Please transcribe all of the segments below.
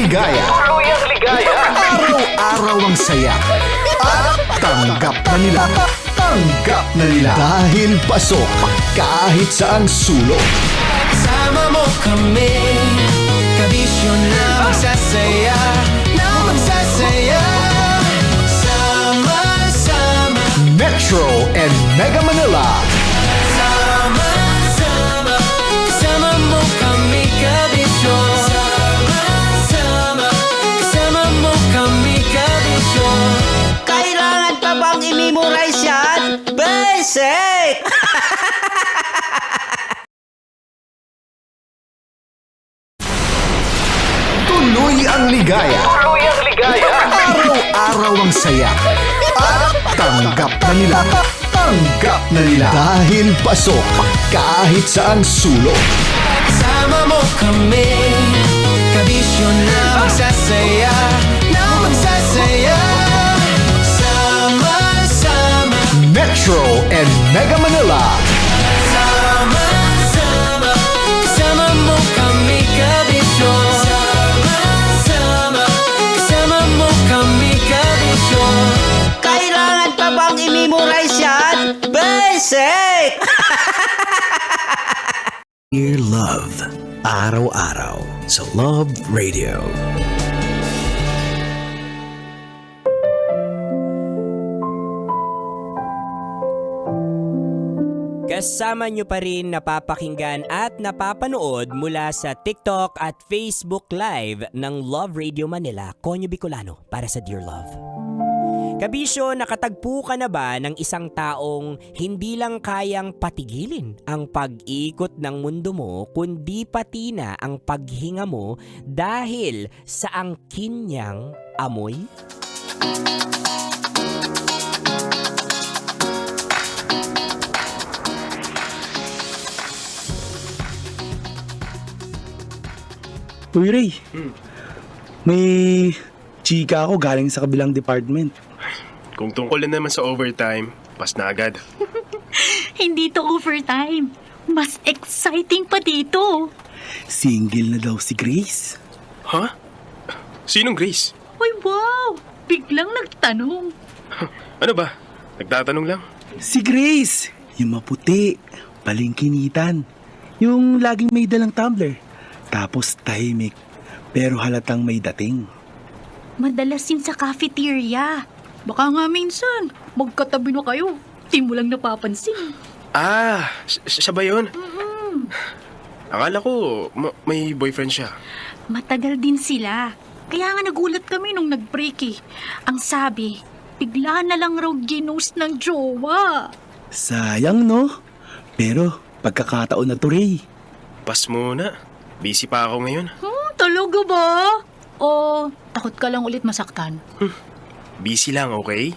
ligaya. Tuluyang ligaya. Araw-araw ang saya. At tanggap na nila. Tanggap na nila. Dahil pasok kahit saang sulok. Sama mo kami, kabisyo na magsasaya, sama-sama. Metro and Mega Manila. Sama-sama, kasama mo kami, kabisyo. Sama-sama, kasama mo kami, kabisyo. Kailangan pa bang i-memorize yan? Basic! Tuloy ang ligaya. Tuluyang ligaya. Araw-araw ang saya. At tanggap na nila. Tanggap na nila. Dahil pasok kahit saang sulok. Sama mo kami, kabisyo na magsasaya, sama-sama. Metro and Mega Manila. Sama-sama, kasama mo kami, kabisyo. Sama-sama, kasama mo kami, kabisyo. Kailangan pa bang i-memorize yan? Basic! Dear Love. Araw-araw sa Love Radio. Kasama nyo pa rin napapakinggan at napapanood mula sa TikTok at Facebook Live ng Love Radio Manila, Conyo Bicolano para sa Dear Love. Kabisyo, nakatagpo ka na ba ng isang taong hindi lang kayang patigilin ang pag-ikot ng mundo mo, kundi pati na ang paghinga mo dahil sa angkin niyang amoy? Uy, Ray. May chika ako galing sa kabilang department. Kung tungkol na naman sa overtime, pas na agad. Hindi to overtime. Mas exciting pa dito. Single na daw si Grace. Ha? Sinong Grace? Uy, wow! Biglang nagtanong. Ano ba? Nagtatanong lang. Si Grace! Yung maputi, palingkinitan. Yung laging may dalang tumbler. Tapos tahimik, pero halatang may dating. Madalas yun sa cafeteria. Baka nga minsan, magkatabi na kayo. Di mo lang napapansin. Ah, siya ba yun? Akala ko may boyfriend siya. Matagal din sila. Kaya nga nagulat kami nung nag-break eh. Ang sabi, bigla na lang raw ginost ng jowa. Sayang, no? Pero pagkakataon na to, Ray. Pas muna. Busy pa ako ngayon. Talaga ba? O takot ka lang ulit masaktan? Busy lang, okay?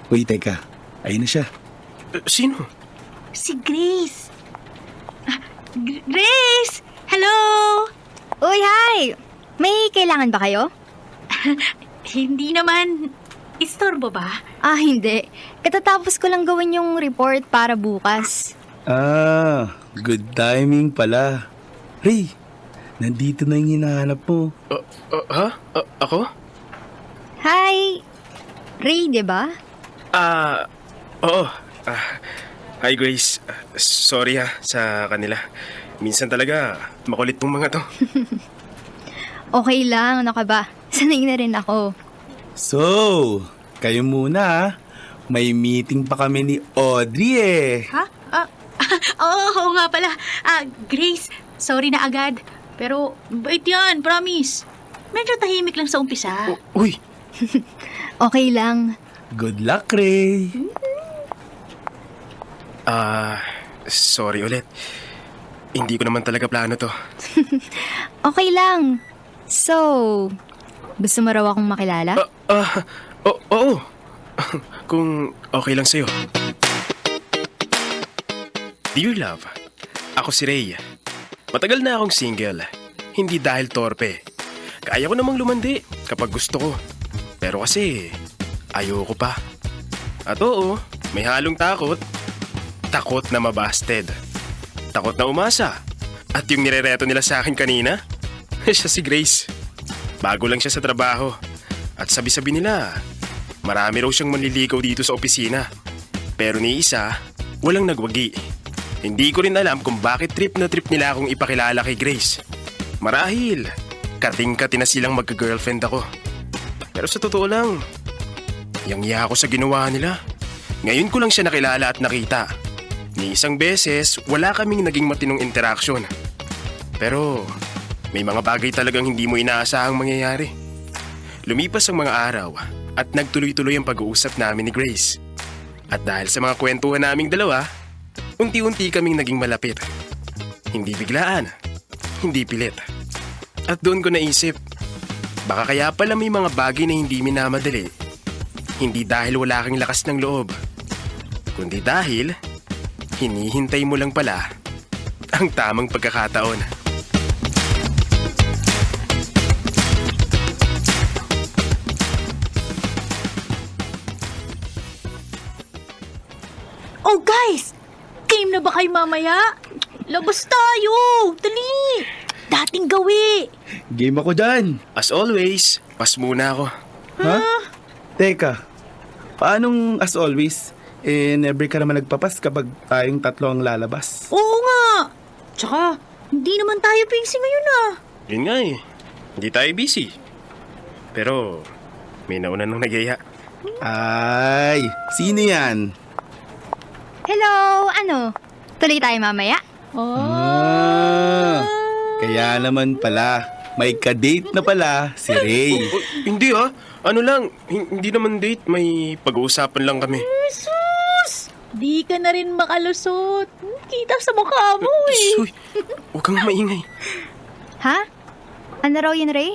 Uy, teka. Ayun na siya. Sino? Si Grace. Grace! Hello! Uy, hi! May kailangan ba kayo? Hindi naman. Istorbo ba? Hindi. Katatapos ko lang gawin yung report para bukas. Good timing pala. Ray, nandito na yung hinahanap mo. Ha? Ako? Hi! Ray, di ba? Oo. Hi Grace. Sorry sa kanila. Minsan talaga makulit pong mga to. Okay lang, ano ka ba? Sanay na rin ako. So, kayo muna ha. May meeting pa kami ni Audrey eh. Ha? Oo nga pala. Grace, sorry na agad. Pero bait yan, promise. Medyo tahimik lang sa umpisa. Uy! Okay lang. Good luck, Ray. Sorry ulit. Hindi ko naman talaga plano to. Okay lang. So, gusto mo raw akong makilala? Oo. Kung okay lang sa'yo. Dear Love, ako si Ray. Matagal na akong single. Hindi dahil torpe. Kaya ko namang lumandi kapag gusto ko. Pero kasi, ayoko pa. At oo, may halong takot. Takot na mabasted. Takot na umasa. At yung nirereto nila sa akin kanina, Siya si Grace. Bago lang siya sa trabaho. At sabi-sabi nila, marami raw siyang manliligaw dito sa opisina. Pero ni isa, walang nagwagi. Hindi ko rin alam kung bakit trip na trip nila akong ipakilala kay Grace. Marahil, kating-kati na silang magka-girlfriend ako. Pero sa totoo lang, yang-iya ako sa ginawa nila. Ngayon ko lang siya nakilala at nakita. Ni isang beses, wala kaming naging matinong interaksyon. Pero may mga bagay talagang hindi mo inaasahang mangyayari. Lumipas ang mga araw at nagtuloy-tuloy ang pag-uusap namin ni Grace. At dahil sa mga kwentuhan naming dalawa, unti-unti kaming naging malapit. Hindi biglaan, hindi pilit. At doon ko naisip, baka kaya pala may mga bagay na hindi minamadali. Hindi dahil wala kang lakas ng loob, kundi dahil hinihintay mo lang pala ang tamang pagkakataon. Oh guys! Game na ba kayo mamaya? Labas tayo! Dali! Dating gawi! Game ako dyan. As always, pas muna ako. Ha? Teka, paanong as always? Never ka naman nagpapas kapag tayong tatlo ang lalabas. Oo nga! Tsaka, hindi naman tayo busy ngayon ah. Yun nga eh, hindi tayo busy. Pero, may nauna nung nagyaya. Ay, sino yan? Hello, ano? Tuloy tayo mamaya? Kaya naman pala, may ka-date na pala si Ray. Oh, hindi ah, ano lang, hindi naman date, may pag-uusapan lang kami. Jesus! Di ka na rin makalusot. Kita sa mukha mo eh. Uy, huwag kang maingay. Ha? Ano raw yun, Ray?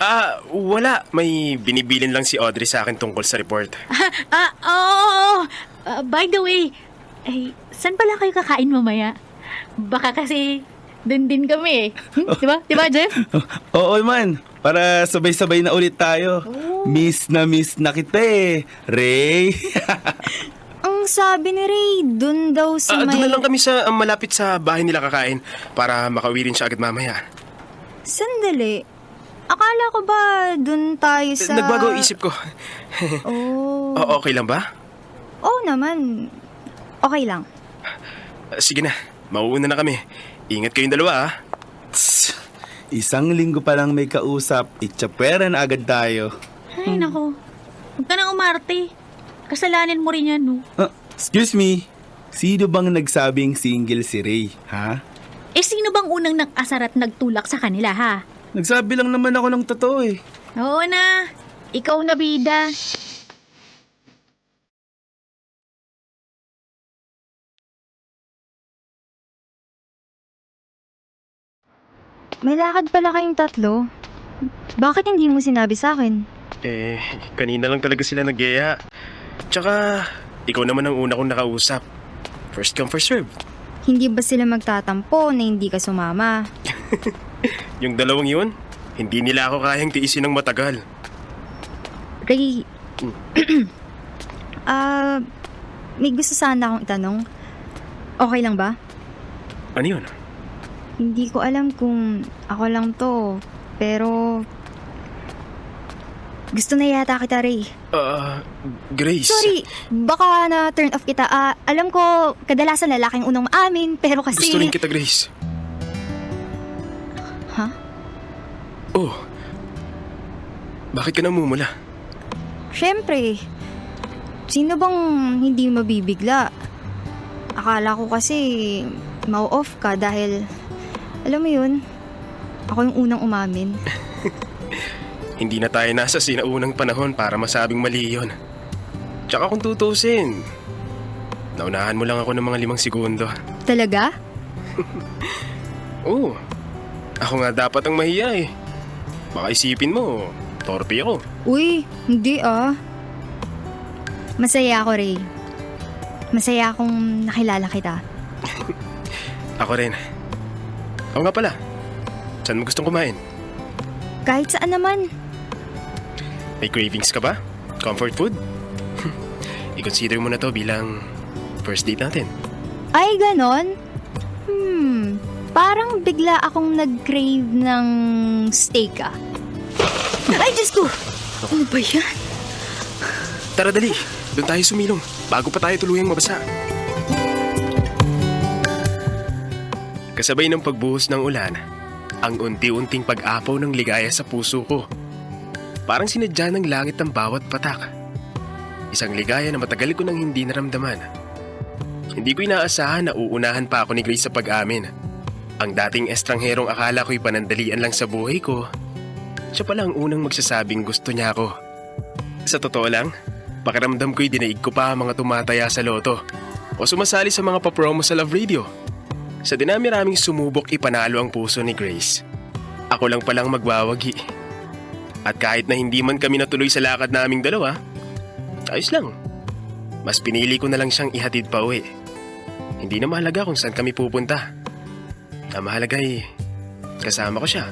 Wala. May binibilin lang si Audrey sa akin tungkol sa report. Oo. By the way, saan pala kayo kakain mamaya? Baka kasi dun din kami eh. Diba? Diba, Jeff? Oo man, para sabay-sabay na ulit tayo. Miss na kita eh, Ray. Ang sabi ni Ray, dun daw sa may... Doon na lang kami sa malapit sa bahay nila kakain para makauwi rin siya agad mamaya. Sandali. Akala ko ba dun tayo sa... Nagbago ang isip ko. Oh. Okay lang ba? Oo naman. Okay lang. Sige na, mauuna na kami. Ingat kayong dalawa ah. Tss, isang linggo pa lang may kausap, itsapwera na agad tayo. Ay, nako. Huwag ka na umarte. Kasalanan mo rin yan, no? Excuse me, sino bang nagsabing single si Ray, ha? Sino bang unang nag-asar at nagtulak sa kanila, ha? Nagsabi lang naman ako ng totoo eh. Oo na. Ikaw na bida. May lakad pala kayong tatlo. Bakit hindi mo sinabi sa akin? Kanina lang talaga sila nagyaya. Tsaka, ikaw naman ang una kong nakausap. First come, first serve. Hindi ba sila magtatampo na hindi ka sumama? Yung dalawang yun, hindi nila ako kayang tiisin ng matagal. Ray, may gusto sana akong itanong. Okay lang ba? Ano yun? Hindi ko alam kung ako lang to, pero gusto na yata kita, Ray. Grace. Sorry, baka na-turn off kita. Alam ko, kadalasan lalaking unang maamin, pero kasi... Gusto rin kita, Grace. Ha? Oh. Bakit ka namumula? Siyempre. Sino bang hindi mabibigla? Akala ko kasi mau-off ka dahil, alam mo yun, ako yung unang umamin. Hindi na tayo nasa sinaunang panahon para masabing mali yun. Tsaka kung tutusin, naunahan mo lang ako ng mga 5 segundo. Talaga? Oo. Ako nga dapat ang mahiya eh. Baka isipin mo, torpe ako. Uy, hindi ah. Masaya ako, Ray. Masaya akong nakilala kita. Ako rin. Oo nga pala. Saan mo gustong kumain? Kahit saan naman. May cravings ka ba? Comfort food? I-consider mo na to bilang first date natin. Ay, ganon? Parang bigla akong nag-crave ng steak ah. Ay, Diyos ko! Ano ba yan? Tara dali, doon tayo sumilong bago pa tayo tuluyang mabasa. Kasabay ng pagbuhos ng ulan, ang unti-unting pag-apaw ng ligaya sa puso ko. Parang sinadya ng langit ang bawat patak. Isang ligaya na matagal ko nang hindi naramdaman. Hindi ko inaasahan na uunahan pa ako ni Grace sa pag-amin. Ang dating estrangherong akala ko'y panandalian lang sa buhay ko, siya pala ang unang magsasabing gusto niya ako. Sa totoo lang, pakiramdam ko'y dinaig ko pa ang mga tumataya sa loto o sumasali sa mga papromo sa Love Radio. Sa dinami-raming sumubok ipanalo ang puso ni Grace, ako lang palang magwawagi. At kahit na hindi man kami natuloy sa lakad naming dalawa, ayos lang. Mas pinili ko na lang siyang ihatid pa uwi. Hindi na mahalaga kung saan kami pupunta. Ang mahalaga ay kasama ko siya.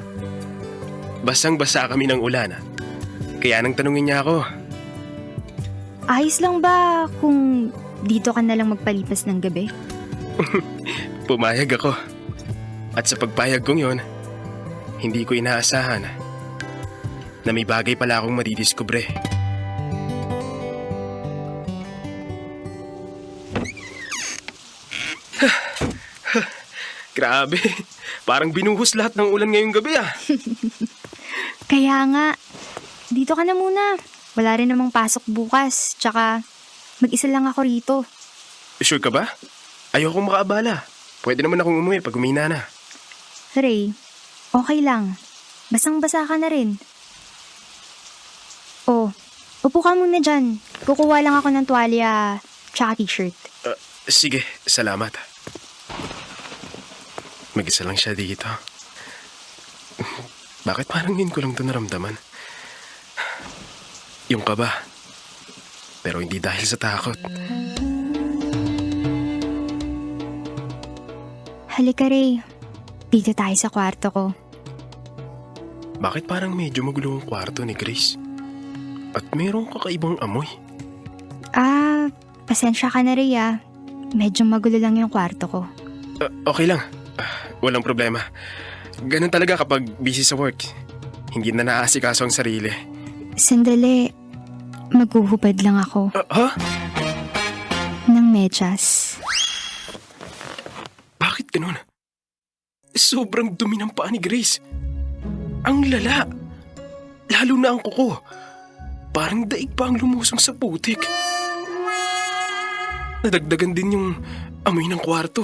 Basang-basa kami ng ulan. Kaya nang tanungin niya ako. Ayos lang ba kung dito ka na lang magpalipas ng gabi? Pumayag ako. At sa pagpayag kong yon, hindi ko inaasahan na may bagay pala akong madidiskubre. Grabe, parang binuhos lahat ng ulan ngayong gabi ah. Kaya nga, dito ka na muna. Wala rin namang pasok bukas. Tsaka, mag-isa lang ako rito. Sure ka ba? Ayokong makaabala. Pwede naman akong umuwi pag humina na. Ray, okay lang. Basang-basa ka na rin. Oh, upo ka muna dyan. Kukuha lang ako ng tuwalya tsaka t-shirt. Sige, salamat. Mag-isa lang siya dito. Bakit parang yun ko lang ito naramdaman? Yung kaba. Pero hindi dahil sa takot. Halika, Ray. Dito tayo sa kwarto ko. Bakit parang medyo magulo ang kwarto ni Grace? At mayroong kakaibang amoy. Pasensya ka na, Ray ah. Medyo magulo lang yung kwarto ko. Okay lang. Walang problema. Ganun talaga kapag busy sa work. Hindi na naaasikaso ang sarili. Sandali. Maghuhubad lang ako. Ha? Ng medyas. Bakit ganun? Sobrang dumi ng paa ni Grace. Ang lala. Lalo na ang kuko. Parang daig pa ang lumusong sa putik. Nadagdagan din yung amoy ng kwarto.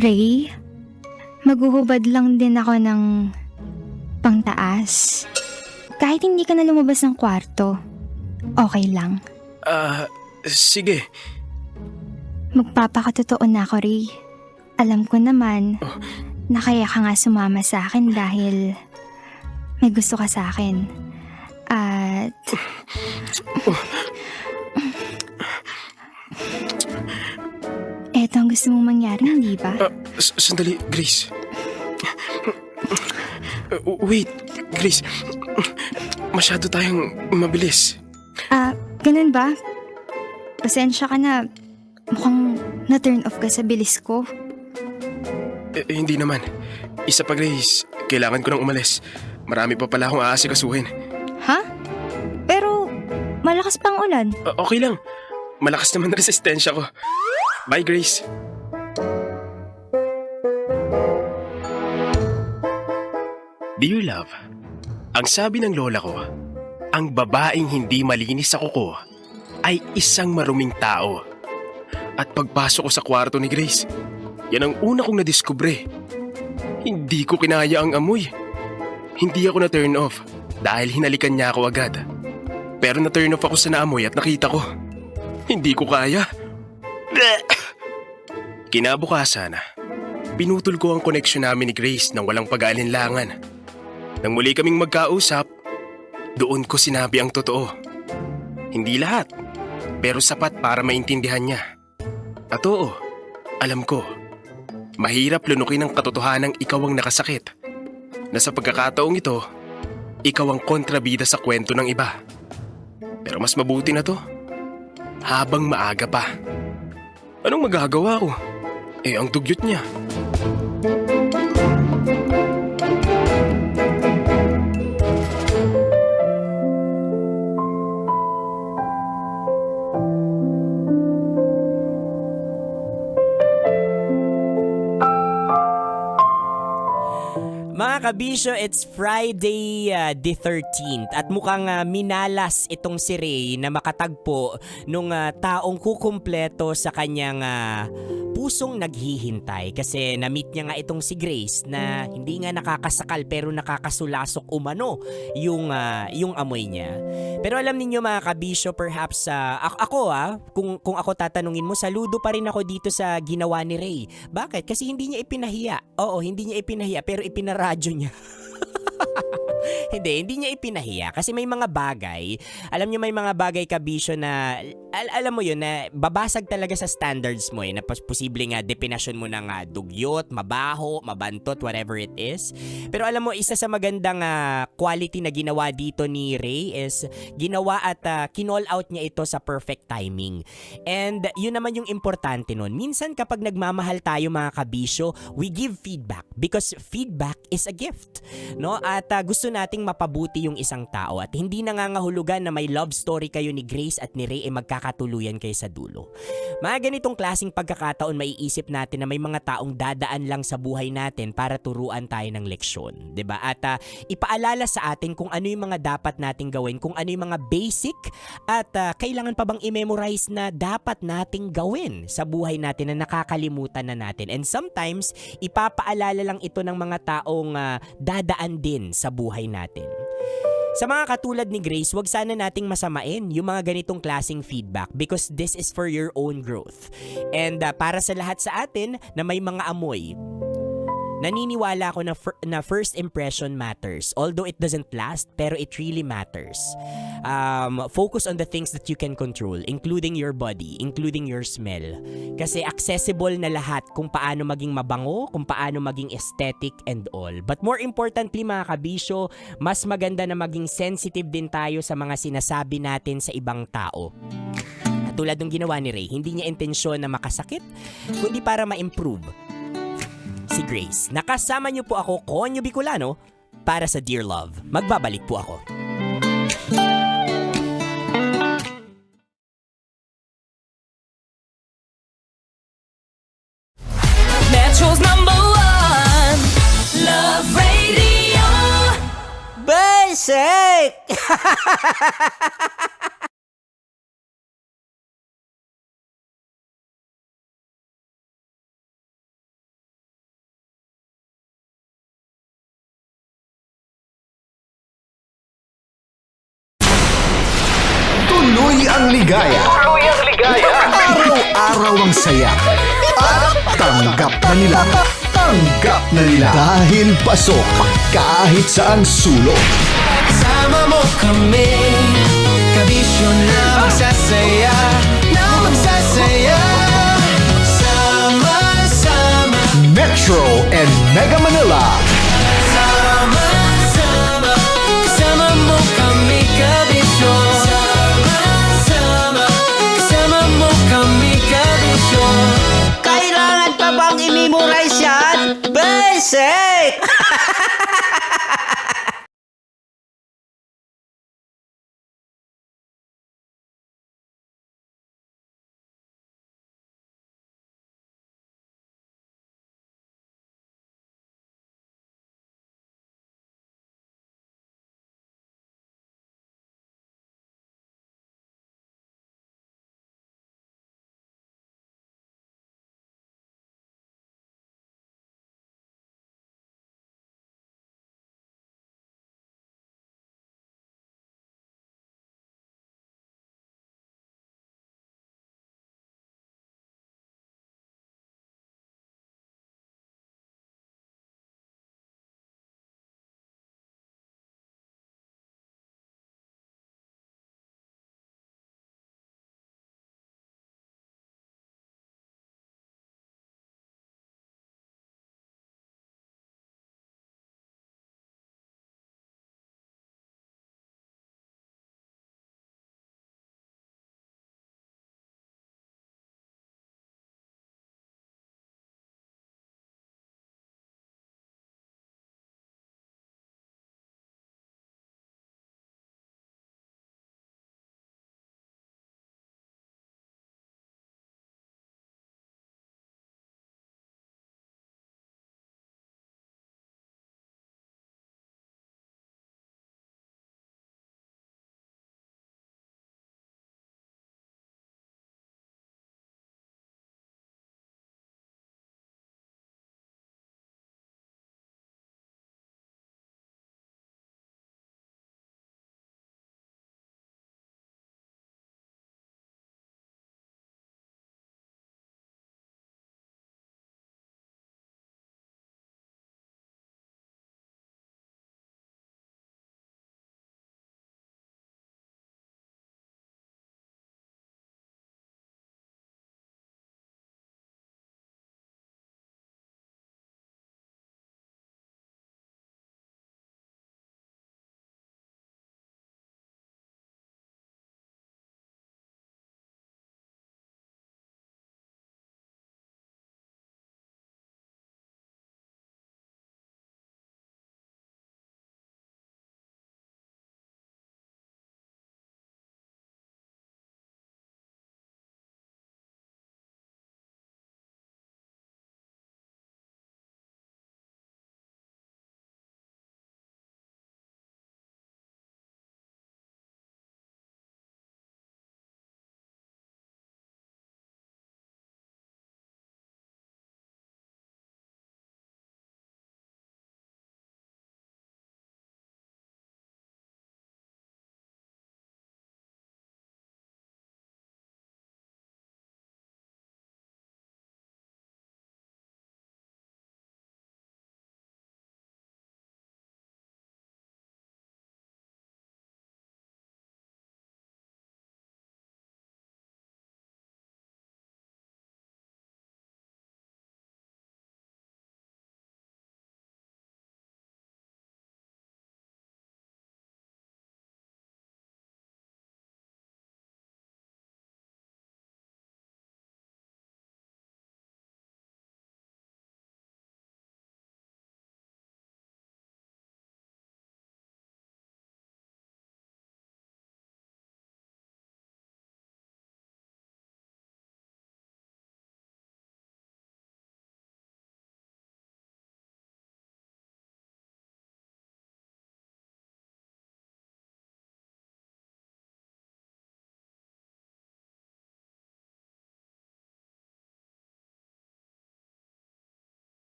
Ray? Maghuhubad lang din ako ng pangtaas. Kahit hindi ka na lumabas ng kwarto, okay lang. Sige. Magpapakatotoo na ako, Ray. Alam ko naman na kaya ka nga sumama sa akin dahil may gusto ka sa akin. At... Eto ang gusto mong mangyari, hindi ba? Sandali, Grace. Wait, Grace. Masyado tayong mabilis. Ganun ba? Pasensya ka na. Mukhang na-turn off ka sa bilis ko. Hindi naman. Isa pa, Grace. Kailangan ko nang umalis. Marami pa pala akong aasikasuhin. Ha? Pero malakas pang ulan. Okay lang. Malakas naman na resistensya ko. Bye, Grace. Dear love, ang sabi ng lola ko, ang babaeng hindi malinis sa kuko ay isang maruming tao. At pagpasok ko sa kwarto ni Grace, yan ang una kong nadiskubre. Hindi ko kinaya ang amoy. Hindi ako na-turn off dahil hinalikan niya ako agad. Pero na-turn off ako sa naamoy at nakita ko. Hindi ko kaya. Kinabukasan, pinutol ko ang koneksyon namin ni Grace nang walang pag-aalinlangan. Nang muli kaming magkausap, doon ko sinabi ang totoo. Hindi lahat, pero sapat para maintindihan niya. At oo, alam ko, mahirap lunukin ang katotohanang ikaw ang nakasakit. Na sa pagkakataong ito, ikaw ang kontrabida sa kwento ng iba. Pero mas mabuti na to, habang maaga pa. Anong magagawa ko? Ang dugyot niya. Mga kabisyo, it's Friday the 13th at mukhang minalas itong si Ray na makatagpo nung taong kukumpleto sa kanyang pusong naghihintay kasi na-meet niya nga itong si Grace na hindi nga nakakasakal pero nakakasulasok umano yung amoy niya. Pero alam niyo mga kabisyo, perhaps kung ako tatanungin mo, saludo pa rin ako dito sa ginawa ni Ray. Bakit? Kasi hindi niya ipinahiya. Oo, hindi niya ipinahiya pero ipinaradyo niya. Hindi niya ipinahiya kasi may mga bagay, alam niyo may mga bagay kabisyo na alam mo yun na babasag talaga sa standards mo na posibleng definasyon mo ng dugyot, mabaho, mabantot, whatever it is. Pero alam mo, isa sa magandang quality na ginawa dito ni Ray is ginawa at kinall out niya ito sa perfect timing. And yun naman yung importante nun. Minsan kapag nagmamahal tayo mga kabisyo, we give feedback because feedback is a gift. No? At gusto nating mapabuti yung isang tao at hindi nangangahulugan na may love story kayo ni Grace at ni Ray magkakatuluyan kayo sa dulo. Mga ganitong klaseng pagkakataon maiisip natin na may mga taong dadaan lang sa buhay natin para turuan tayo ng leksyon, 'di ba? At ipaalala sa atin kung ano yung mga dapat nating gawin, kung ano yung mga basic at kailangan pa bang i-memorize na dapat nating gawin sa buhay natin na nakakalimutan na natin. And sometimes ipapaalala lang ito ng mga taong dadaan din sa buhay natin. Sa mga katulad ni Grace, wag sana nating masamain yung mga ganitong klaseng feedback because this is for your own growth. And para sa lahat sa atin na may mga amoy, naniniwala ako na first impression matters. Although it doesn't last, pero it really matters. Focus on the things that you can control, including your body, including your smell. Kasi accessible na lahat kung paano maging mabango, kung paano maging aesthetic and all. But more importantly mga kabisyo, mas maganda na maging sensitive din tayo sa mga sinasabi natin sa ibang tao. Tulad ng ginawa ni Ray, hindi niya intensyon na makasakit, kundi para ma-improve si Grace. Nakasama niyo po ako, Konyo Bicolano, para sa Dear Love. Magbabalik po ako. Metro's #1 Love Radio. Basic! Tuloy ang ligaya. Tuloy ang ligaya. Araw-araw ang saya. At tanggap na nila. Tanggap na nila. Dahil pasok kahit saan sulok. Sama mo kami, kabisyo na magsasaya, na magsasaya. Sama-sama, Metro and Mega Manila. sama-sama, kasama mo kami, kabisyo. Sama-sama, kasama mo kami, kabisyo. Kailangan pa bang i-memorize yan? Basic!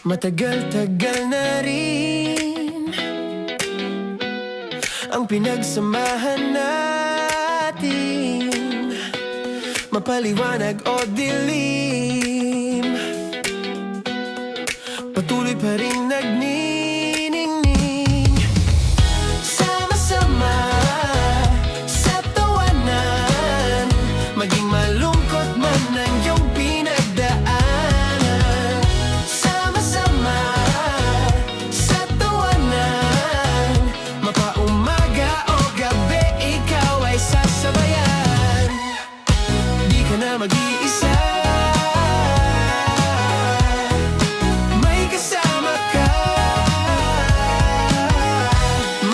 Matagal-tagal na rin ang pinagsamahan natin, mapaliwanag o dilim, patuloy pa rin nagniningning. Sama-sama sa tawanan, maging malungkot man ang iyong pinagdaanan. Sama-sama sa tawanan, mapaumaga o gabi, ikaw ay sasabayan. Di ka na mag-iisa, may kasama ka.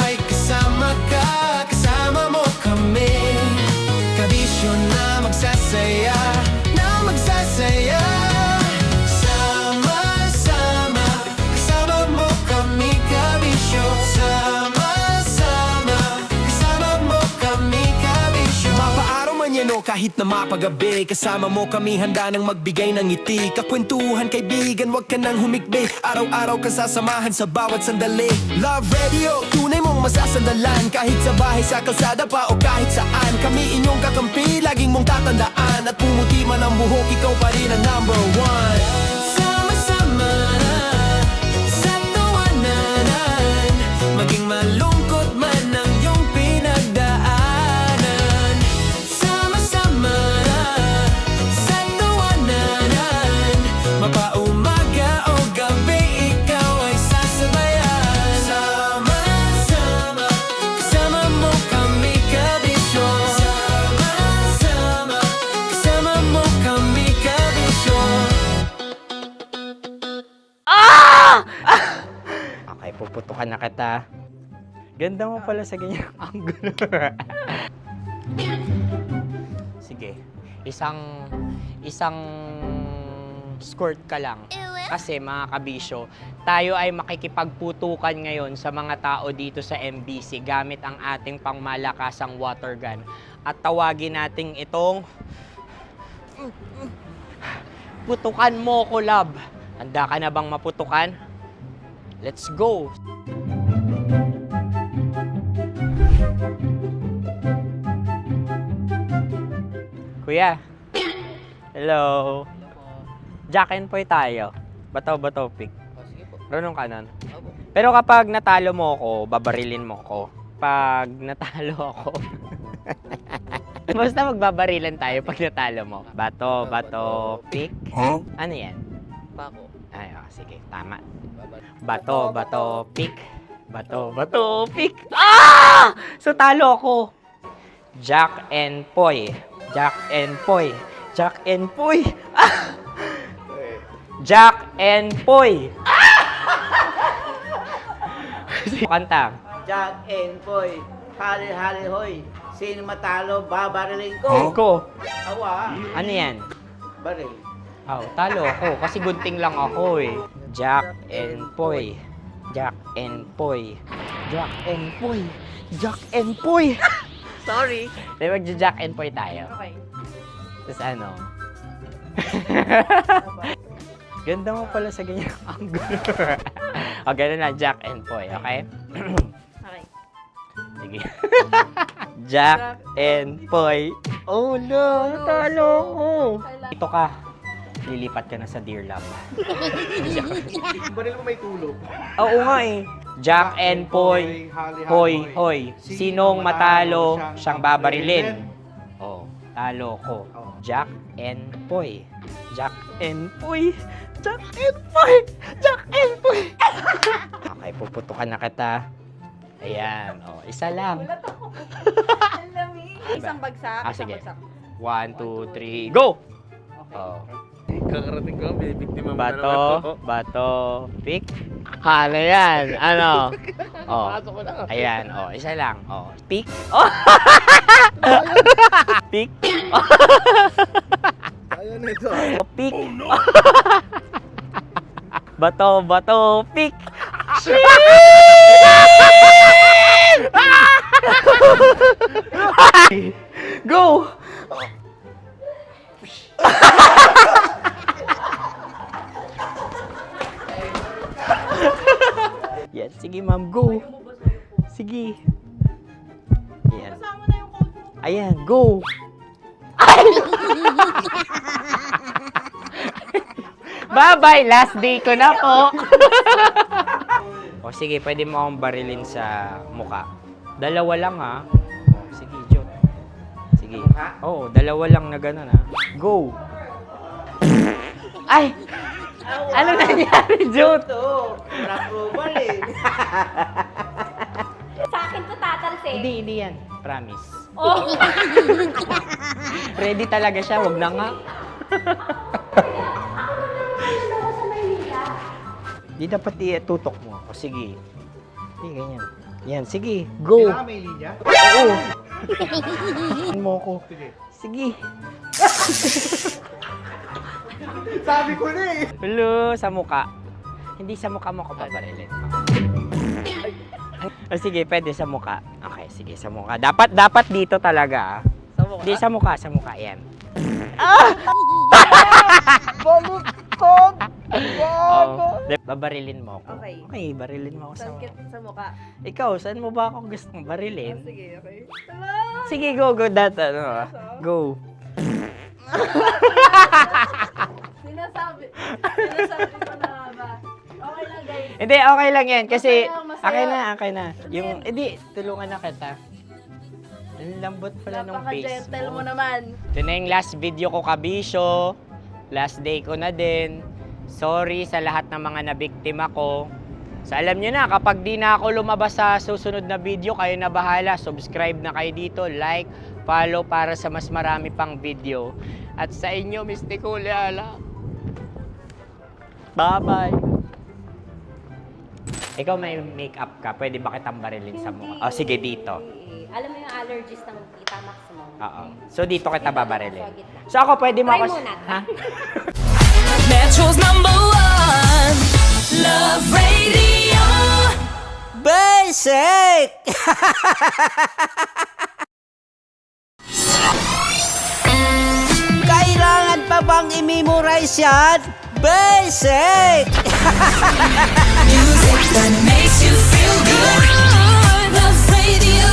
May kasama ka, kasama mo kami. Kabisyo na magsasaya, na magsasaya. Sama-sama, kasama mo kami, kabisyo. Sama-sama, kasama mo kami, kabisyo. Mapaaraw man yan o kahit na mapagabi, kasama mo kami, handa nang magbigay ng ngiti. Kakwentuhan, kaibigan, wag ka nang humikbi. Araw-araw ka sasamahan sa bawat sandali. Love Radio, tunay mong masasandalan. Kahit sa bahay, sa kalsada pa o kahit saan, kami inyong kakampi, laging mong tatandaan. At pumuti man ang buhok, ikaw pa rin ang number one. Sama-sama sa tawanan, maging malungkot man ang iyong pinagdaanan. Sama-sama sa tawanan, mapaumaga o gabi, ikaw ay sasabayan. Sama-sama, kasama mo kami, kabisyo. Sama-sama, kasama mo kami, kabisyo. Okay, puputukan na kita. Ganda mo pala sa ganyang angulo. Sige, isang skirt ka lang. Kasi mga kabisyo, tayo ay makikipagputukan ngayon sa mga tao dito sa MBC gamit ang ating pangmalakasang water gun. At tawagin natin itong putukan mo ko, love. Handa ka na bang maputukan? Let's go! Kuya. Hello. Jack and Poy tayo. Bato-bato pick. Runong kanan. Pero kapag natalo mo ako, babarilin mo ako. Pag natalo ako, basta magbabarilan tayo pag natalo mo. Bato, pick. Ano yan? Pako. Ay, sige, tama. Bato, pick. Bato, pick. Ah! So, talo ako. Jack and Poy. Jack and Poy. Jack and Poy. Ah! Jack and Poy. Kanta. Jack and Poy, hali-hali hoy. Sino matalo, babariling ko. Ko. Awa, Ano yan? baril. Oh, talo ako kasi gunting lang ako eh. Jack and Poy. Jack and Poy. Jack and Poy. Jack and Poy. Sorry. Di ba Jack and Poy tayo? Okay. Tapos ano? Ganda mo pala sa ganyang angulo. O, gano'n na, Jack and Poy, okay? Okay. Sige. Jack and Poy. Oh no, talo ko. Ito ka. Lilipat ka na sa Dear Love. Baril mo may tulog. Oo nga eh. Jack and Poy. Hoy, hoy. Sinong matalo, siyang babarilin. Oh, talo ko. Jack and Poy. Jack and Poy. Jack and Poy. Jack and Poy. Okay, puputukan na kita. Ayan. Oh, isa lang. Isang bagsak. Sige. 1, 2, 3, go! Oh. Kakarating ko, binibiktima mo na naman to. Bato, pick. Ano yan? Ano? Oh. Ayan, oh, isa lang. Oh, pick. Oh. Pick. Ayaw na ito. Oh, pick. Bato, pick. Go! Yan, sige ma'am, go. Sige. Yan. Ayan, go. Bye-bye, last day ko na po. O sige, pwede mo akong barilin sa muka. Dalawa lang ha. O, sige, Jot. Sige. Oo, dalawa lang na gano'n ha. Go. Ay! Ano nangyari, Jot? Ito, approval eh. Sa akin to tatalsik. Hindi yan. Promise. Oh. Ready talaga siya, wag na nga. Di dapat itutok mo. O sige. Hindi, ganyan. Yan, sige. Go. Kailangan may linya? Oo. mo ko. Sige. Sabi ko na eh. Hello, sa muka. Hindi sa muka mo ko paparilin. O sige, pwede sa muka. Okay, sige, sa muka. Dapat dito talaga. Sa muka? Hindi, sa muka. Yan. Baluktot! Oh, babarilin mo ako. Okay. Okay, barilin mo ako sa muka. Sa mukha. Ikaw, saan mo ba ako gustong barilin? Sige, okay. Sige, go. Go. Sinasabi ko na ba? Okay lang, guys. Hindi, okay lang yan. Kasi, Masaya. okay na. Yung, hindi, tulungan na kita. Ang lambot pala ng face Napaka-gentle mo. mo naman. Ito na yung last video ko, kabisyo. Last day ko na din. Sorry sa lahat ng mga nabiktima ko. So alam nyo na, kapag di na ako lumabas sa susunod na video, kayo na bahala. Subscribe na kayo dito, like, follow para sa mas marami pang video. At sa inyo, Mistiko Leala. Bye-bye. Ikaw may makeup ka, pwede ba kitang barilin sa mukha? Oh, sige, dito. Alam mo yung allergies ng Tita Max mo. Oo. So dito kita babarilin. So ako pwede mo Try ako... muna. Ha? Metro's #1 Love Radio. Basic! Kailangan pa bang i-memorize yan? Basic! Music that makes you feel good. Love Radio.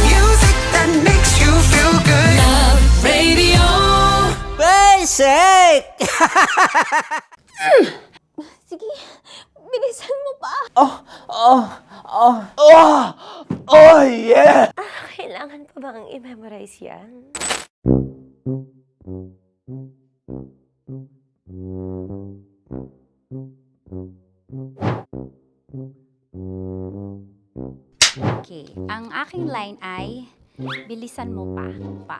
Music that makes you feel good. Love Radio. Basic! Sige, bilisan mo pa. Oh, yeah! Kailangan pa bang i-memorize yan? Okay, ang aking line ay, bilisan mo pa.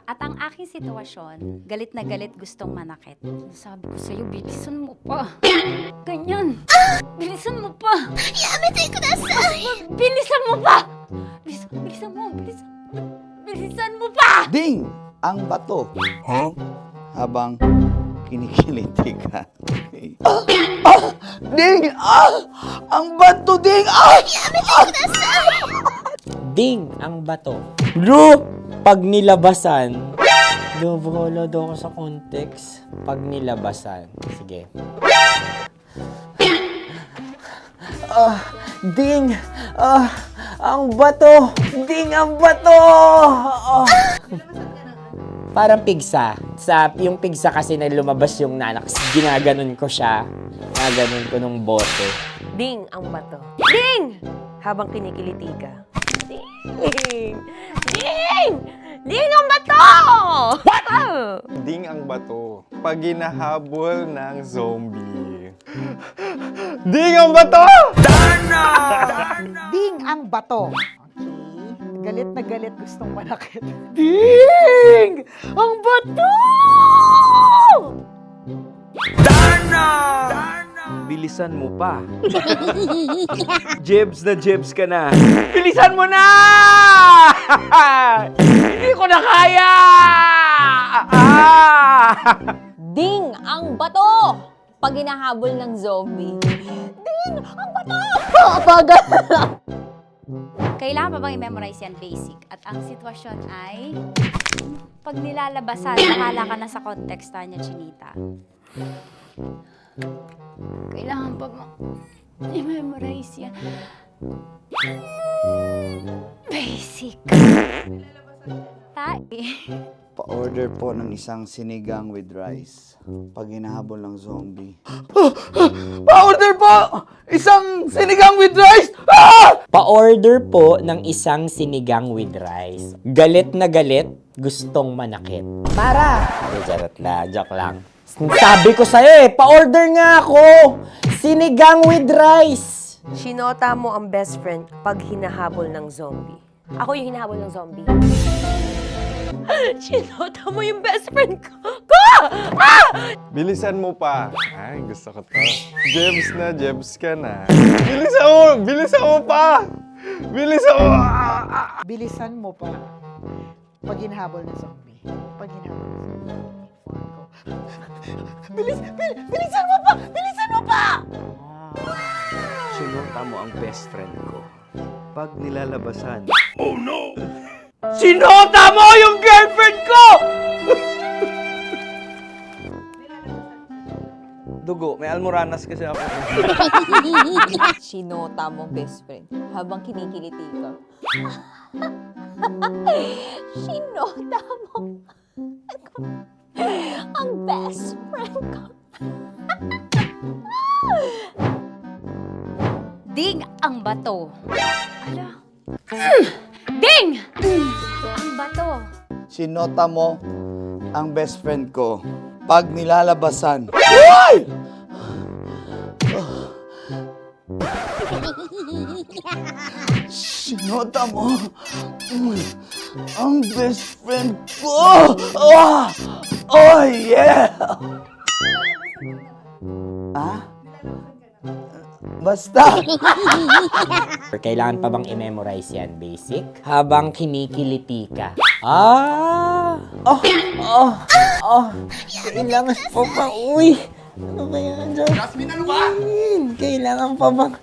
At ang aking sitwasyon, galit na galit gustong manakit. Sabi ko sa'yo, bilisan mo pa. Ganyan. Bilisan mo pa. Yamitay ko na bilisan mo pa. Bilisan mo pa. Ding! Ang bato. Habang kinikiliti ka. Ding! Ang bato, Ding! Ding ang bato. Bro! Pag nilabasan. Wala daw ako sa context. Pag nilabasan. Sige. Ding! Ang bato! Ding ang bato! Parang pigsa. Yung pigsa kasi na lumabas yung nanak. Ginaganon ko siya. Ginaganon ko nung bote. Ding ang bato. Ding! Habang kinikiliti ka. Ding! Ding! Ding ang bato! What? Ding ang bato. Pag hinahabol ng zombie. Ding ang bato! Ding ang bato. Okay. Galit na galit gustong manakit. Ding! Ang bato! Bilisan mo pa. Jebs na jebs ka na. Bilisan mo na! Hindi ko na kaya! Ding ang bato! Pag hinahabol ng zombie. Ding ang bato! Bagal! Kailangan pa bang i-memorize yan basic? At ang sitwasyon ay, pag nilalabasan, bahala ka na sa konteksta niya, Chinita. Kailangan pa bang I-memorize yan. Basic. Tae. Pa-order po ng isang sinigang with rice. Pag hinahabol ng zombie. Pa-order po! Isang sinigang with rice! Pa-order po ng isang sinigang with rice. Galit na galit, gustong manakit. Para! Joke lang. Sabi ko sa'yo pa-order nga ako! Sinigang with rice! Sinota mo ang best friend pag hinahabol ng zombie. Ako yung hinahabol ng zombie. Sinota mo yung best friend ko! Bilisan mo pa. Ay, gusto ko to. Jebs ka na. Bilisan mo pa! Bilisan mo! Bilisan mo pa. Pag hinahabol ng zombie. Pag hinahabol ng zombie. Bilisan mo pa! Bilisan mo pa! Sinota mo ang best friend ko. Pag nilalabasan. Sinota mo yung girlfriend ko! Dugo, may almoranas kasi ako. Sinota mo best friend habang kinikiliti ka. Sinota mo ang best friend ko. Ding ang bato. Ala. Ding! Ang bato. Sinota mo ang best friend ko pag nilalabasan. Sinota mo ang best friend ko. Oh yeah! Basta! Kailangan pa bang i-memorize yan, basic? Habang kinikiliti ka. Kailangan pa bang, ano kaya dyan? Jasmine, ano ba? Kailangan pa bang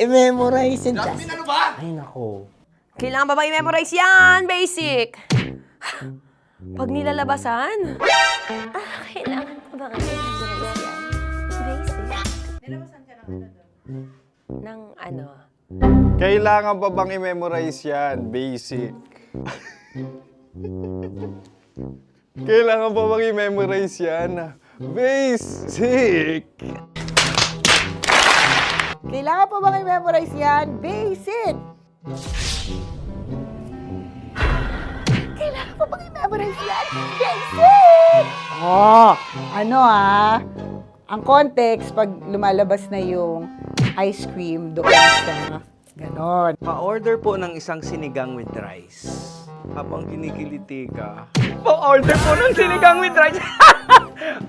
i-memorize yan? Jasmine, ano ba? Ay, nako. Kailangan ba i-memorize yan? Basic! Pag nilalabasan? Kailangan ba i-memorize yan? Basic? Nilalabasan ka ng ano? Kailangan pa bang i-memorize yan? Basic. Kailangan pa bang i-memorize yan? Basic. Kailangan pa bang i-memorize yan? Basic! Kailangan pa bang i-memorize yan? Basic! Ang context, pag lumalabas na yung ice cream doon sa ganon. Pa-order po ng isang sinigang with rice. Habang kinikiliti ka. Pa-order po ng sinigang with rice!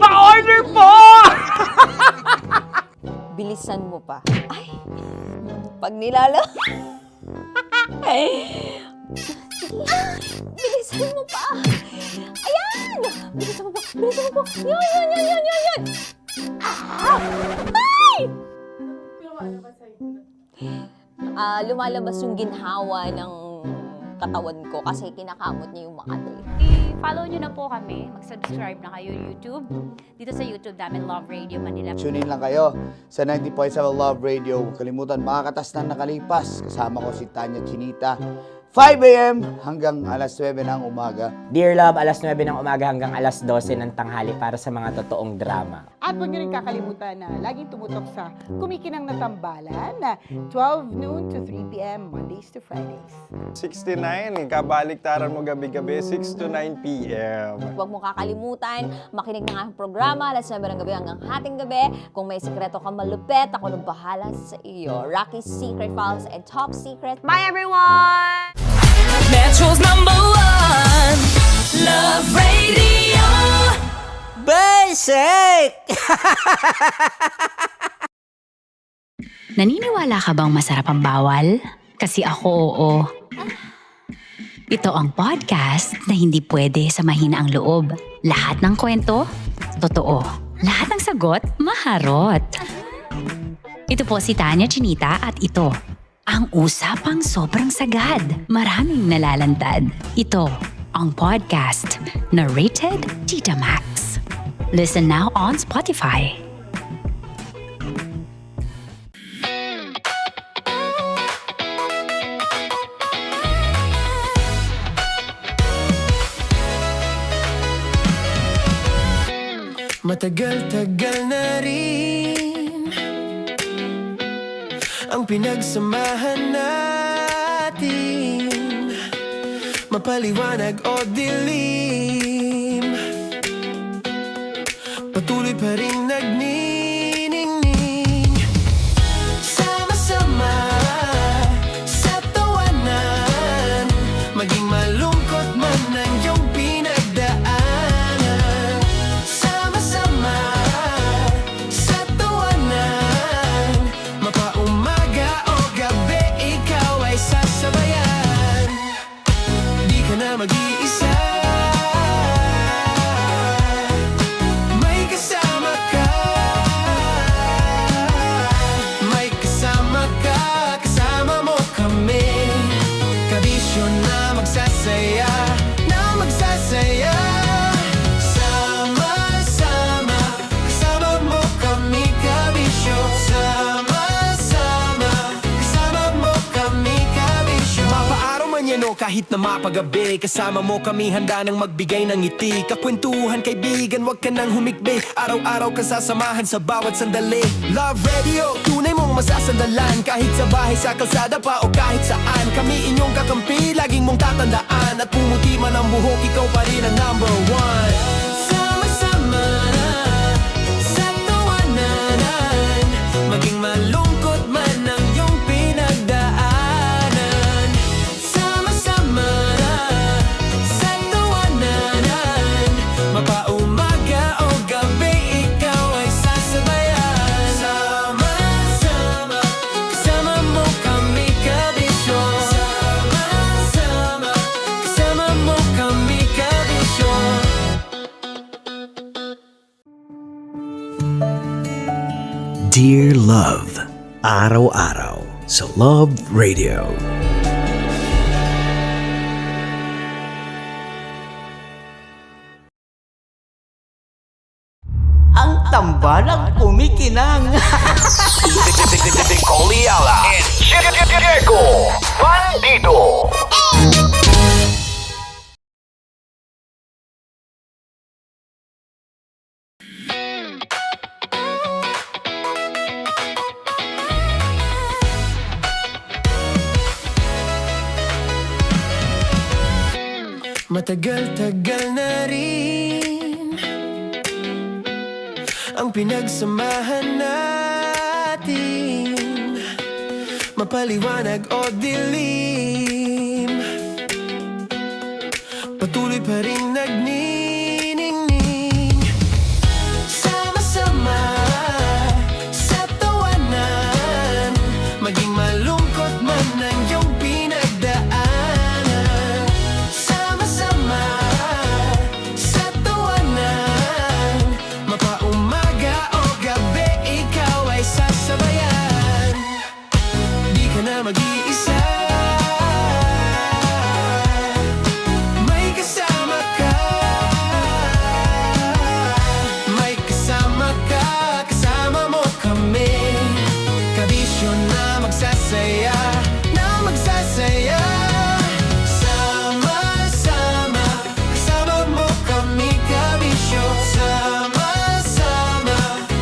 Pa-order po! Bilisan mo pa. Ay! Pag nilala... Bilisan mo pa! Ayan! Bilisan mo pa! Bilisan mo pa! Yan! Ay! Lumalabas yung ginhawa ng katawan ko kasi kinakamot niya yung Makati. I-follow nyo na po kami. Mag-subscribe na kayo YouTube. Dito sa YouTube namin, Love Radio Manila. Tune in lang kayo sa 90.7 Love Radio. Huwag kalimutan, makakatas na nakalipas. Kasama ko si Tanya Chinita. 5 a.m. hanggang alas 9 ng umaga. Dear Love, alas 9 ng umaga hanggang alas 12 ng tanghali para sa mga totoong drama. At huwag niyo rin kakalimutan na laging tumutok sa Kumikinang na Tambalan na 12 noon to 3 p.m. Mondays to Fridays. 69, kabaliktaran mo gabi-gabi, 6 to 9 p.m. Huwag mo kakalimutan, makinig ng aking programa, alas 9 ng gabi hanggang hating gabi. Kung may sekreto kang malupet, ako nang bahala sa iyo. Rocky's Secret Files and Top Secret. Bye everyone! Metro's #1 Love Radio. Basic! Naniniwala ka bang masarap ang bawal? Kasi ako oo. Ito ang podcast na hindi pwede sa mahina ang loob. Lahat ng kwento, totoo. Lahat ng sagot, maharot. Ito po si Tanya Chinita at ito, ang usapang sobrang sagad. Maraming nalalantad. Ito, ang podcast na Rated Tita Max. Listen now on Spotify. Matagal-tagal na rin ang pinagsamahan natin, mapaliwanag o dilim, patuloy pa rin nagniningning. Sama-sama sa tawanan, maging malungkot man ang iyong pinagdaanan. Sama-sama sa tawanan, mapaumaga o gabi, ikaw ay sasabayan. Di ka na mag-iisa, may kasama ka. May kasama ka, kasama mo kami. Kabisyo na magsasaya, na magsasaya. Sama-sama, kasama mo kami, kabisyo. Sama-sama, kasama mo kami, kabisyo. Mapaaraw man yan o kahit na mapagabi, kasama mo kami, handa nang magbigay ng ngiti. Kakwentuhan, kaibigan, wag ka nang humikbi. Araw-araw ka sasamahan sa bawat sandali. Love Radio, tunay mong masasandalan. Kahit sa bahay, sa kalsada pa o kahit saan, kami inyong kakampi, laging mong tatandaan. At pumuti man ang buhok, ikaw pa rin ang number one. Sama-sama sa tawanan, maging malungkot man ang iyong pinagdaanan. Sama-sama sa tawanan, mapaumaga o gabi, ikaw ay sasabayan. Sama-sama, kasama mo kami, kabisyo. Sama-sama, kasama mo kami, kabisyo. Dear Love, araw-araw sa Love Radio. Ang tambalang kumikinang. Coliala and Diego Bandido. Matagal-tagal na rin ang pinagsamahan natin, mapaliwanag o dilim, patuloy pa rin nagniningning. Sama-sama sa tawanan, maging malungkot man ang iyong pinagdaanan. Sama-sama sa tawanan, mapaumaga o gabi, ikaw ay sasabayan. Di ka na mag-iisa, may kasama ka. May kasama ka, kasama mo kami. Kabisyo na magsasaya, na magsasaya. Sama-sama, kasama mo kami, kabisyo. Sama-sama,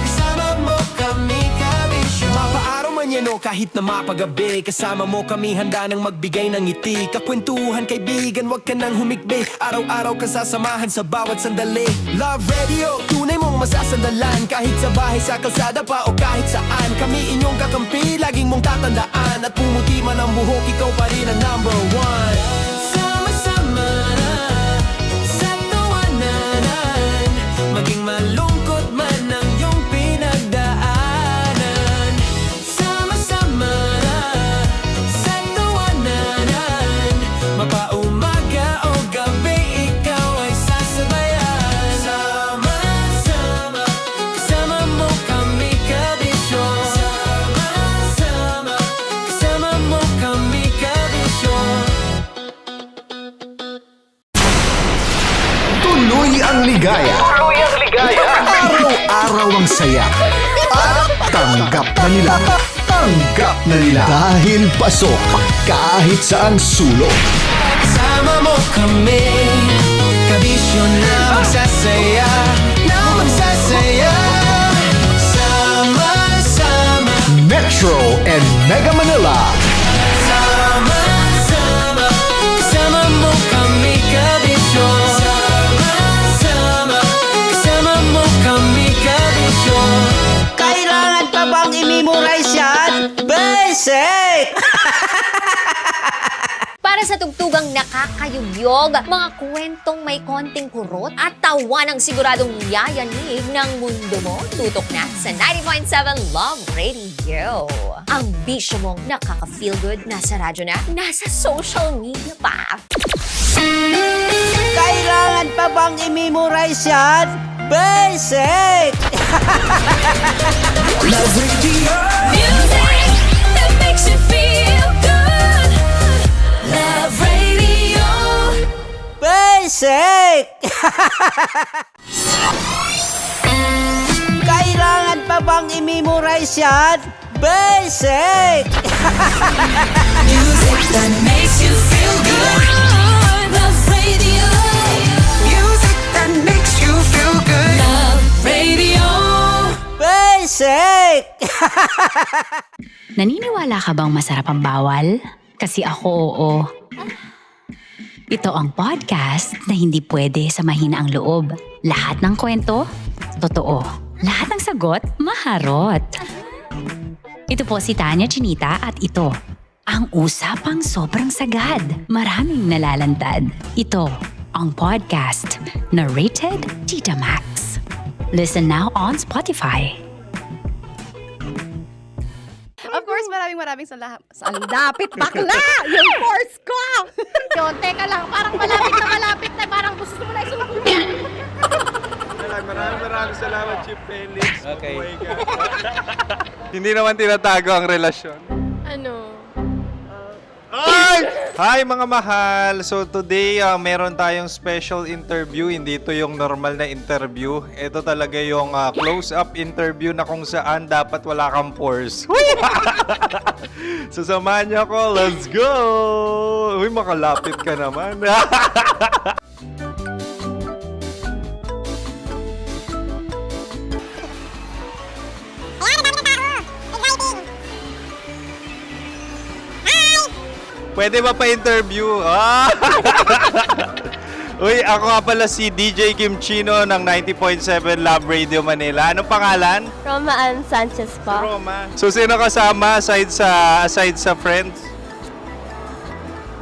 kasama mo kami, kabisyo. Mapaaraw man yan o kahit na mapagabi, kasama mo kami, handa nang magbigay ng ngiti. Kakwentuhan, kaibigan, wag ka nang humikbi. Araw-araw ka sasamahan sa bawat sandali. Love Radio, tunay mong masasandalan. Kahit sa bahay, sa kalsada pa o kahit saan, kami inyong kakampi, laging mong tatandaan. At pumuti man ang buhok, ikaw pa rin ang number one. Sama-sama sa tawanan, maging malungkot man ang iyong pinagdaanan. Sama-sama sa tawanan, mapaumaga o gabi, ikaw ay sasabayan. Sama-sama, kasama mo kami, kabisyo. Sama-sama, kasama mo kami, kabisyo. Tuloy ang ligaya. Tuloy ang ligaya. Araw-araw ang saya. At tanggap na nila. Tanggap na nila. Dahil pasok kahit saang sulok. Kasama mo kami, kabisyo na magsasaya, na magsasaya sama-sama. Metro and Mega Manila. Sama-sama, kasama mo kami kabisyo. Sama-sama, kasama mo kami kabisyo. Kailangan pa bang i-memorize yan? Basic! Para sa tugtugang nakakayugyog, mga kwentong may konting kurot at tawa ng siguradong yayanig ng mundo mo, tutok na sa 90.7 Love Radio. Ang bisyo mong nakaka-feel good, nasa radyo na, nasa social media pa. Kailangan pa bang i-memorize yan? Basic! Love Radio. Music that makes you feel good. Love Radio. Basic! Kailangan pa bang i-memorize yan? Basic! Music that makes you feel good. Love Radio. Music that makes you feel good. Love Radio. Basic! Naniniwala ka bang masarap ang bawal? Kasi ako oo. Ito ang podcast na hindi pwede sa mahina ang loob. Lahat ng kwento, totoo. Lahat ng sagot, maharot. Ito po si Tanya Chinita at ito, ang usapang sobrang sagad. Maraming nalalantad. Ito, ang podcast na rated Tita Max. Listen now on Spotify. Of course, maraming salamat. Ang lapit bakla! Yung force ko! Yun, teka lang, parang malapit na, parang gusto mo na isumakunin. Maraming salamat, Chief Felix. Okay. Hindi naman tinatago ang relasyon. Ano? Hi mga mahal! So today, meron tayong special interview. Hindi ito yung normal na interview. Ito talaga yung close-up interview na kung saan dapat wala kang pores. So samahan niyo ako. Let's go! Uy, makalapit ka naman. Pwede ba pa-interview? Uy, ako nga pala si DJ Kim Chino ng 90.7 Love Radio Manila. Anong pangalan? Roma Ann Sanchez po. Roma. So, sino kasama aside sa friends?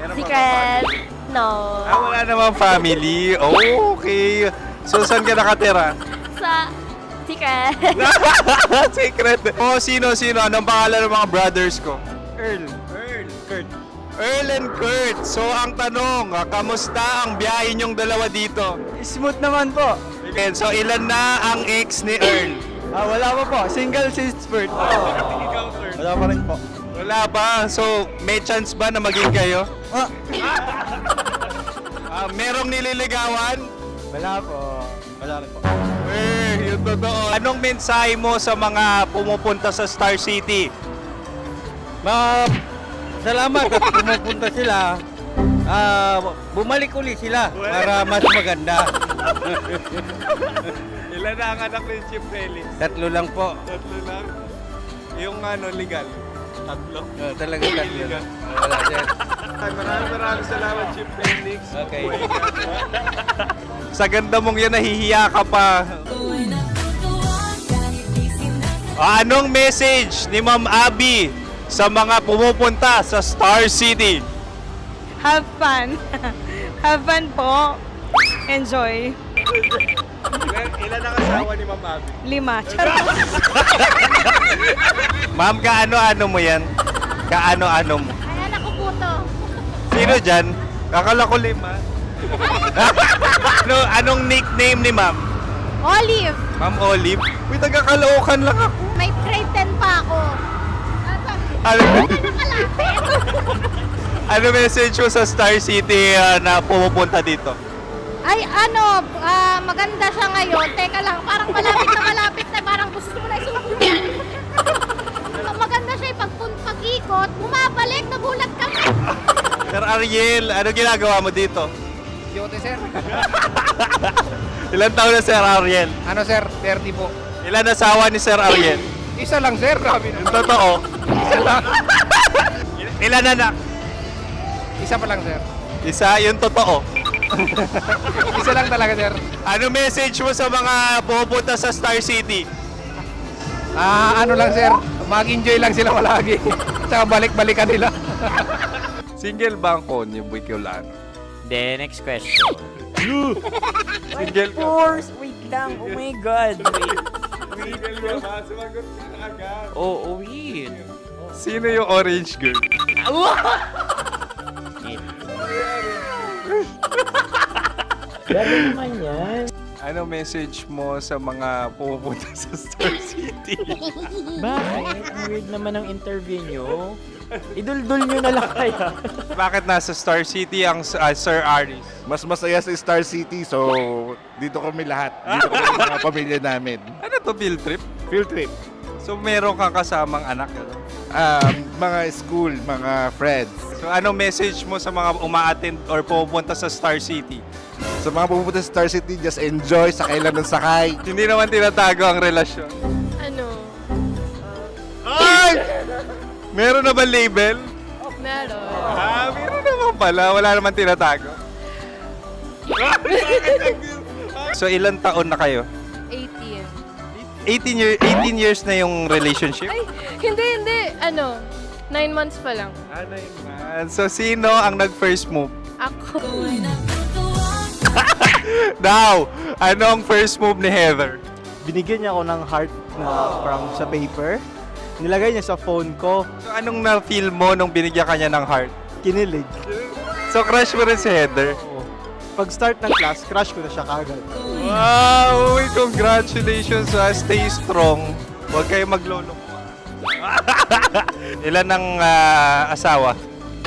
Meron Secret. No. Wala namang family. Oh, okay. So, saan ka nakatira? Sa Secret. Secret. Oh, sino? Anong pangalan ng mga brothers ko? Earl, Kurt. Earl and Kurt. So, ang tanong, kamusta ang biyahe niyong dalawa dito? Smooth naman po. Okay, so, ilan na ang ex ni Earl? Wala pa po. Single since birth. Wala pa rin po. Wala ba? So, may chance ba na maging kayo? Merong nililigawan? Wala po. Wala rin po. Yung totoo. Anong mensahe mo sa mga pumupunta sa Star City? Salamat at pumupunta sila. Bumalik uli sila para mas maganda. Ilan na ang anak ni Chief Felix? 3 lang po. 3 lang? Yung legal? 3? Talaga 3 lang. Wala din. Maraming salamat, Chief Felix. Okay. Sa ganda mong yan, nahihiya ka pa. Anong message ni Ma'am Abby sa mga pumupunta sa Star City? Have fun. Have fun po. Enjoy. Ilan ang asawa ni Ma'am Abby? 5. Charot. Ma'am, kaano-ano mo yan? Kaano-ano mo? Ayan ako po to. Sino dyan? Akala ko 5. Anong nickname ni Ma'am? Olive. Ma'am Olive? Uy, taga-Caloocan lang ako. May grade 10 pa ako. Ano message mo sa Star City na pumupunta dito? Ay, maganda siya ngayon. Teka lang, parang malapit na, parang gusto mo na isumakunin. Maganda siya, pag-ikot, bumabalik, nagulat ka. Sir Ariel, ano ginagawa mo dito? Yote, sir. Ilan taon na Sir Ariel? Ano, sir? 30 po. Ilan asawa ni Sir Ariel? Isa lang, sir. Grabe na. Yung totoo. Isa lang. Ilan anak? Isa pa lang, sir. Isa, yung totoo. Isa lang talaga, sir. Ano message mo sa mga pupunta sa Star City? Ano lang, sir. Mag-enjoy lang sila palagi. Tsaka balik-balikan nila. Single ba ang konyo, Boy Kiolano? Then, next question. Single Of course! Wait lang. Oh my God. Wait. Single ka ba? Sumagot ka na agad. Oh, wait. Sino yung orange girl? Grabe naman yan. Ano message mo sa mga pupunta sa Star City? Bakit? Ang weird naman ang interview nyo. Idul-dul nyo na lang kaya. Bakit nasa Star City ang Sir Aris? Mas masaya sa Star City, so dito kami lahat. Dito kami mga pamilya namin. Ano to, field trip? Field trip. So meron kang kasamang anak? Ano? Mga school, mga friends. So ano message mo sa mga uma-attend or pupunta sa Star City? Sa mga pupunta sa Star City, just enjoy, sakay lang ng sakay. Hindi naman tinatago ang relasyon. Ano? Ay! Meron na ba label? Meron. Meron naman pala. Wala naman tinatago. So ilan taon na kayo? 18. 18 years na yung relationship? Ay, hindi. 9 months pa lang. 9 months. So sino ang nag-first move? Ako. Now, anong first move ni Heather? Binigyan niya ako ng heart na from sa paper. Nilagay niya sa phone ko. So anong na-feel mo nung binigyan ka niya ng heart? Kinilig. So crush mo rin si Heather? Pag-start ng class, crush ko na siya kagad. Wow! Uy, congratulations ha. Stay strong. Huwag kayo maglolo. Ilan ang asawa?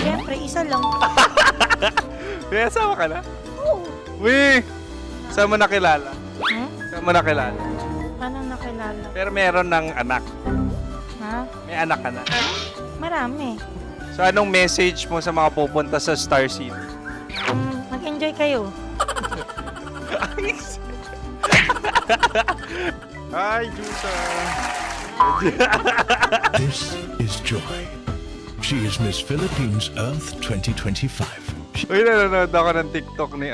Siyempre, isa lang. May asawa ka na? Oo. Uy! Saan mo nakilala? Saan mo nakilala? Paano nakilala? Pero meron ng anak. Ha? May anak ka na. Marami. So anong message mo sa mga pupunta sa Star City? Mag-enjoy kayo. Hi, Jusa! This is Joy. She is Miss Philippines Earth 2025. Uy, nanonood ako ng TikTok ni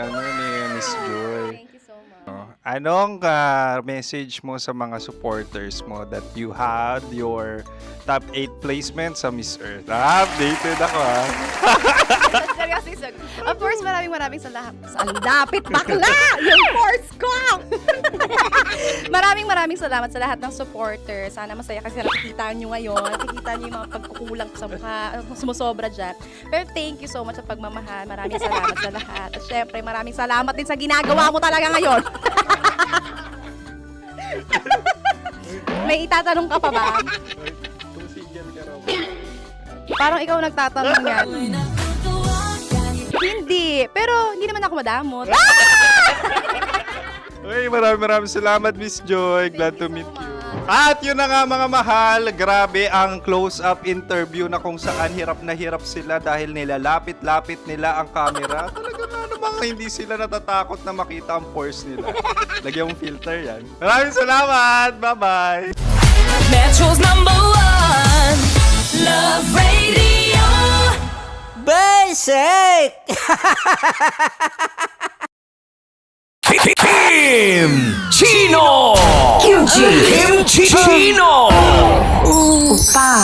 Miss Joy. Thank you so much. Anong message mo sa mga supporters mo that you had your top 8 placement sa Miss Earth? Updated ako ha. Of course, maraming salamat. Ang dapit bakla! Yung course ko! maraming salamat sa lahat ng supporter. Sana masaya kasi nakikita nyo ngayon. Nakikita nyo yung mga pagkukulang sa mukha, sumusobra dyan. Pero thank you so much sa pagmamahal. Maraming salamat sa lahat. At syempre, maraming salamat din sa ginagawa mo talaga ngayon. May itatanong ka pa ba? Parang ikaw nagtatanong yan. Hindi. Pero hindi naman ako madamot. Uy, maraming salamat, Miss Joy. Glad to meet you. At yun na nga mga mahal, grabe ang close-up interview na kung saan hirap na hirap sila dahil nilalapit-lapit nila ang camera. Talaga nga namang hindi sila natatakot na makita ang pores nila. Lagyan mong filter yan. Maraming salamat! Bye-bye! Metro's #1 Love Radio. Basic! Kim Chino! Kim Chino! Upa!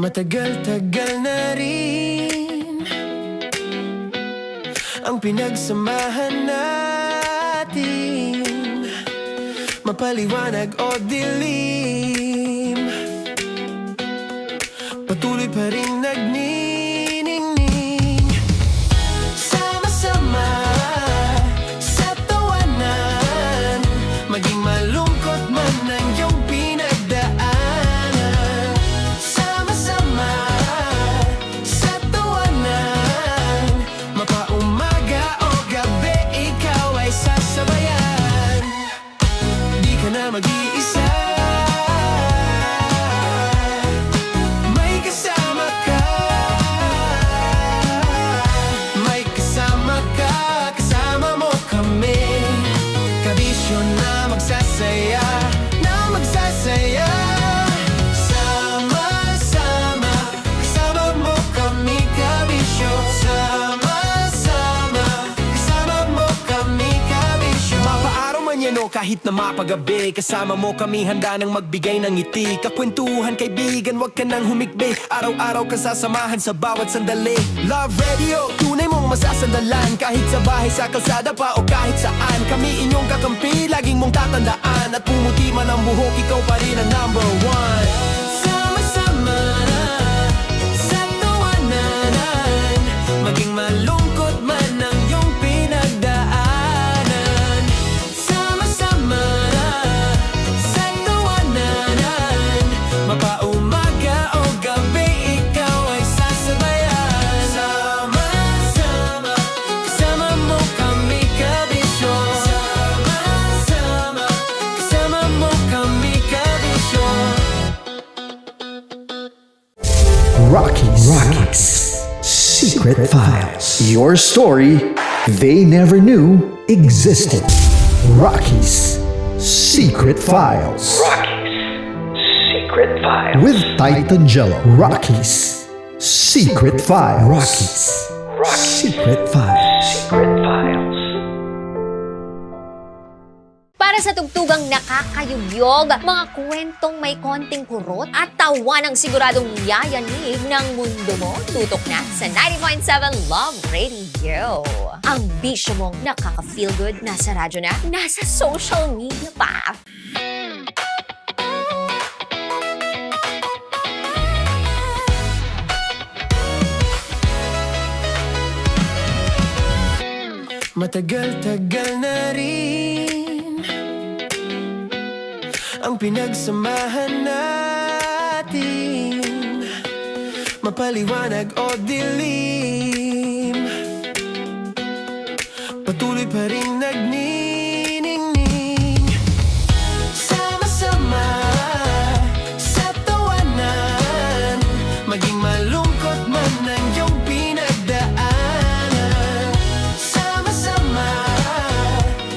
Matagal-tagal na rin ang pinagsamahan natin, mapaliwanag o dilim, patuloy pa rin nagniningning. Sama-sama sa tawanan, maging malungkot man ang iyong pinagdaanan. Sama-sama sa tawanan, kahit na mapagabi. Kasama mo kami handa nang magbigay ng ngiti. Kakwentuhan kaibigan, wag ka nang humikbi. Araw-araw ka sasamahan sa bawat sandali. Love Radio, tunay mong masasandalan. Kahit sa bahay, sa kalsada pa o kahit saan. Kami inyong kakampi, laging mong tatandaan. At pumuti man ang buhok, ikaw pa rin ang number one. Sama-sama na sa tawanan, maging malungkot man ang iyong pinagdaanan. Sama-sama na sa tawanan, mapaumaga o gabi, ikaw ay sasabayan. Sama-sama, kasama mo kami kabisyo. Sama-sama, kasama mo kami kabisyo. Rockies. Secret Files. Your story they never knew existed. Rockies. Secret Files. Secret Files. With Titan Jello. Rockies. Secret Files. Rockies. Secret Files. Secret Files. Para sa tugtugang nakakayugyog, mga kwentong may konting kurot at tawa ng siguradong yayanig ng mundo mo, tutok na sa 90.7 Love Radio. Ang bisyo mong nakaka-feel good, nasa radyo na, nasa social media pa. Matagal-tagal na rin ang pinagsamahan natin, mapaliwanag o dilim, patuloy pa rin nagniningning. Sama-sama sa tawanan, maging malungkot man ang iyong pinagdaanan. Sama-sama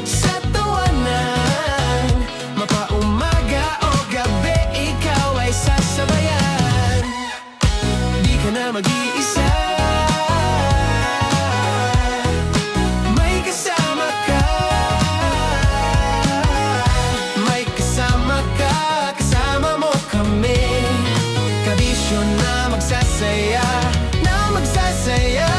sa tawanan, mapaumaga o gabi, ikaw ay sasabayan. Di ka na mag-iisa, may kasama ka. May kasama ka, kasama mo kami. Kabisyo na magsasaya, na magsasaya.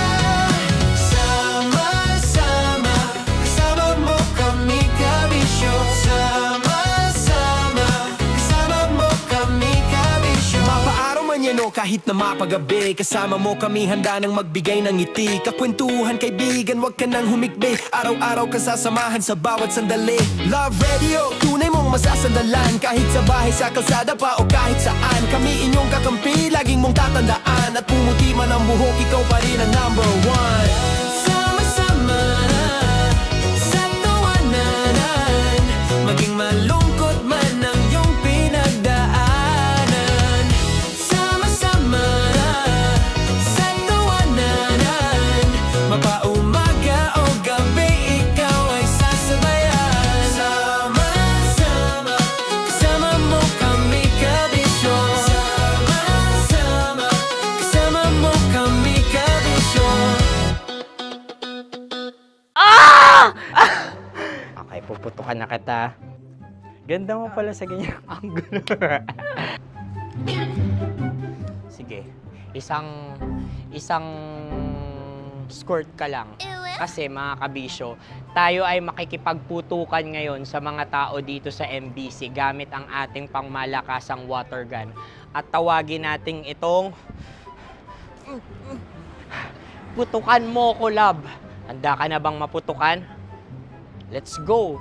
Sama-sama, kasama mo kami, kabisyo. Sama-sama, kasama mo kami, kabisyo. Mapaaraw man yan o kahit na mapagabi, kasama mo kami handa nang magbigay ng ngiti. Kakwentuhan kaibigan, wag ka nang humikbi. Araw-araw ka sasamahan sa bawat sandali. Love Radio, tunay mong masasandalan. Kahit sa bahay, sa kalsada pa o kahit saan. Kami inyong kakampi, laging mong tatandaan. At pumuti man ang buhok, ikaw pa rin ang number one. Sama-sama na sa tawanan, maging malungkot man ang iyong pinagdaanan. Sama-sama na sa tawanan, mapaumaga o gabi, ikaw ay sasabayan. Sama-sama, kasama mo kami kabisyo. Sama-sama, kasama mo kami kabisyo. Okay, puputukan na kita. Ganda mo pala sa ganyang angulo. Sige, isang skirt ka lang. Kasi mga kabisyo, tayo ay makikipagputukan ngayon sa mga tao dito sa MBC gamit ang ating pangmalakasang water gun. At tawagin natin itong putukan mo ko, love. Handa ka na bang maputukan? Let's go!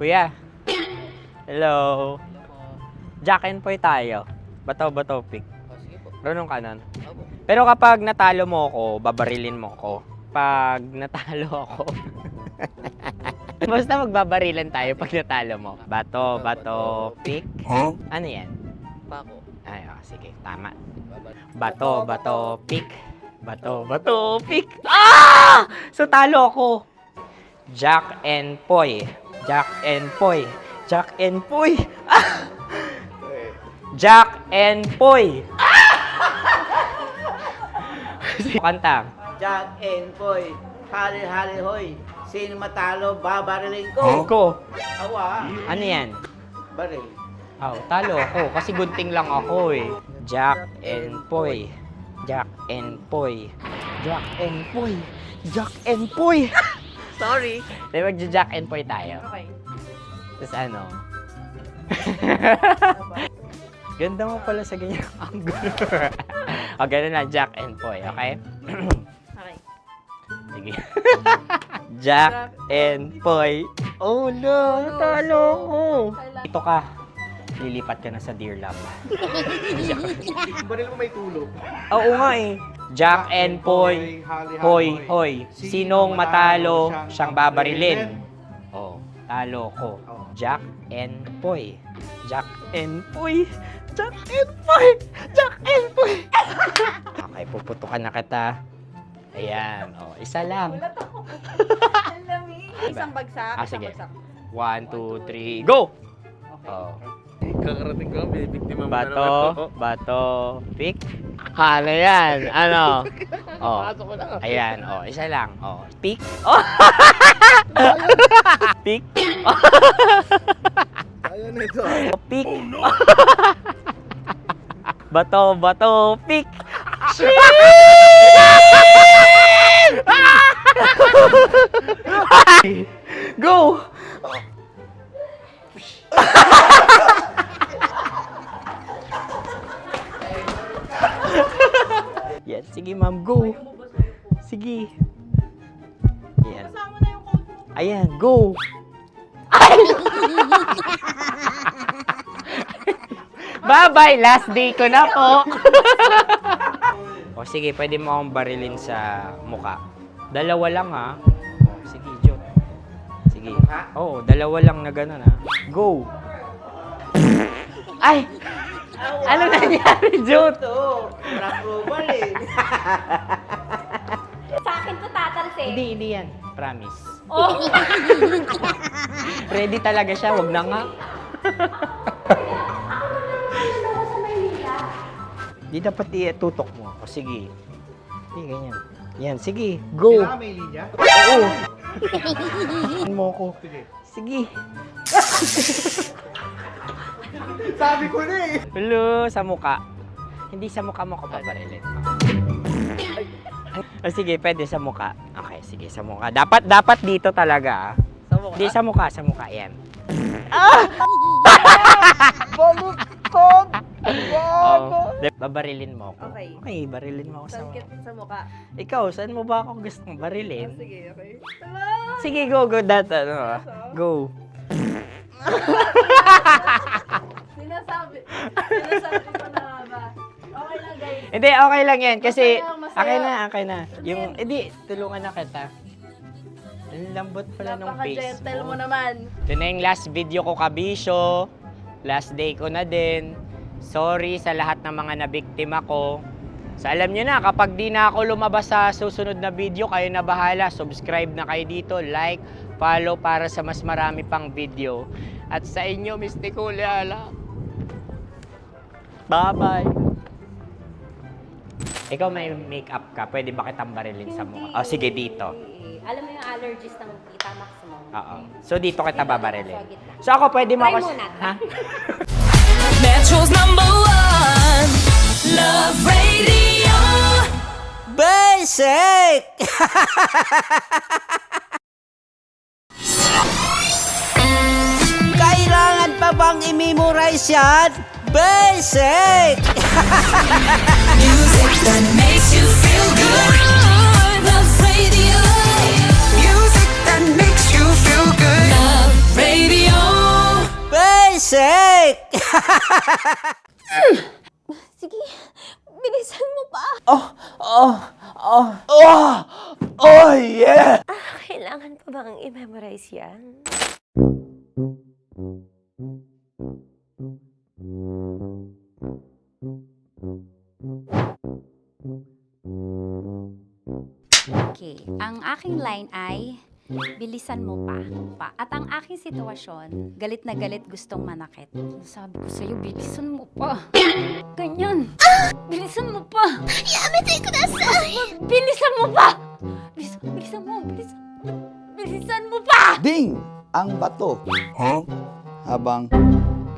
Kuya. Hello. Jack and Poy tayo. Bato-bato pick. Runong kanan. Pero kapag natalo mo ako, babarilin mo ako. Pag natalo ako, basta magbabarilan tayo pag natalo mo. Bato-bato pick. Huh? Ano yan? Bako. Ay, oh, sige. Tama. Bato-bato pick. Bato-bato pick. Ah! So talo ako. Jack and Poy. Jack and Poy. Jack and Poy. Ah! Jack and Poy. Kanta. Jack and Poy, hali-hali hoy. Sino matalo, babariling ko. Ko. Awa. Ano yan? Baril. Oh, talo ako kasi gunting lang ako eh. Jack and Poy. Jack and Poy. Jack and Poy. Jack and Poy. Sorry. Di magja-Jack and Poy tayo. Okay. Tapos ano? Ganda mo pala sa ganyan angulo. O, ganun lang, Jack and Poy, okay? Okay. Sige. Jack and Poy. Oh no, natalo ko. Ito ka. Lilipat ka na sa Dear Love. Baril mo may tulog. Oo nga eh. Jack and Poy. Hoy, hoy. Sinong matalo, siyang babarilin. Oh, talo ko. Jack and Poy. Jack and Poy. Jack and Poy. Jack and Poy. Okay, puputukan na kita. Ayan. Oh, isa lang. Isang bagsak. Sige. Isang bagsak. 1, 2, 3, go! Oh. Kakarating ko, may biktima mo Bato, pick. Ano yan? Ano? Oh. Pasok ko na. Ayan, oh, isa lang. Oh, pick. Oh. Pick. Ayan na ito. Oh, pick. Bato, pick. Go! Yan, sige ma'am, go. Sige. Ayan. Ayan, go. Bye-bye, last day ko na po. O sige, pwede mo akong barilin sa muka. Dalawa lang ha. O, sige, Jot. Sige. Oo, dalawa lang na gano'n ha. Go. Ay! Ano nangyari, Jot? Ito, approval eh. Sa akin to tatalsik. Hindi yan. Promise. Oh. Ready talaga siya, wag na nga. Di dapat itutok mo. O sige. Hindi, ganyan. Yan, sige. Go. Kailangan may linya? Oo. Mo ko. Sige. Sabi ko na eh. Hello, sa muka. Hindi sa muka mo ko paparilin. O sige, pwede sa muka. Okay, sige, sa muka. Dapat dito talaga. Sa mukha? Hindi, sa muka. Yan. Baluktot! Oh, babarilin mo ako. Okay. Okay, barilin mo ako sa Sakit sa mukha. Ikaw, saan mo ba ako gustong barilin? Sige, okay. Sige, go. Go. Sinasabi ko na ba? Okay lang, guys. Hindi, okay lang yan. Kasi, Masaya. okay na. Yung, hindi, tulungan na kita. Ang lambot pala ng face Napaka-gentle mo. mo naman. Ito na yung last video ko, kabisyo. Last day ko na din. Sorry sa lahat ng mga nabiktima ko. So alam nyo na, kapag di na ako lumabas sa susunod na video, kayo na bahala. Subscribe na kayo dito, like, follow para sa mas marami pang video. At sa inyo, Miss Nicole Ayala. Bye-bye. Ikaw may makeup ka, pwede ba kitang barilin sa mukha? O sige, dito. Alam mo yung allergies ng Tita Max mo? Oo. So dito kita babarilin. So ako, pwede mo Try ako... muna. Ha? Metro's #1 Love Radio. Basic! Kailangan pa bang i-memorize yan? Basic! Music that makes you feel good. Love Radio. Music that makes you feel good. Love Radio. Basic! Sige, bilisan mo pa. Oh, yeah! Kailangan pa bang i-memorize yan? Okay. Ang aking line ay, Bilisan mo pa. At ang aking sitwasyon, galit na galit gustong manakit. Sabi ko sa'yo, bilisan mo pa. Ganyan. Bilisan mo pa. Yamete kudasai. Bilisan mo pa. Bilisan mo pa. Ding! Ang bato. Habang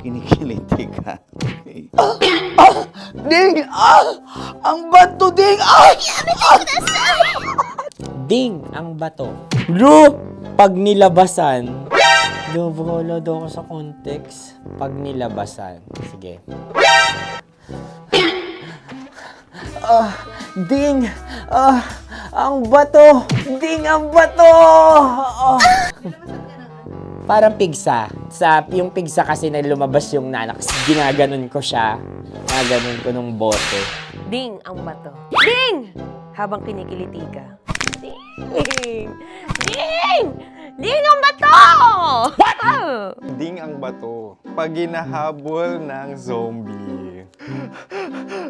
kinikiliti ka. Ding! Ang bato, Ding! Ding ang bato. Bro, pag nilabasan. Wala daw ako sa context. Pag nilabasan. Sige. Ding! Ang bato! Ding ang bato! Parang pigsa. Yung pigsa kasi na lumabas yung nanak. Ginaganon ko siya. Ginaganon ko nung bote. Ding ang bato. Ding! Habang kinikiliti ka. Ding! Ding! Ding ang bato! Ding ang bato. Pag hinahabol ng zombie.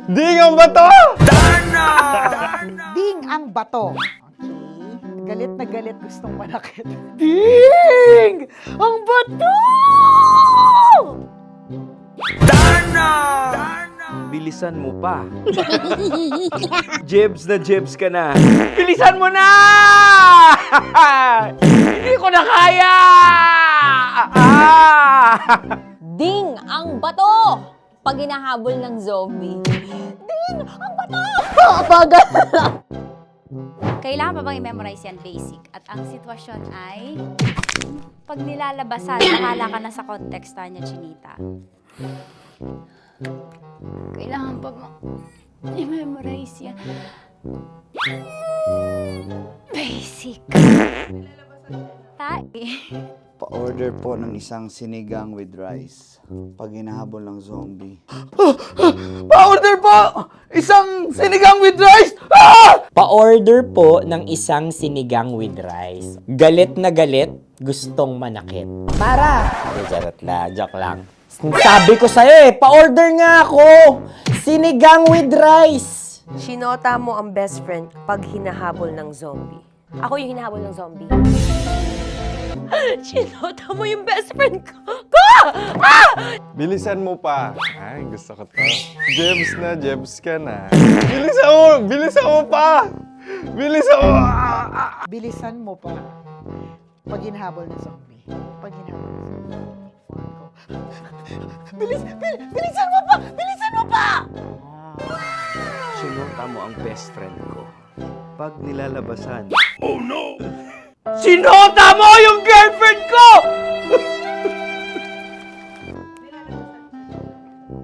Ding ang bato! Ding ang bato. Okay. Galit na galit gustong manakit. Ding! Ang bato! Bilisan mo pa. Jebs ka na. Bilisan mo na! Hindi ko na kaya! Ding ang bato! Pag hinahabol ng zombie. Ding ang bato! Bagal! Kailangan pa bang i-memorize yan basic? At ang sitwasyon ay, pag nilalabasan, bahala ka na sa konteksta niya, Chinita. Kailangan pa bang i-memorize yan? Basic. Pa-order po ng isang sinigang with rice. Pag hinahabol ng zombie. Pa-order po! Isang sinigang with rice! Pa-order po ng isang sinigang with rice. Galit na galit, gustong manakit. Para! Joke lang. Sabi ko sa'yo pa-order nga ako! Sinigang with rice! Sinota mo ang best friend pag hinahabol ng zombie. Ako yung hinahabol ng zombie. Sinota mo yung best friend ko! Bilisan mo pa. Ay, gusto ko to. Jebs ka na. Bilisan mo pa! Bilisan mo pa. Pag hinahabol ng zombie. Pag hinahabol ng zombie. Bilisan mo pa! Bilisan mo pa! Sinota mo ang best friend ko. Pag nilalabasan. Oh no! Sinota mo yung girlfriend ko!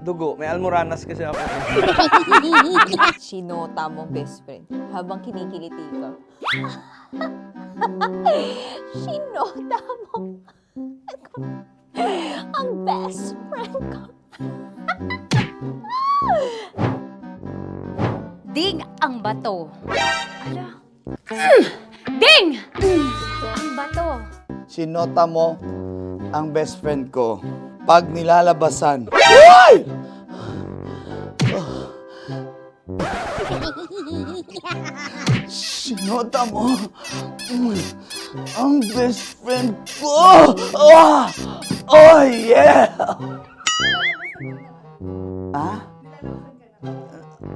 Dugo, may almoranas kasi ako. Sinota mo best friend habang kinikiliti ka. Sinota mo ang best friend ko. Ding ang bato. Ala. Ding! Ang bato. Sinota mo ang best friend ko. Pag nilalabasan. Uy! Sinota mo ang best friend ko. Oh yeah!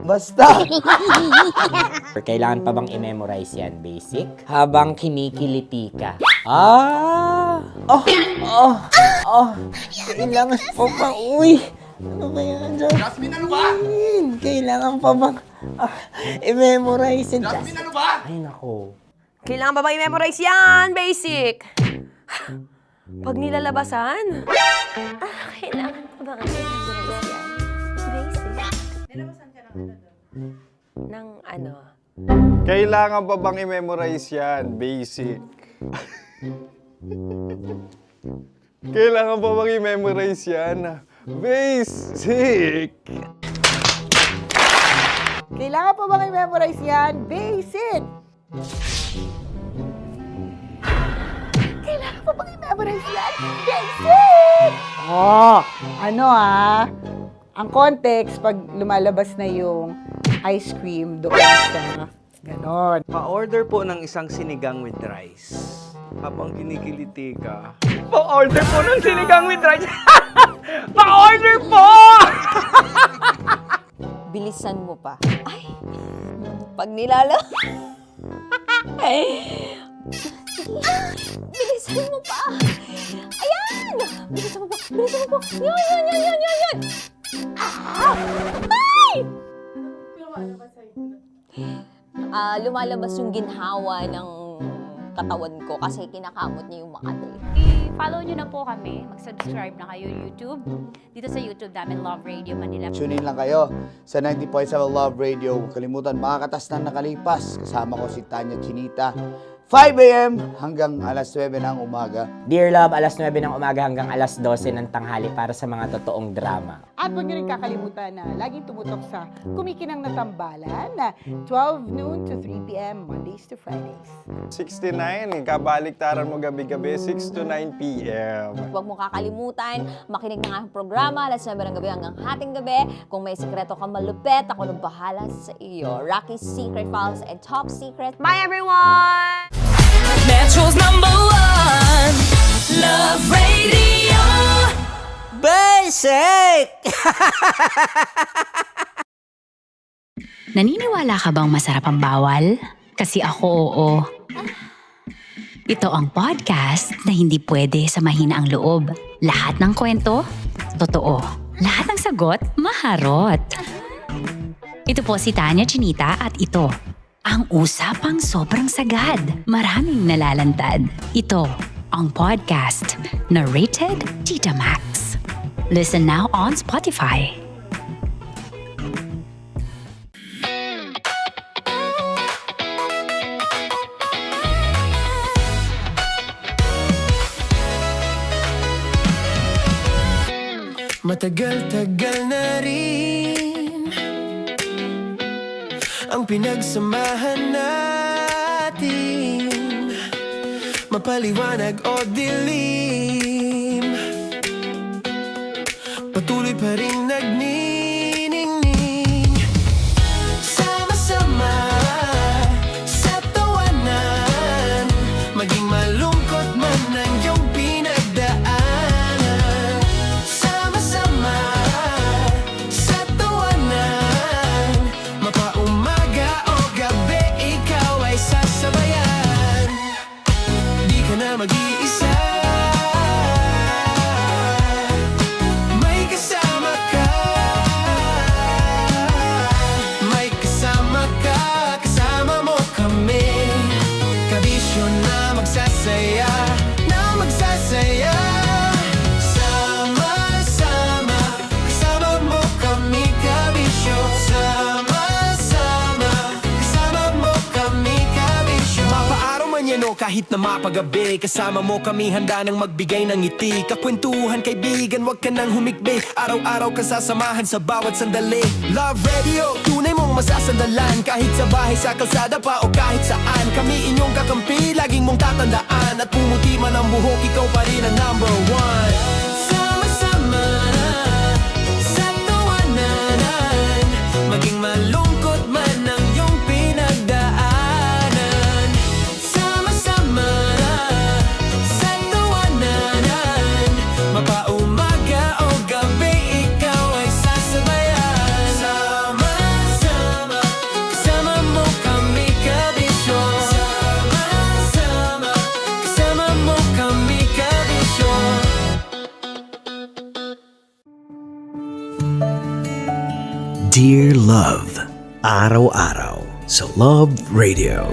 Basta! Kailangan pa bang i-memorize yan, basic? Habang kinikiliti ka. Kailangan pa bang, ano kaya dyan? Jasmine, ano ba? Kailangan pa bang i-memorize yan? Jasmine, ano ba? Ay, nako. Kailangan ba i-memorize yan? Basic! Pag nilalabasan? Kailangan ba i-memorize yan? Basic. Nilalabasan ka ng ano? Kailangan pa bang i-memorize yan? Basic. Kailangan pa bang i-memorize yan? Basic. Kailangan pa bang i-memorize yan? Basic! Kailangan pa bang i-memorize yan? Basic! Ang context, pag lumalabas na yung ice cream doon sa ganon. Pa-order po ng isang sinigang with rice. Habang kinikiliti ka. Pa-order po ng sinigang with rice. Pa-order po! Bilisan mo pa. Ay, pag nilala... Bilisan mo pa. Ayan! Bilisan mo pa. Bilisan mo pa. Yan. Ah! Ay! Lumalabas yung ginhawa ng katawan ko kasi kinakamot niya yung Makati. I-follow nyo na po kami. Mag-subscribe na kayo YouTube. Dito sa YouTube namin, Love Radio Manila. Tune in lang kayo sa 90.7 Love Radio. Huwag kalimutan, makakatas na nakalipas. Kasama ko si Tanya Chinita. 5 a.m. hanggang alas 9 ng umaga. Dear Love, alas 9 ng umaga hanggang alas 12 ng tanghali para sa mga totoong drama. At huwag niyo rin kakalimutan na laging tumutok sa Kumikinang na Tambalan na 12 noon to 3 p.m. Mondays to Fridays. 69, kabaliktaran mo gabi-gabi, 6 to 9 p.m. Huwag mo kakalimutan, makinig ng aking programa, alas 9 ng gabi hanggang hating gabi. Kung may sikreto kang malupet, ako nang bahala sa iyo. Rocky's Secret Files and Top Secret. Bye everyone! Metro's #1 Love Radio. Basic! Naniniwala ka bang masarap ang bawal? Kasi ako oo. Ito ang podcast na hindi pwede sa mahina ang loob. Lahat ng kwento, totoo. Lahat ng sagot, maharot. Ito po si Tanya Chinita at ito, ang usapang sobrang sagad. Maraming nalalantad. Ito, ang podcast na rated Tita Max. Listen now on Spotify. Matagal-tagal na rin ang pinagsamahan natin, mapaliwanag o dilim, patuloy pa rin nagniningning. Sama-sama sa tawanan, maging malungkot man ang iyong pinagdaanan. Sama-sama sa tawanan, mapaumaga o gabi, ikaw ay sasabayan. Di ka na mag-iisa, may kasama ka. May kasama ka, kasama mo kami. Kabisyo na magsasaya, na magsasaya. Sama-sama, kasama mo kami, kabisyo. Sama-sama, kasama mo kami, kabisyo. Mapaaraw man yan o kahit na mapagabi, kasama mo kami, handa nang magbigay ng ngiti. Kakwentuhan, kaibigan, wag ka nang humikbi. Araw-araw ka sasamahan sa bawat sandali. Love Radio, tunay mong masasandalan. Kahit sa bahay, sa kalsada pa o kahit saan, kami inyong kakampi, laging mong tatandaan. At pumuti man ang buhok, ikaw pa rin ang #1. Sama-sama sa tawanan, maging malungkot man ang iyong pinagdaanan. Sama-sama sa tawanan, mapaumaga o gabi, ikaw ay sasabayan. Sama-sama, kasama mo kami, kabisyo. Sama-sama, kasama mo kami, kabisyo. Dear Love, araw-araw sa Love Radio.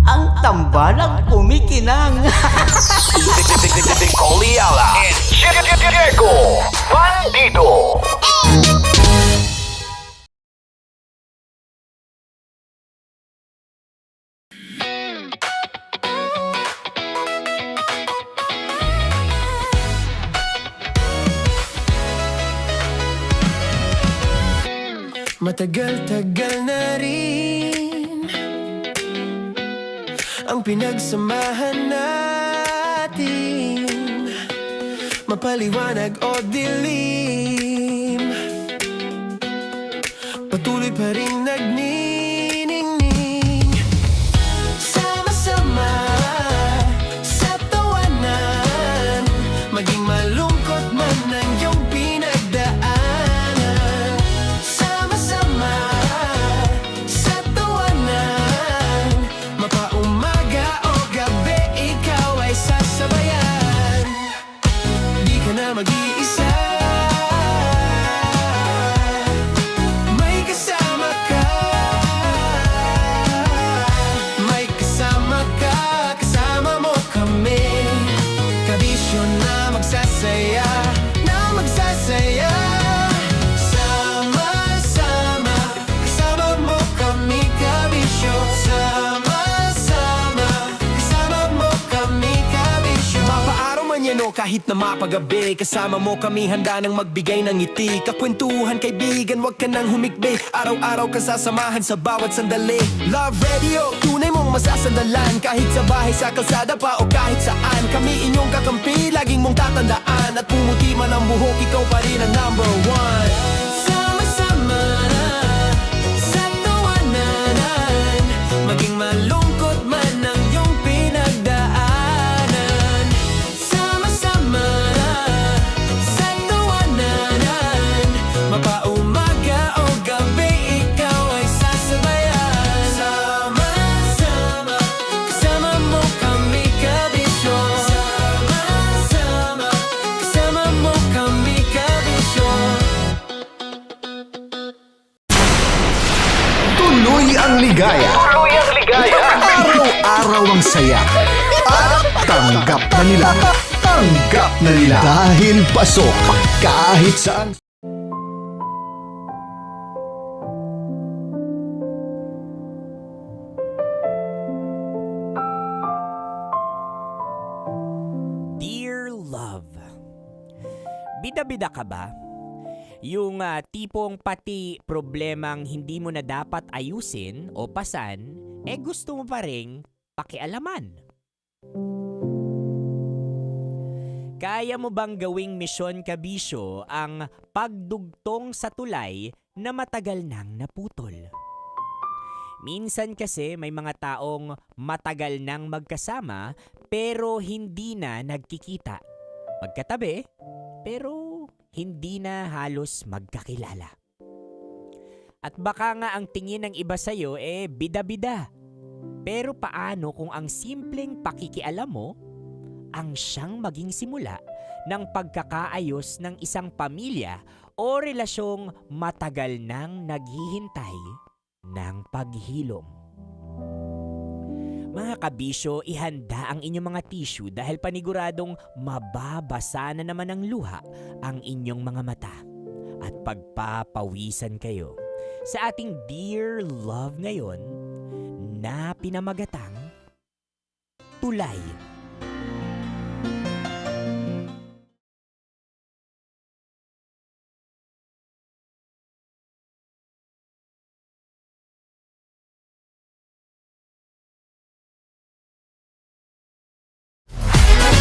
Ang tambalang kumikinang. Coliala and Diego Bandido. Matagal-tagal na rin ang pinagsamahan natin, mapaliwanag o dilim, patuloy pa rin nagniningning. Sama-sama sa tawanan, maging malungkot man ang iyong pinagdaanan. Sama-sama sa tawanan, mapaumaga o gabi, ikaw ay sasabayan. Di ka na mag-iisa, may kasama ka. May kasama ka, kasama mo kami. Kabisyo na magsasaya, na magsasaya. Sama-sama, kasama mo kami, kabisyo. Sama-sama, kasama mo kami, kabisyo. Mapaaraw man yan o kahit na mapagabi, kasama mo kami, handa nang magbigay ng ngiti. Kakwentuhan, kaibigan, wag ka nang humikbi. Araw-araw ka sasamahan sa bawat sandali. Love Radio, tunay mong masasandalan. Kahit sa bahay, sa kalsada pa o kahit saan, kami inyong kakampi, laging mong tatandaan. At pumuti man ang buhok, ikaw pa rin ang number one. Sama-sama sa tawanan, maging malungkot man ang iyong pinagdaanan. Sama-sama sa tawanan, mapaumaga o gabi, ikaw ay sasabayan. Sama-sama, kasama mo kami, kabisyo. Sama-sama, kasama mo kami, kabisyo. Tuloy ang ligaya. Tuloy ang ligaya. Araw-araw ang saya. At tanggap na nila. Tanggap na nila. Dahil pasok kahit saan. Dear Love, bida-bida ka ba? Yung tipong pati problemang hindi mo na dapat ayusin o pasan, gusto mo pa ring pakialaman. Kaya mo bang gawing misyon, kabisyo, ang pagdugtong sa tulay na matagal nang naputol? Minsan kasi may mga taong matagal nang magkasama pero hindi na nagkikita. Magkatabi pero hindi na halos magkakilala. At baka nga ang tingin ng iba sa'yo bida-bida. Pero paano kung ang simpleng pakikialam mo ang siyang maging simula ng pagkakaayos ng isang pamilya o relasyong matagal nang naghihintay ng paghilom? Mga kabisyo, ihanda ang inyong mga tissue dahil paniguradong mababasa na naman ng luha ang inyong mga mata at pagpapawisan kayo sa ating Dear Love ngayon na pinamagatang Tulay.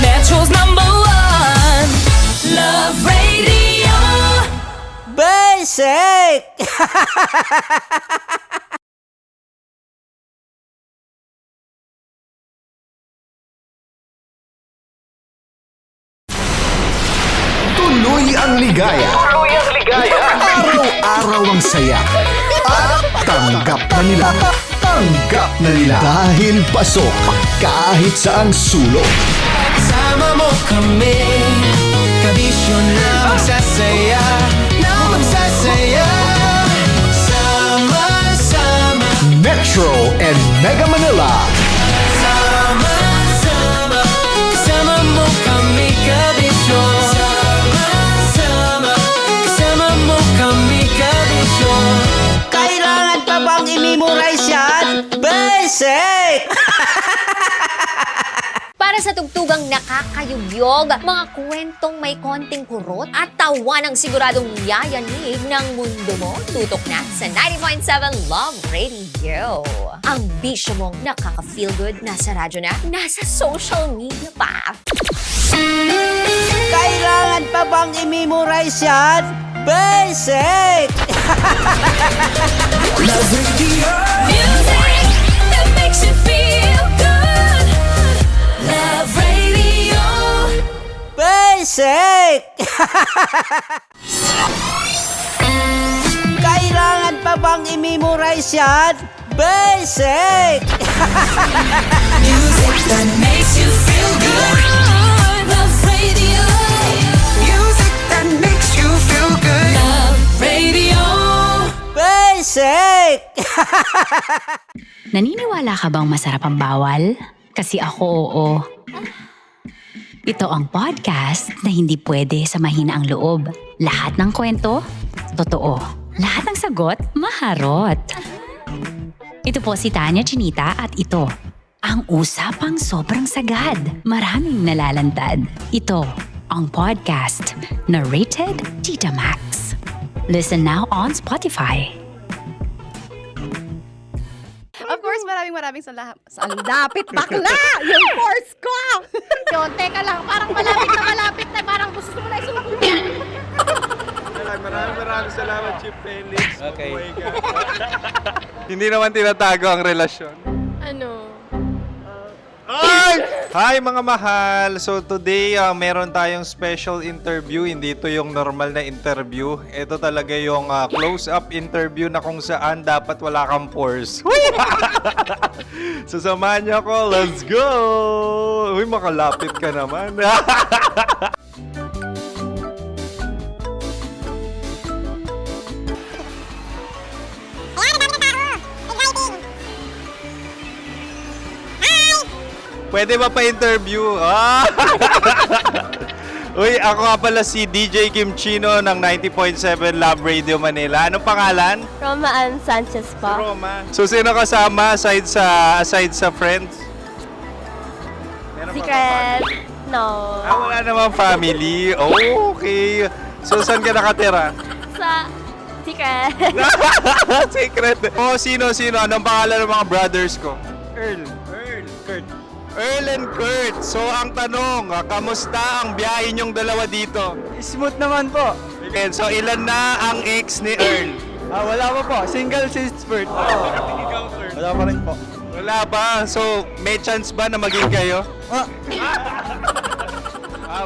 Metro's number one, Love Radio. Basic! Tuloy ang ligaya. Tuloy ang ligaya. Araw-araw ang saya. At tanggap na nila. Tanggap na nila. Dahil pasok kahit saang sulok. Kasama mo kami, kabisyo na magsasaya, na magsasaya. Sama-sama Metro and Mega Manila. Sama-sama, kasama mo kami, kabisyo. Sama-sama, kasama mo kami, kabisyo. Kailangan pa bang i-memorize yan? Basic! Para sa tugtugang nakakayugyog, mga kwentong may konting kurot at tawa ng siguradong yayanig ng mundo mo, tutok na sa 90.7 Love Radio. Ang bisyo mong nakaka-feel good, nasa radyo na, nasa social media pa. Kailangan pa bang i-memorize yan? Basic! Love Radio. Music that makes you feel good. Love Radio. Basic! Kailangan pa bang i-memorize yan? Basic! Music that makes you feel good. Love Radio. Music that makes you feel good. Love Radio. Basic! Naniniwala ka bang masarap ang bawal? Kasi ako oo. Ito ang podcast na hindi pwede sa mahina ang loob. Lahat ng kwento, totoo. Lahat ng sagot, maharot. Ito po si Tanya Chinita at ito, ang usapang sobrang sagad. Maraming nalalantad. Ito, ang podcast na Rated Tita Max. Listen now on Spotify. Of course, maraming salamat. Ang lapit bakla! Yung force ko! Yun, teka lang, parang malapit na, parang gusto mo na isumakuyan. Maraming salamat, Chief Felix. Okay. Hindi naman tinatago ang relasyon. Ano? Hi mga mahal! So today, meron tayong special interview. Hindi ito yung normal na interview. Ito talaga yung close-up interview na kung saan dapat wala kang pores. So samahan niyo ako. Let's go! Uy, makalapit ka naman. Pwede ba pa-interview? Uy, ako nga pala si DJ Kim Chino ng 90.7 Love Radio Manila. Anong pangalan? Roma Ann Sanchez po. Roma. So, sino kasama aside sa friends? Secret. No. Wala namang family. Oh, okay. So, saan ka nakatira? Sa secret. Secret. Oh, sino? Anong pangalan ng mga brothers ko? Earl, Kurt. Earl and Kurt. So, ang tanong, kamusta ang biyahe niyong dalawa dito? Smooth naman po. Okay, so, ilan na ang ex ni Earl? Wala pa po. Single since birth. Wala pa rin po. Wala ba? So, may chance ba na maging kayo?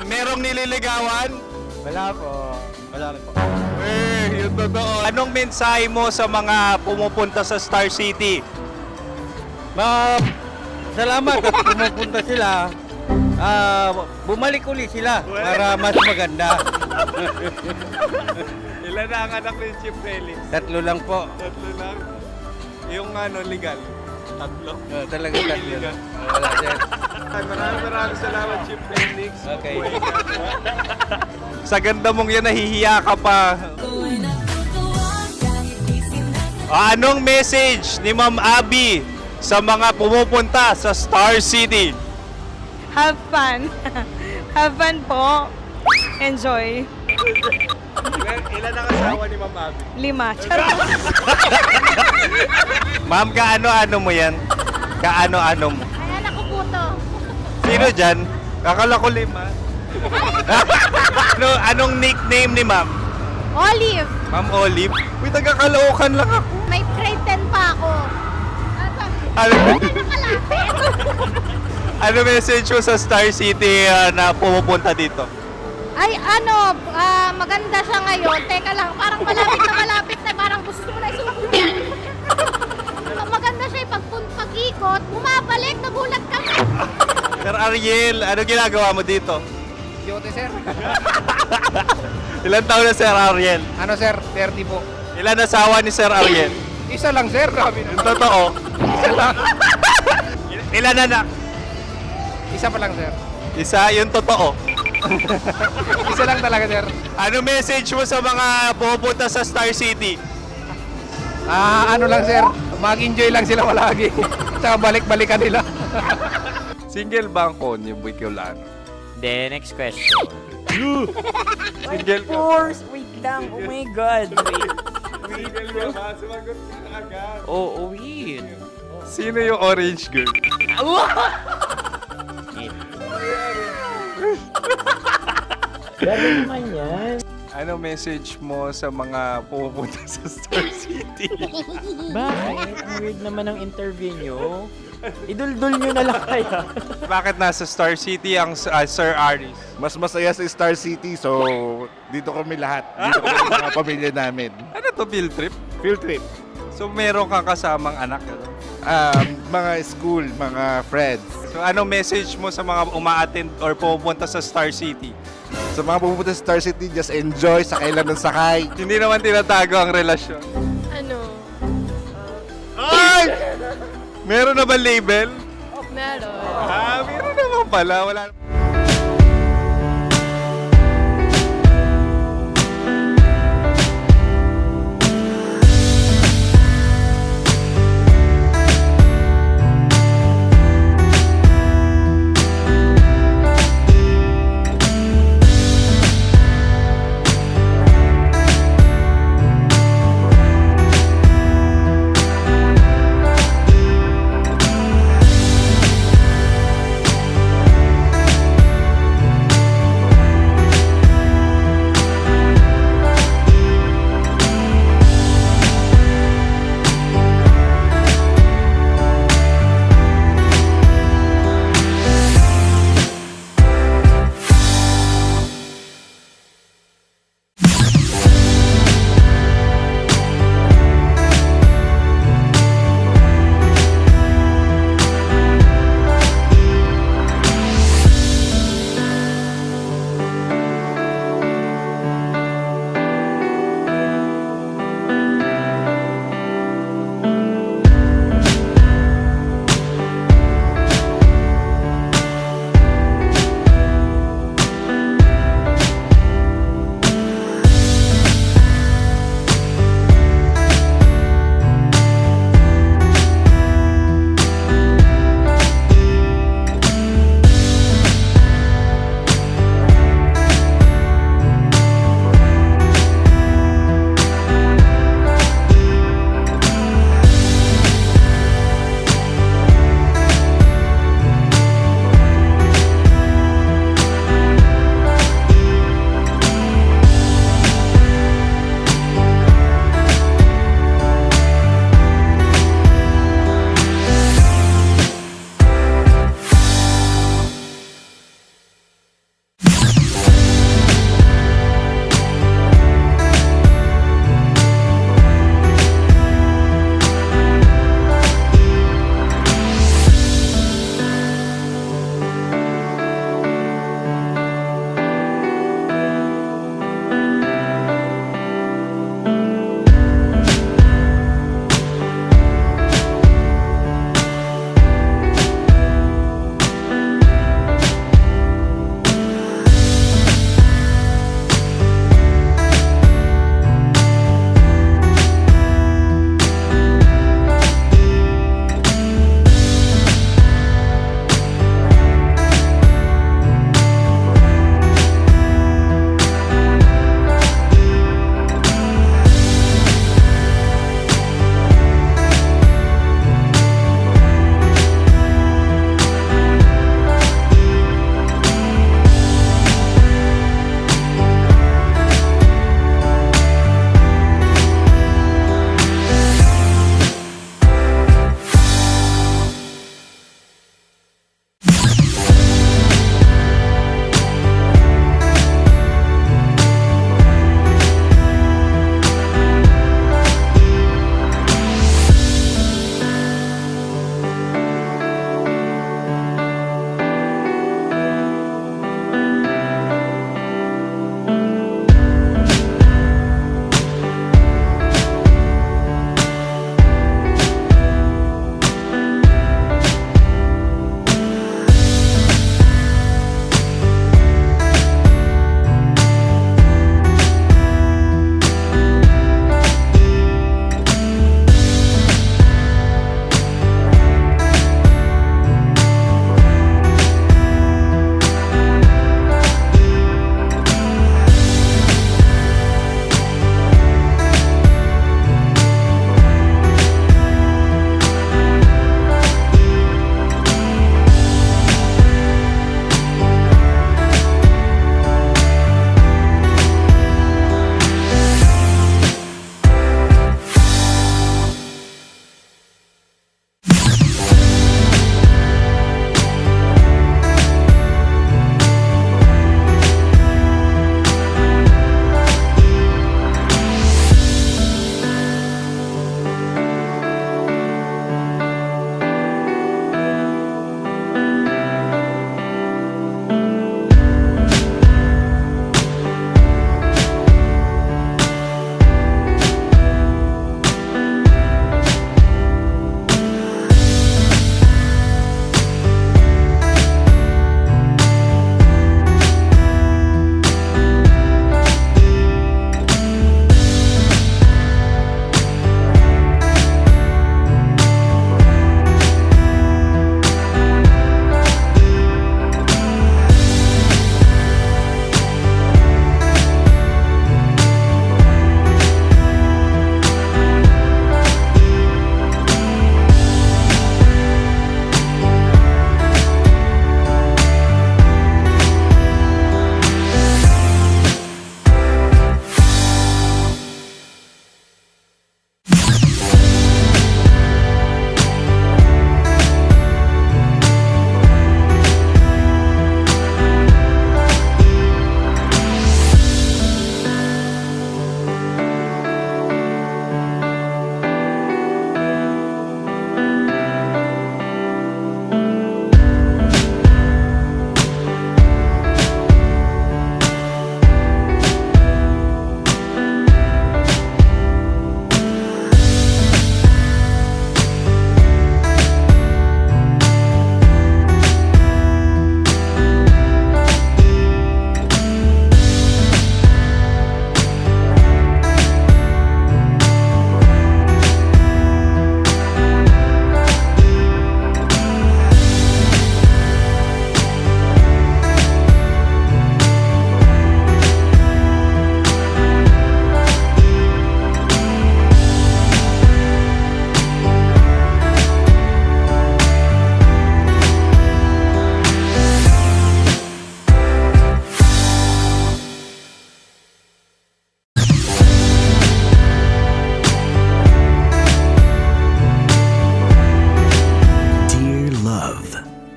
Merong nililigawan? Wala po. Wala rin po. Yung totoo. Anong mensahe mo sa mga pumupunta sa Star City? Salamat at pumupunta sila. Bumalik uli sila para mas maganda. Ilan na ang anak ni Chief Felix? 3 lang po. 3 lang? Yung legal? 3? Talaga 3 lang. Wala sir. Maraming salamat, Chief Felix. Okay. Sa ganda mong yan, nahihiya ka pa. Anong message ni Ma'am Abby sa mga pumupunta sa Star City? Have fun. Have fun po. Enjoy. Ilan ang asawa ni Ma'am Abby? 5. Charot. Ma'am, kaano-ano mo yan? Kaano-ano mo? Ayan ako po to. Sino dyan? Akala ko 5. Anong nickname ni Ma'am? Olive. Ma'am Olive? Uy, taga-Caloocan lang ako. May grade 10 pa ako. Ano message mo sa Star City na pumupunta dito? Ay, maganda siya ngayon. Teka lang, parang malapit na, parang gusto mo na isumakuyan. Maganda siya pag-ikot, bumabalik, nagulat ka. Sir Ariel, ano ginagawa mo dito? Yote, sir. Ilan taon na Sir Ariel? Ano, sir? 30 po. Ilan asawa ni Sir Ariel? Isa lang, sir. Yung totoo? Isa lang. Ilan anak? Isa pa lang, sir. Isa, yung totoo. Isa lang talaga, sir. Ano message mo sa mga pumupunta sa Star City? Ano lang, sir. Mag-enjoy lang sila palagi. Tsaka balik-balikan nila. Single ba ang konyo, Boy Kiolano? Then, next question. Single ka? Wait lang. Oh my God. Single ka ba? Sumagot ka na agad. Oh, wait. Sino yung orange girl? Grabe naman yan. Ano message mo sa mga pupunta sa Star City? Bakit? Ang weird naman ang interview nyo. Idul-dul nyo na lang kaya. Bakit nasa Star City ang Sir Aris? Mas masaya sa Star City, so dito kami lahat. Dito kami mga pamilya namin. Ano to, field trip? Field trip. So meron kang kasamang anak? Ano? Mga school, mga friends. So ano message mo sa mga uma-attend or pupunta sa Star City? Sa mga pupunta sa Star City, just enjoy, sakay lang ng sakay. Hindi naman tinatago ang relasyon. Ano? Ay! Meron na ba label? Meron. Meron naman pala. Wala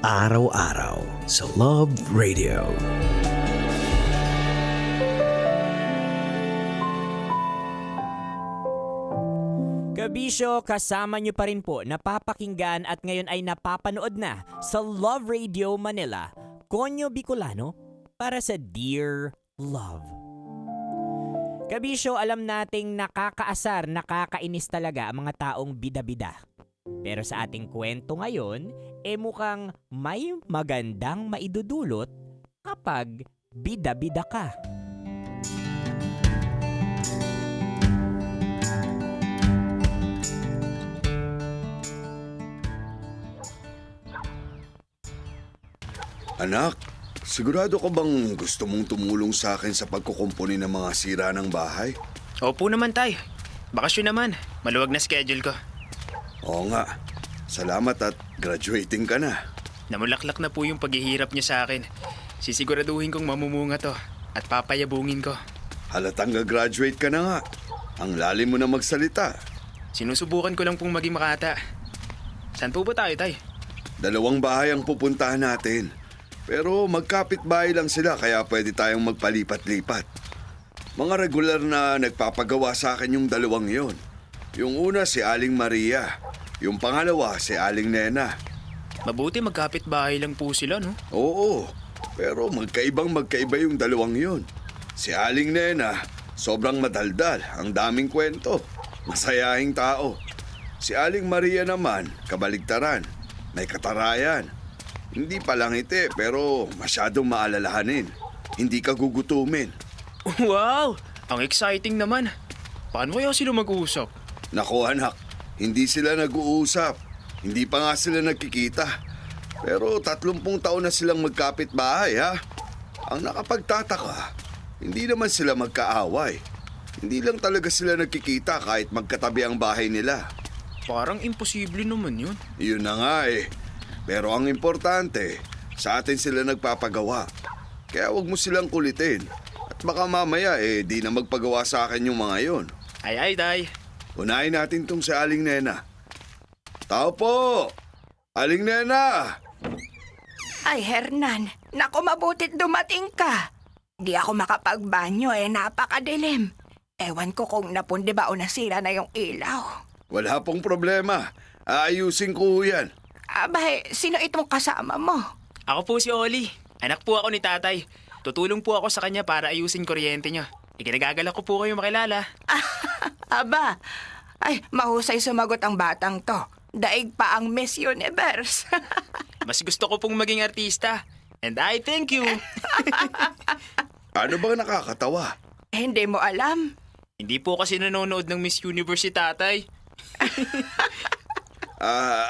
araw-araw sa Love Radio. Kabisyo, kasama nyo pa rin po napapakinggan at ngayon ay napapanood na sa Love Radio Manila, Konyo Bicolano, para sa Dear Love. Kabisyo, alam nating nakakaasar, nakakainis talaga ang mga taong bida-bida. Pero sa ating kwento ngayon, mukhang may magandang maidudulot kapag bida-bida ka. Anak, sigurado ka bang gusto mong tumulong sa akin sa pagkukumpuni ng mga sira ng bahay? Opo naman, tay. Bakasyon naman. Maluwag na schedule ko. Oo nga. Salamat at graduating ka na. Namulaklak na po yung paghihirap niyo sa akin. Sisiguraduhin kong mamumunga to at papayabungin ko. Halatang gagraduate ka na nga. Ang lalim mo na magsalita. Sinusubukan ko lang pong maging makata. Saan po ba tayo, tay? 2 bahay ang pupuntahan natin. Pero magkapit-bahay lang sila kaya pwede tayong magpalipat-lipat. Mga regular na nagpapagawa sa akin yung 2 yon. Yung una si Aling Maria. Yung pangalawa si Aling Nena. Mabuti magkapit-bahay lang po sila, no? Oo, pero magkaiba yung 2 yon. Si Aling Nena, sobrang madaldal, ang daming kwento, masayahing tao. Si Aling Maria naman, kabaligtaran, may katarayan. Hindi palangiti pero masyadong maalalahanin. Hindi ka gugutumin. Wow! Ang exciting naman. Paano kaya sila mag-uusap? Naku anak, hindi sila nag-uusap. Hindi pa nga sila nagkikita. Pero 30 taon na silang magkapit-bahay ha. Ang nakapagtataka, hindi naman sila magkaaway. Hindi lang talaga sila nagkikita kahit magkatabi ang bahay nila. Parang imposible naman yun. Yun na nga eh. Pero ang importante, sa atin sila nagpapagawa. Kaya wag mo silang kulitin. At baka mamaya di na magpagawa sa akin yung mga yon. Ay, day. Unahin natin tong si Aling Nena. Tao po! Aling Nena! Ay, Hernan. Naku, mabutit dumating ka. Di ako makapagbanyo napakadilim. Ewan ko kung napundi ba o nasira na yung ilaw. Wala pong problema. Aayusin ko yan. Abay, sino itong kasama mo? Ako po si Oli. Anak po ako ni tatay. Tutulong po ako sa kanya para ayusin kuryente niyo. Ikinagagalak ko po kayo makilala. Aba, ay, mahusay sumagot ang batang to. Daig pa ang Miss Universe. Mas gusto ko pong maging artista. And I thank you. Ano bang nakakatawa? Hindi mo alam. Hindi po kasi nanonood ng Miss Universe si tatay.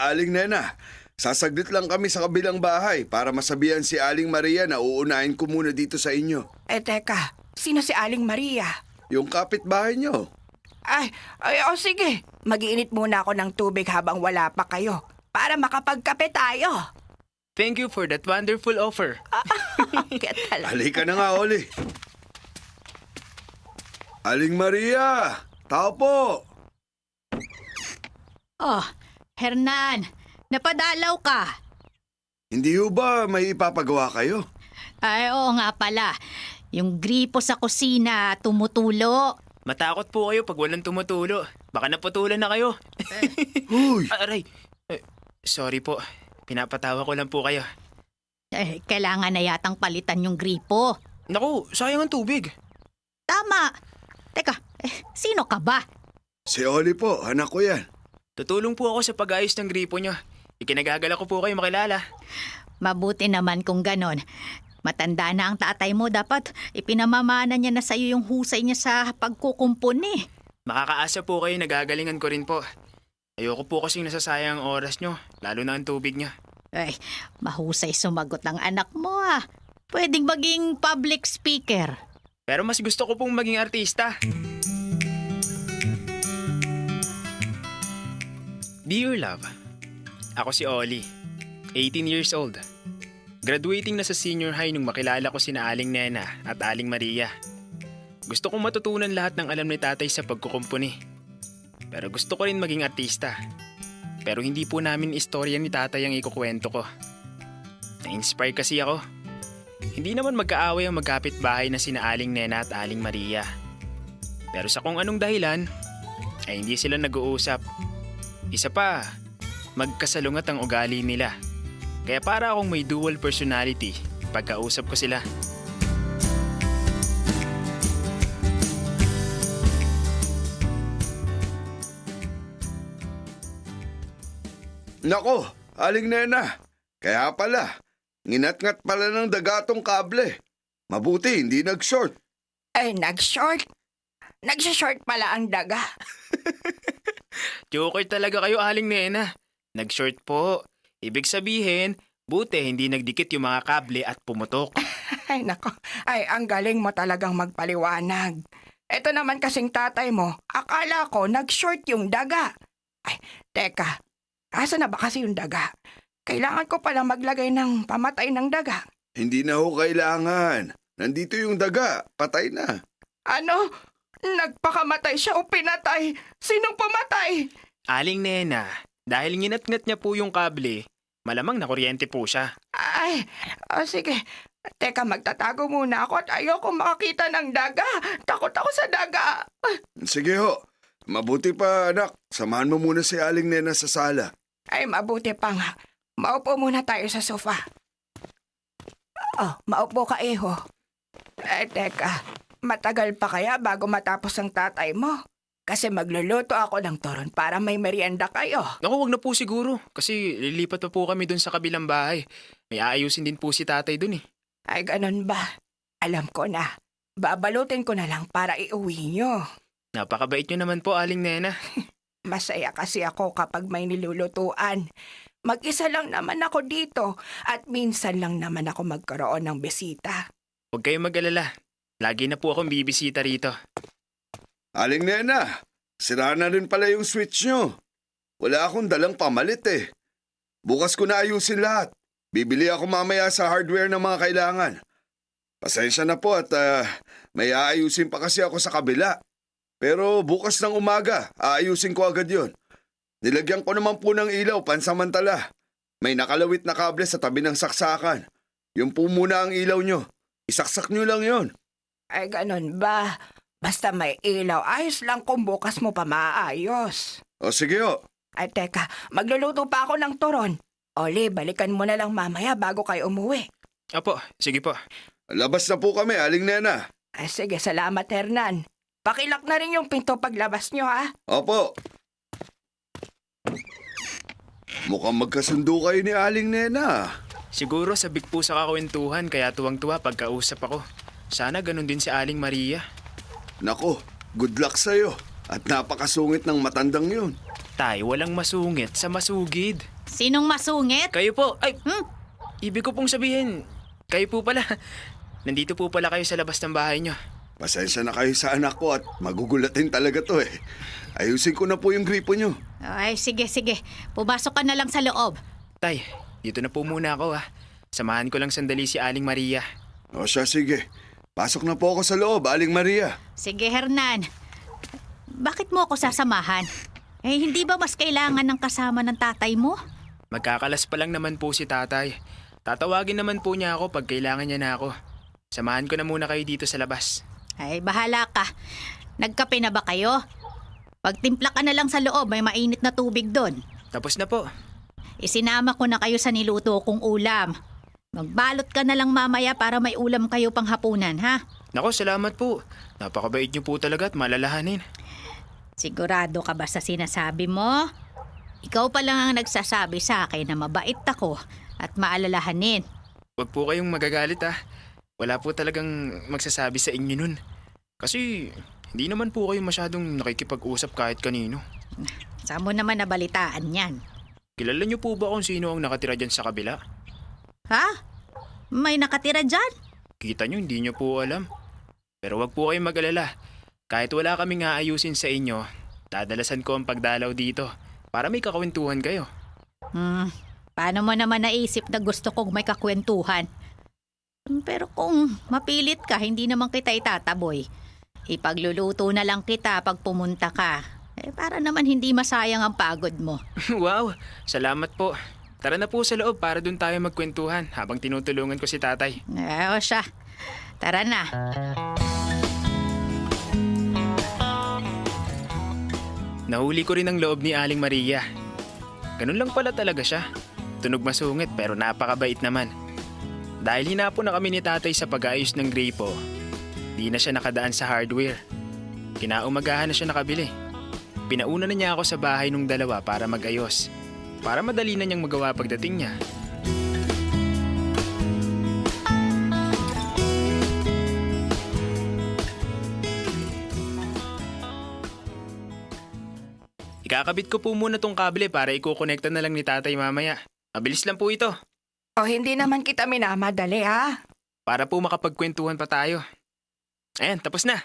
Aling Nena, sasaglit lang kami sa kabilang bahay para masabihan si Aling Maria na uunahin ko muna dito sa inyo. Teka, sino si Aling Maria? Yung kapitbahay nyo. Ay, sige. Mag-iinit muna ako ng tubig habang wala pa kayo para makapagkape tayo. Thank you for that wonderful offer. Halika na nga, Oli. Aling Maria, tao po. Oh, Hernan, napadalaw ka. Hindi ho ba may ipapagawa kayo? Ay, oo nga pala. Yung gripo sa kusina, tumutulo. Matakot po kayo pag walang tumutulo. Baka naputulan na kayo. Huy! Aray! Sorry po. Pinapatawa ko lang po kayo. Kailangan na yatang palitan yung gripo. Naku, sayang ang tubig. Tama. Teka, sino ka ba? Si Oli po, anak ko yan. Tutulong po ako sa pag-ayos ng gripo nyo. Ikinagagala ko po kayo makilala. Mabuti naman kung ganon. Matanda na ang tatay mo, dapat ipinamamana niya na sa'yo yung husay niya sa pagkukumpuni. Makakaasa po kayo, nagagalingan ko rin po. Ayoko po kasing nasasayang ang oras nyo, lalo na ang tubig nyo. Ay, mahusay sumagot ang anak mo ah. Pwedeng maging public speaker. Pero mas gusto ko pong maging artista. Dear Love, ako si Oli, 18 years old. Graduating na sa senior high nung makilala ko sina Aling Nena at Aling Maria. Gusto kong matutunan lahat ng alam ni tatay sa pagkukumpuni. Pero gusto ko rin maging artista. Pero hindi po namin istorya ni tatay ang ikukwento ko. Na-inspire kasi ako. Hindi naman magkaaway ang magkapit-bahay na sina Aling Nena at Aling Maria. Pero sa kung anong dahilan, ay hindi sila nag-uusap. Isa pa, magkasalungat ang ugali nila. Kaya para akong may dual personality pagkausap ko sila. Nako, Aling Nena. Kaya pala, nginat-ngat pala ng dagatong kable. Mabuti, hindi nag-short. Ay, nag-short? Nag-short pala ang daga. Joker talaga kayo, Aling Nena. Nag-short po. Ibig sabihin, buti hindi nagdikit yung mga kable at pumutok. Ay, nako. Ay, ang galing mo talagang magpaliwanag. Ito naman kasing tatay mo, akala ko nag-short yung daga. Ay, teka. Asa na ba kasi yung daga? Kailangan ko pala maglagay ng pamatay ng daga. Hindi na ho kailangan. Nandito yung daga. Patay na. Ano? Nagpakamatay siya o pinatay? Sinong pumatay? Aling Nena, dahil nginat-ngat niya po yung kable, malamang nakuryente po siya. Ay, sige. Teka, magtatago muna ako at ayoko makakita ng daga. Takot ako sa daga. Sige ho. Mabuti pa, anak. Samahan mo muna si Aling Nena sa sala. Ay, mabuti pa nga. Maupo muna tayo sa sofa. Oh, maupo ka, Eho. Teka. Matagal pa kaya bago matapos ang tatay mo? Kasi magluluto ako ng turon para may merienda kayo. Naku, wag na po siguro. Kasi lilipat pa po kami dun sa kabilang bahay. May aayusin din po si tatay dun eh. Ay, ganun ba? Alam ko na. Babalutin ko na lang para iuwi nyo. Napakabait nyo naman po, Aling Nena. Masaya kasi ako kapag may nilulutuan. Mag-isa lang naman ako dito at minsan lang naman ako magkaroon ng bisita. Huwag kayong mag-alala. Lagi na po akong bibisita rito. Aling Nena, sira na rin pala yung switch nyo. Wala akong dalang pamalit eh. Bukas ko na ayusin lahat. Bibili ako mamaya sa hardware ng mga kailangan. Pasensya na po at may aayusin pa kasi ako sa kabila. Pero bukas ng umaga, aayusin ko agad yon. Nilagyan ko naman po ng ilaw pansamantala. May nakalawit na kable sa tabi ng saksakan. Yung po muna ang ilaw nyo. Isaksak nyo lang yon. Ay, ganun ba? Basta may ilaw, ayos lang kung bukas mo pa maayos. O sige ho. Ay, teka, magluluto pa ako ng turon. Oli, balikan mo na lang mamaya bago kayo umuwi. Opo, sige po. Labas na po kami, Aling Nena. Ay, sige, salamat, Hernan. Pakilak na rin yung pinto paglabas nyo, ha? Opo. Mukhang magkasundo kayo ni Aling Nena. Siguro sabik po sa kakwentuhan kaya tuwang-tuwa pagkausap ako. Sana ganun din si Aling Maria. Nako, good luck sa'yo. At napakasungit ng matandang yun. Tay, walang masungit sa masugid. Sinong masungit? Kayo po. Ay, ibig ko pong sabihin, kayo po pala. Nandito po pala kayo sa labas ng bahay nyo. Pasensya na kayo sa anak ko at magugulatin talaga to eh. Ayusin ko na po yung gripo nyo. Ay, sige. Pumasok ka na lang sa loob. Tay, dito na po muna ako ha. Samahan ko lang sandali si Aling Maria. O siya, sige. Pasok na po ako sa loob, Aling Maria. Sige, Hernan. Bakit mo ako sasamahan? Eh, hindi ba mas kailangan ng kasama ng tatay mo? Magkakalas pa lang naman po si tatay. Tatawagin naman po niya ako pag kailangan niya na ako. Samahan ko na muna kayo dito sa labas. Ay, bahala ka. Nagkape na ba kayo? Pagtimpla ka na lang sa loob, may mainit na tubig doon. Tapos na po. Isinama ko na kayo sa niluto kong ulam. Magbalot ka na lang mamaya para may ulam kayo pang hapunan, ha? Nako, salamat po. Napakabait niyo po talaga at malalahanin. Sigurado ka ba sa sinasabi mo? Ikaw pa lang ang nagsasabi sa akin na mabait ako at maalalahanin. Huwag po kayong magagalit ha. Wala po talagang magsasabi sa inyo nun. Kasi hindi naman po kayo masyadong nakikipag-usap kahit kanino. Saan mo naman nabalitaan yan? Kilala niyo po ba kung sino ang nakatira dyan sa kabila? Ha? May nakatira dyan? Kita niyo, hindi niyo po alam. Pero wag po kayong mag-alala. Kahit wala kaming aayusin sa inyo, dadalasan ko ang pagdalaw dito para may kakwentuhan kayo. Paano mo naman naisip na gusto kong may kakwentuhan? Pero kung mapilit ka, hindi naman kita itataboy. Ipagluluto na lang kita pag pumunta ka. Para naman hindi masayang ang pagod mo. Wow, salamat po. Tara na po sa loob para dun tayo magkwentuhan habang tinutulungan ko si tatay. O siya. Tara na. Nahuli ko rin ang loob ni Aling Maria. Ganun lang pala talaga siya. Tunog masungit pero napakabait naman. Dahil hinapon na kami ni tatay sa pag-ayos ng gripo, di na siya nakadaan sa hardware. Kinaumagahan na siya nakabili. Pinauna na niya ako sa bahay nung dalawa para mag-ayos. Para madali na niyang magawa pagdating niya. Ikakabit ko po muna tong kable para ikukonekta na lang ni tatay mamaya. Mabilis lang po ito. O hindi naman kita minamadali ha. Para po makapagkwentuhan pa tayo. Ayan, tapos na.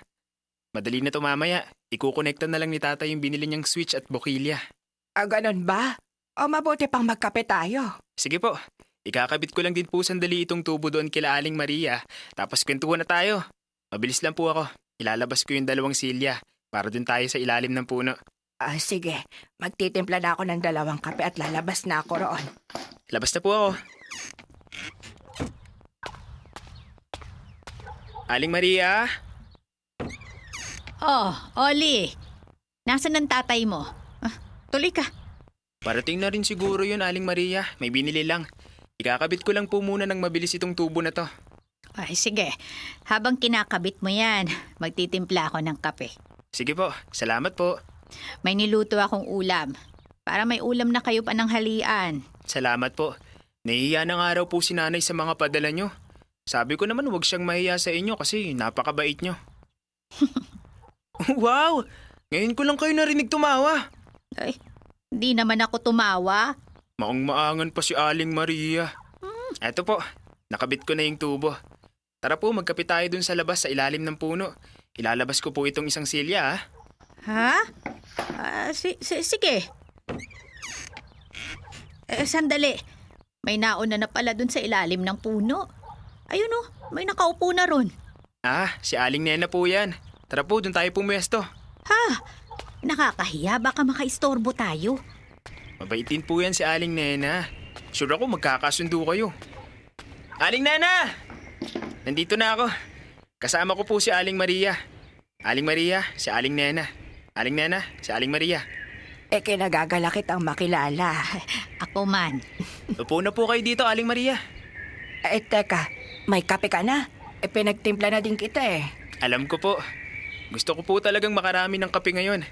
Madali na to mamaya. Ikukonekta na lang ni tatay yung binili niyang switch at bokilya. Ganun ba? O mabuti pang magkape tayo. Sige po. Ikakabit ko lang din po sandali itong tubo doon kila Aling Maria. Tapos kwentuhan na tayo. Mabilis lang po ako. Ilalabas ko yung 2 silya para dun tayo sa ilalim ng puno. Sige, magtitimpla na ako ng 2 kape at lalabas na ako roon. Labas na po ako. Aling Maria? Oh, Oli. Nasaan ang tatay mo? Tuloy ka. Parating na rin siguro yun, Aling Maria. May binili lang. Ikakabit ko lang po muna ng mabilis itong tubo na to. Ay, sige. Habang kinakabit mo yan, magtitimpla ako ng kape. Sige po, salamat po. May niluto akong ulam. Para may ulam na kayo pa ng halian. Salamat po. Nahihiya ng araw po si nanay sa mga padala nyo. Sabi ko naman huwag siyang mahiya sa inyo kasi napakabait nyo. Wow! Ngayon ko lang kayo narinig tumawa. Ay, di naman ako tumawa. Maang-maangan pa si Aling Maria. Eto po, nakabit ko na yung tubo. Tara po, magkape tayo dun sa labas sa ilalim ng puno. Ilalabas ko po itong 1 silya, Ha? Sige. Sandali. May nauna na pala dun sa ilalim ng puno. Ayun may nakaupo na ron. Si Aling Nena po yan. Tara po, dun tayo pumuesto. Ha? Nakakahiya, baka makaistorbo tayo. Mabaitin po yan si Aling Nena. Sure ako magkakasundo kayo. Aling Nena! Nandito na ako. Kasama ko po si Aling Maria. Aling Maria, si Aling Nena. Aling Nena, si Aling Maria. Kinagagala kitang makilala. Ako man. Upo na po kayo dito, Aling Maria. Teka, may kape ka na? Pinagtimpla na din kita Alam ko po. Gusto ko po talagang makarami ng kape ngayon.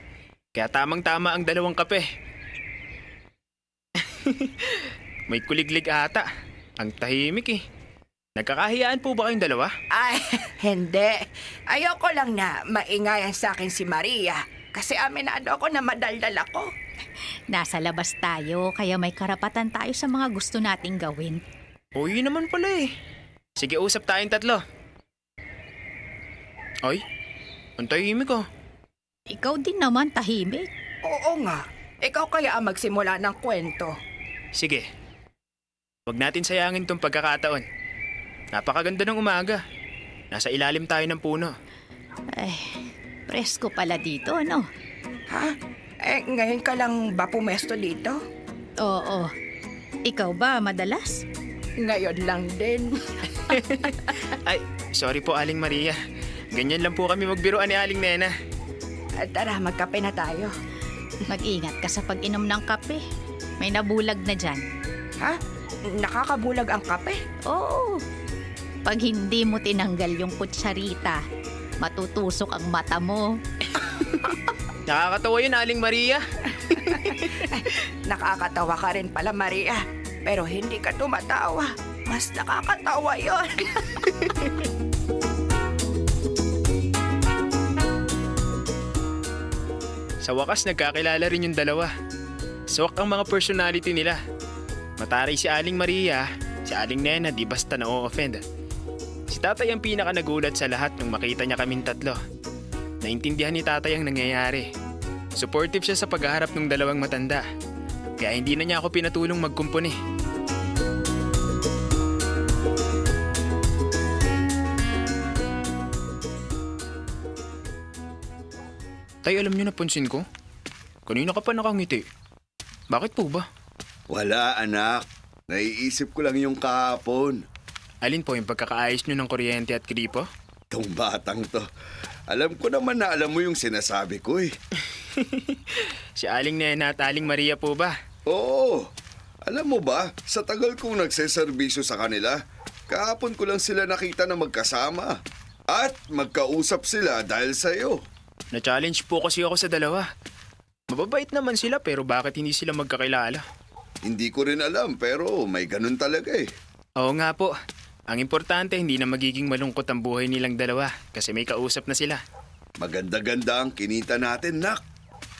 Kaya tamang-tama ang 2 kape. May kuliglig ata. Ang tahimik Nagkakahiyaan po ba kayong 2? Ay, hindi. Ayoko lang na maingayan sa akin si Maria. Kasi aminado ako na madaldal ako. Nasa labas tayo, kaya may karapatan tayo sa mga gusto nating gawin. Yun naman pala Sige, usap tayong 3. Ay, ang tahimik Ikaw din naman tahimik. Oo nga. Ikaw kaya ang magsimula ng kwento. Sige. Huwag natin sayangin tong pagkakataon. Napakaganda ng umaga. Nasa ilalim tayo ng puno. Ay, presko pala dito, ano? Ha? Ngayon ka lang ba pumesto dito? Oo. Ikaw ba madalas? Ngayon lang din. Ay, sorry po Aling Maria. Ganyan lang po kami magbiruan ni Aling Nena. Tara, magkape na tayo. Mag-ingat ka sa pag-inom ng kape. May nabulag na dyan. Ha? Nakakabulag ang kape? Oo. Pag hindi mo tinanggal yung kutsarita, matutusok ang mata mo. Nakakatawa yun, Aling Maria. Nakakatawa ka rin pala, Maria. Pero hindi ka tumatawa. Mas nakakatawa yon. Sa wakas, nagkakilala rin yung 2. Swak ang mga personality nila. Mataray si Aling Maria, si Aling Nena di basta na-o-offend. Si tatay ang pinaka nagulat sa lahat nung makita niya kaming 3. Naintindihan ni tatay ang nangyayari. Supportive siya sa paghaharap ng 2 matanda. Kaya hindi na niya ako pinatulong magkumpuni. Tay, alam niyo napansin ko? Kanina ka pa nakangiti. Bakit po ba? Wala, anak. Naiisip ko lang yung kahapon. Alin po yung pagkakaayos nyo ng kuryente at gripo? Tong batang to. Alam ko naman na alam mo yung sinasabi ko eh. Si Aling Nena at Aling Maria po ba? Oo. Alam mo ba, sa tagal kong nagseserbisyo sa kanila, kahapon ko lang sila nakita na magkasama. At magkausap sila dahil sa'yo. Na-challenge po kasi ako sa dalawa. Mababait naman sila pero bakit hindi sila magkakilala? Hindi ko rin alam pero may ganun talaga eh. Oo nga po. Ang importante hindi na magiging malungkot ang buhay nilang dalawa kasi may kausap na sila. Maganda-ganda ang kinita natin, nak.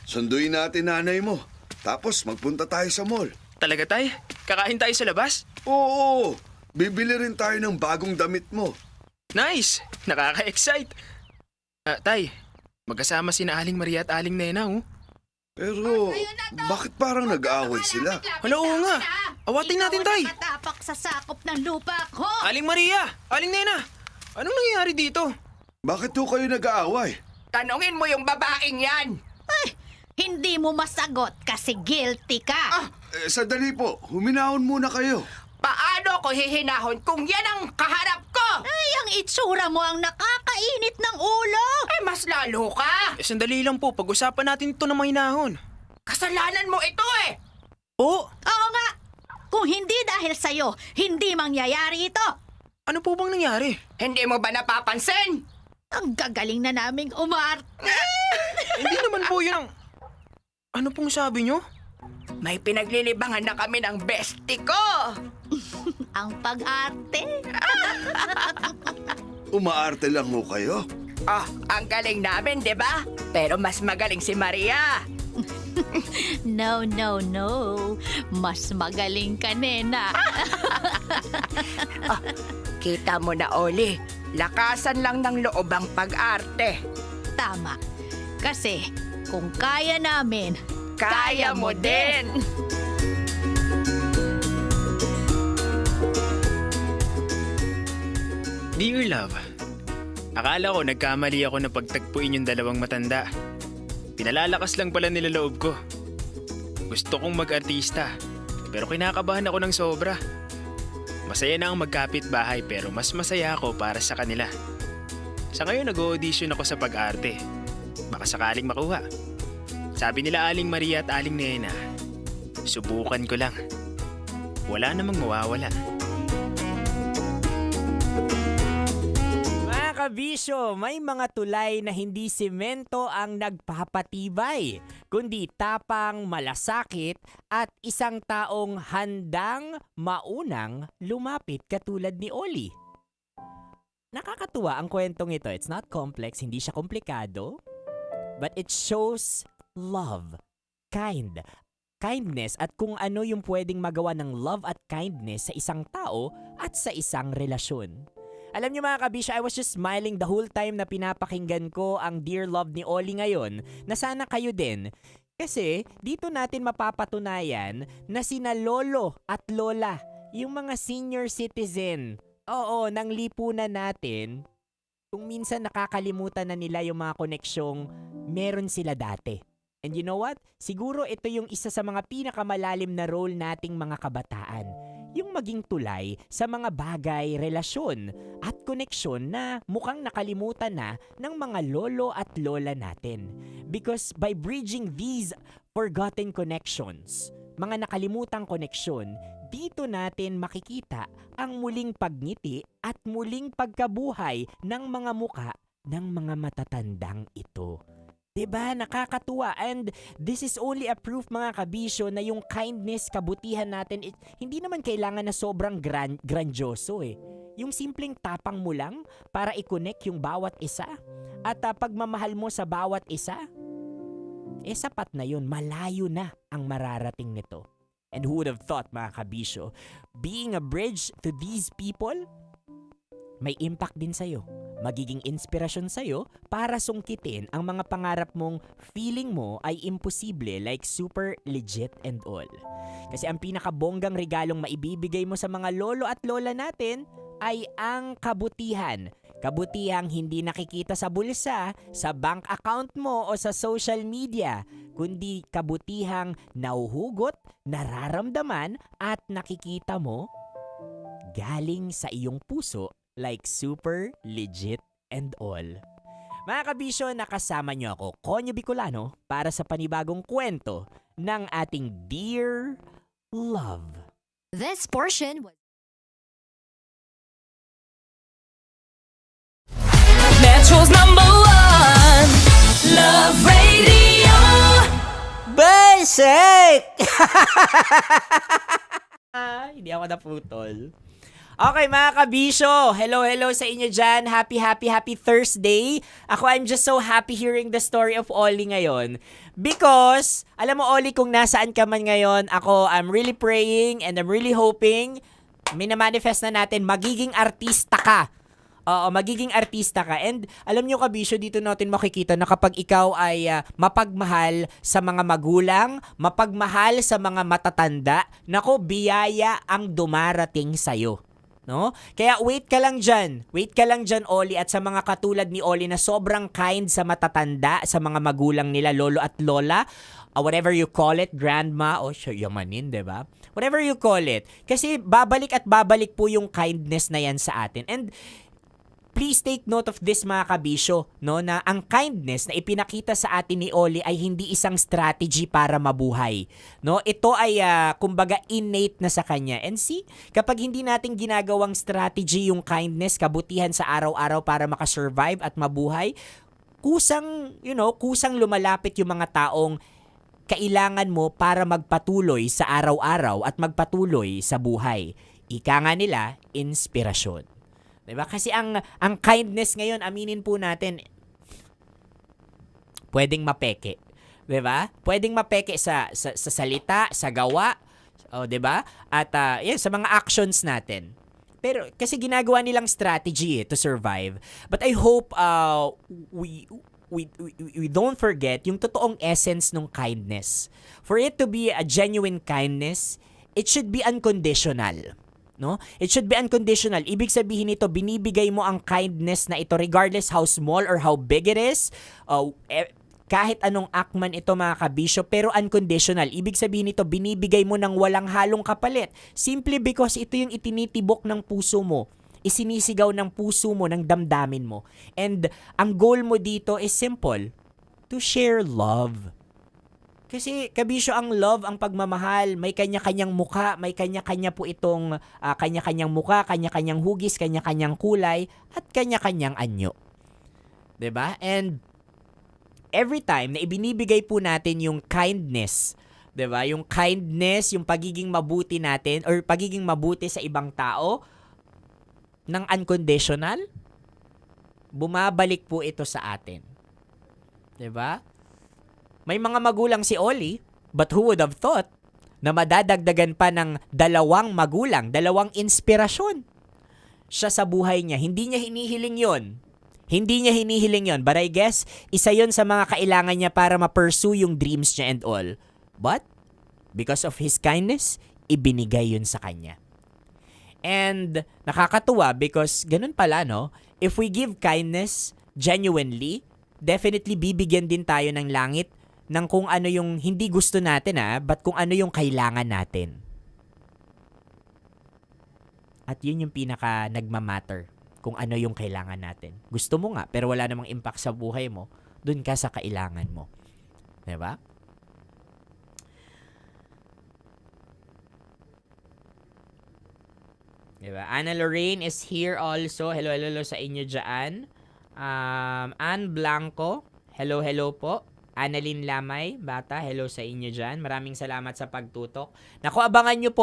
Sunduin natin nanay mo. Tapos magpunta tayo sa mall. Talaga tay? Kakain tayo sa labas? Oo. Bibili rin tayo ng bagong damit mo. Nice! Nakaka-excite. Tay, magkasama sina Aling Maria at Aling Nena, oh. Pero, bakit parang nag-aaway sila? Hala, oo nga. Awatin natin, tay. Matapak sa sakop ng lupa ko. Aling Maria! Aling Nena! Anong nangyayari dito? Bakit ho kayo nag-aaway? Tanungin mo yung babaeng yan. Hindi mo masagot kasi guilty ka. Sandali po. Huminahon muna kayo. Paano ko hihinahon kung yan ang kaharap ko? Ay, ang itsura mo ang nakakainit ng ulo. Ay, mas lalo ka. Sandali lang po. Pag-usapan natin ito ng mahinahon. Kasalanan mo ito eh. Oo? Oo nga. Kung hindi dahil sa'yo, hindi mangyayari ito. Ano po bang nangyari? Hindi mo ba napapansin? Ang gagaling na naming umarte. Hindi naman po yun ang... Ano pong sabi nyo? May pinaglilibangan na kami ng bestie ko. Ang pag-arte. Umaarte lang ho kayo. Ang galing namin, di ba? Pero mas magaling si Maria. No, no, no. Mas magaling ka, Nena. Kita mo na, Oli. Lakasan lang ng loob ang pag-arte. Tama. Kasi kung kaya namin, Kaya mo din. Dear Love, akala ko nagkamali ako na pagtagpuin yung dalawang matanda. Pinalalakas lang pala nila loob ko. Gusto kong mag-artista, pero kinakabahan ako ng sobra. Masaya na ang magkapit bahay pero mas masaya ako para sa kanila. Sa ngayon nag-audition ako sa pag-arte. Baka sakaling makuha. Sabi nila Aling Maria at Aling Nena, subukan ko lang. Wala namang mawawala. Mga kabisyo, may mga tulay na hindi semento ang nagpapatibay, kundi tapang, malasakit at isang taong handang maunang lumapit katulad ni Oli. Nakakatuwa ang kwentong ito. It's not complex, hindi siya komplikado, but it shows love, kindness at kung ano yung pwedeng magawa ng love at kindness sa isang tao at sa isang relasyon. Alam niyo mga kabisyo, I was just smiling the whole time na pinapakinggan ko ang Dear Love ni Oli ngayon, na sana kayo din. Kasi dito natin mapapatunayan na sina lolo at lola, yung mga senior citizen, ng lipunan natin, kung minsan nakakalimutan na nila yung mga koneksyong meron sila dati. And you know what? Siguro ito yung isa sa mga pinakamalalim na role nating mga kabataan. Yung maging tulay sa mga bagay, relasyon at koneksyon na mukhang nakalimutan na ng mga lolo at lola natin. Because by bridging these forgotten connections, mga nakalimutang koneksyon, dito natin makikita ang muling pagngiti at muling pagkabuhay ng mga muka ng mga matatandang ito. Diba? Nakakatuwa. And this is only a proof mga kabisyo na yung kindness, kabutihan natin, hindi naman kailangan na sobrang grandioso eh. Yung simpleng tapang mo lang para i-connect yung bawat isa. At pagmamahal mo sa bawat isa, sapat na yun. Malayo na ang mararating nito. And who would have thought mga kabisyo, being a bridge to these people, may impact din sa'yo. Magiging inspirasyon sa'yo para sungkitin ang mga pangarap mong feeling mo ay imposible, like super legit and all. Kasi ang pinakabonggang regalong maibibigay mo sa mga lolo at lola natin ay ang kabutihan, Kabutihang hindi nakikita sa bulsa, sa bank account mo o sa social media, kundi kabutihang nauhugot, nararamdaman at nakikita mo galing sa iyong puso like super legit and all. Mga kabisyo, nakasama niyo ako, Konyo Bicolano, para sa panibagong kwento ng ating Dear Love. This portion was Metro's #1 Love Radio. Basic! Hindi ako naputol. Okay mga kabisyo, hello sa inyo dyan. Happy Thursday. Ako, I'm just so happy hearing the story of Ollie ngayon. Because, alam mo Ollie, kung nasaan ka man ngayon, I'm really praying and I'm really hoping minamanifest na natin, magiging artista ka. Oo, magiging artista ka. And alam nyo kabisyo, dito natin makikita na kapag ikaw ay mapagmahal sa mga magulang, mapagmahal sa mga matatanda, nako, biyaya ang dumarating sa'yo. No? Kaya wait ka lang dyan, Ollie, at sa mga katulad ni Ollie na sobrang kind sa matatanda, sa mga magulang nila, lolo at lola, whatever you call it, grandma, yamanin, diba? Whatever you call it. Kasi babalik at babalik po yung kindness na yan sa atin. And please take note of this mga kabisyo, no, na ang kindness na ipinakita sa atin ni Ollie ay hindi isang strategy para mabuhay. No? Ito ay kumbaga innate na sa kanya. And see, kapag hindi natin ginagawang strategy yung kindness, kabutihan sa araw-araw para makasurvive at mabuhay, kusang lumalapit yung mga taong kailangan mo para magpatuloy sa araw-araw at magpatuloy sa buhay. Ika nga nila, inspirasyon. Diba? Kasi ang kindness ngayon, aminin po natin, pwedeng mapeke. Diba? Pwedeng mapeke sa salita, sa gawa, diba? At sa mga actions natin. Pero kasi ginagawa nilang strategy to survive. But I hope we don't forget yung totoong essence ng kindness. For it to be a genuine kindness, it should be unconditional. No? It should be unconditional. Ibig sabihin nito, binibigay mo ang kindness na ito regardless how small or how big it is. Kahit anong act man ito mga kabisyo, pero unconditional. Ibig sabihin nito, binibigay mo ng walang halong kapalit. Simply because ito yung itinitibok ng puso mo. Isinisigaw ng puso mo, ng damdamin mo. And ang goal mo dito is simple. To share love. Kasi kabisyo ang love, ang pagmamahal, may kanya-kanyang mukha, may kanya-kanya po itong kanya-kanyang mukha, kanya-kanyang hugis, kanya-kanyang kulay, at kanya-kanyang anyo. 'Di ba? And every time na ibinibigay po natin yung kindness, 'di ba? Yung kindness, yung pagiging mabuti natin or pagiging mabuti sa ibang tao ng unconditional, bumabalik po ito sa atin. 'Di ba? May mga magulang si Ollie, but who would have thought na madadagdagan pa ng 2 magulang, 2 inspirasyon siya sa buhay niya. Hindi niya hinihiling yon. But I guess, isa yon sa mga kailangan niya para ma-pursue yung dreams niya and all. But, because of his kindness, ibinigay yun sa kanya. And nakakatuwa because ganun pala, no? If we give kindness genuinely, definitely bibigyan din tayo ng langit ng kung ano yung hindi gusto natin but kung ano yung kailangan natin. At yun yung pinaka nagmamatter, kung ano yung kailangan natin. Gusto mo nga, pero wala namang impact sa buhay mo, dun ka sa kailangan mo. Diba? Diba? Anna Lorraine is here also. Hello sa inyo dyan. Ann Blanco, hello po. Annalyn Lamay, bata, hello sa inyo dyan. Maraming salamat sa pagtutok. Naku, abangan nyo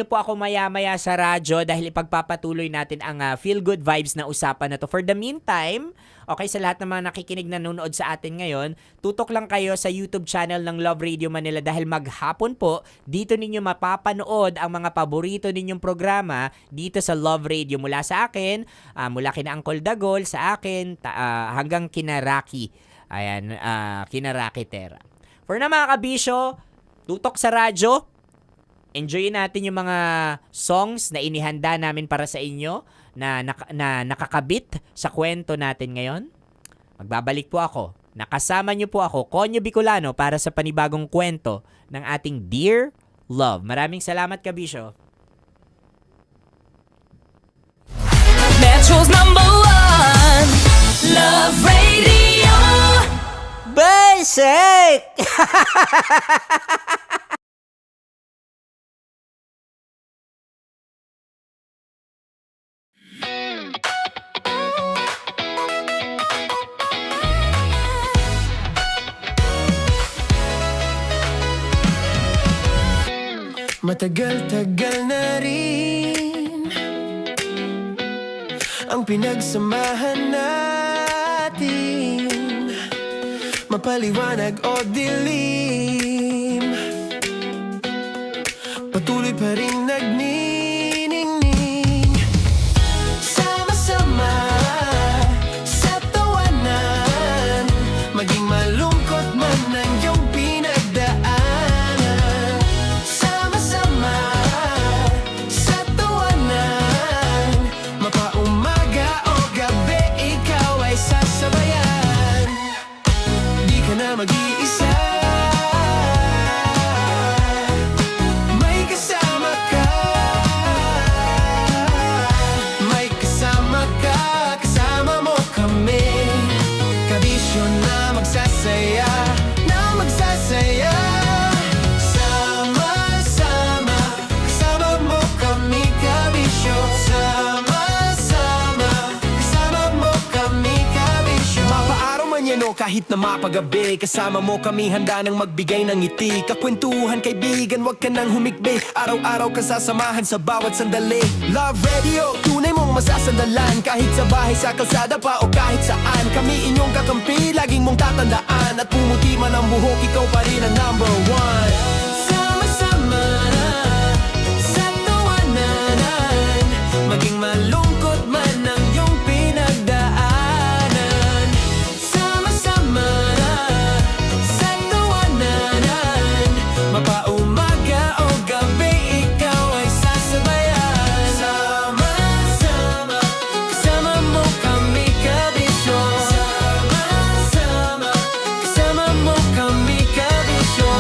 po ako maya-maya sa radyo dahil ipagpapatuloy natin ang Feel Good Vibes na usapan na to. For the meantime, okay, sa lahat ng mga nakikinig na nanonood sa atin ngayon, tutok lang kayo sa YouTube channel ng Love Radio Manila dahil maghapon po, dito ninyo mapapanood ang mga paborito ninyong programa dito sa Love Radio. Mula sa akin, mula kina Uncle Dagol, sa akin, hanggang kina Rocky. Ayan, kina Rocky Terra. For na mga kabisyo, tutok sa radyo. Enjoyin natin yung mga songs na inihanda namin para sa inyo na nakakabit sa kwento natin ngayon? Magbabalik po ako. Nakasama niyo po ako, Konyo Bicolano, para sa panibagong kwento ng ating Dear Love. Maraming salamat, Kabisyo. Metro's #1 Love Radio. Basic! Matagal-tagal na rin ang pinagsamahan natin, mapaliwanag o dilim, patuloy pa rin nagniningning. Sama-sama sa tawanan, maging malungkot man ang iyong pinagdaanan. Sama-sama sa tawanan, mapaumaga o gabi, ikaw ay sasabayan. Di ka na mag-iisa, may kasama ka. May kasama ka, kasama mo kami. Kabisyo na magsasaya, na magsasaya. Sama-sama, kasama mo kami, kabisyo. Sama-sama, kasama mo kami, kabisyo. Mapaaraw man yan o kahit na mapagabi, kasama mo kami, handa nang magbigay ng ngiti. Kakwentuhan, kaibigan, wag ka nang humikbi. Araw-araw ka sasamahan sa bawat sandali. Love Radio, tunay mong masasandalan. Kahit sa bahay, sa kalsada pa o kahit saan, kami inyong kakampi, laging mong tatandaan. At pumuti man ang buhok, ikaw pa rin ang #1. Sama-sama sa tawanan, maging malungkot man ang iyong pinagdaanan. Sama-sama sa tawanan, mapaumaga o gabi, ikaw ay sasabayan. Sama-sama, kasama mo kami, kabisyo. Sama-sama, kasama mo kami, kabisyo.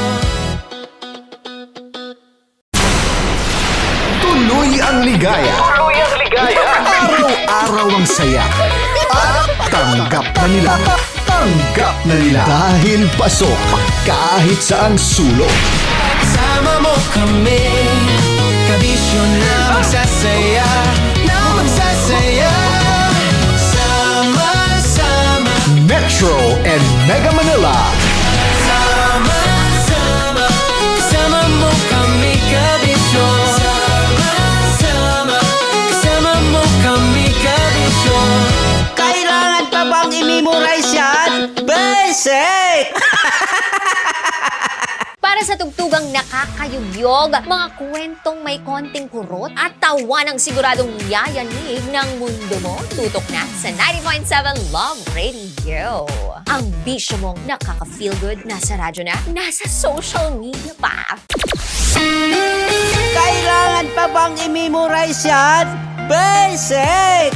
Tuloy ang ligaya. Tuloy ang ligaya. Araw-araw ang saya. At tanggap na nila. Tanggap na nila. Dahil pasok kahit saan sulok. Kasama mo kami, kabisyo na magsasaya, na magsasaya. Sama-sama, Metro and Mega Manila. sama-sama, kasama mo kami, kabisyo. Sama-sama, kasama mo kami, kabisyo. Kailangan pa bang i-memorize yan? Basic! Para sa tugtugang nakakayugyog, mga kwentong may konting kurot at tawa ng siguradong yayanig ng mundo mo, tutok na sa 90.7 Love Radio. Ang bisyo mong nakaka-feel good, nasa radyo na, nasa social media pa. Kailangan pa bang i-memorize yan? Basic!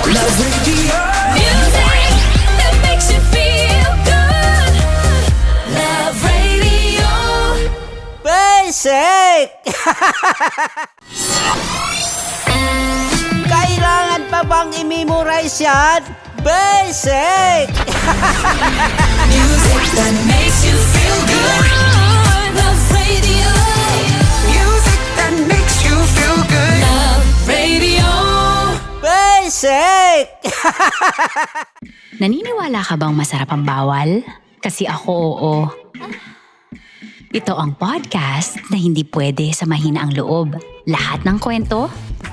Love Radio. Music that makes you feel good. Love Radio. Basic! Kailangan pa bang i-memorize yan? Basic! Music that makes you feel good. Love Radio. Music that makes you feel good. Love Radio. Basic! Naniniwala ka bang masarap ang bawal? Kasi ako oo. Ito ang podcast na hindi pwede sa mahina ang loob. Lahat ng kwento,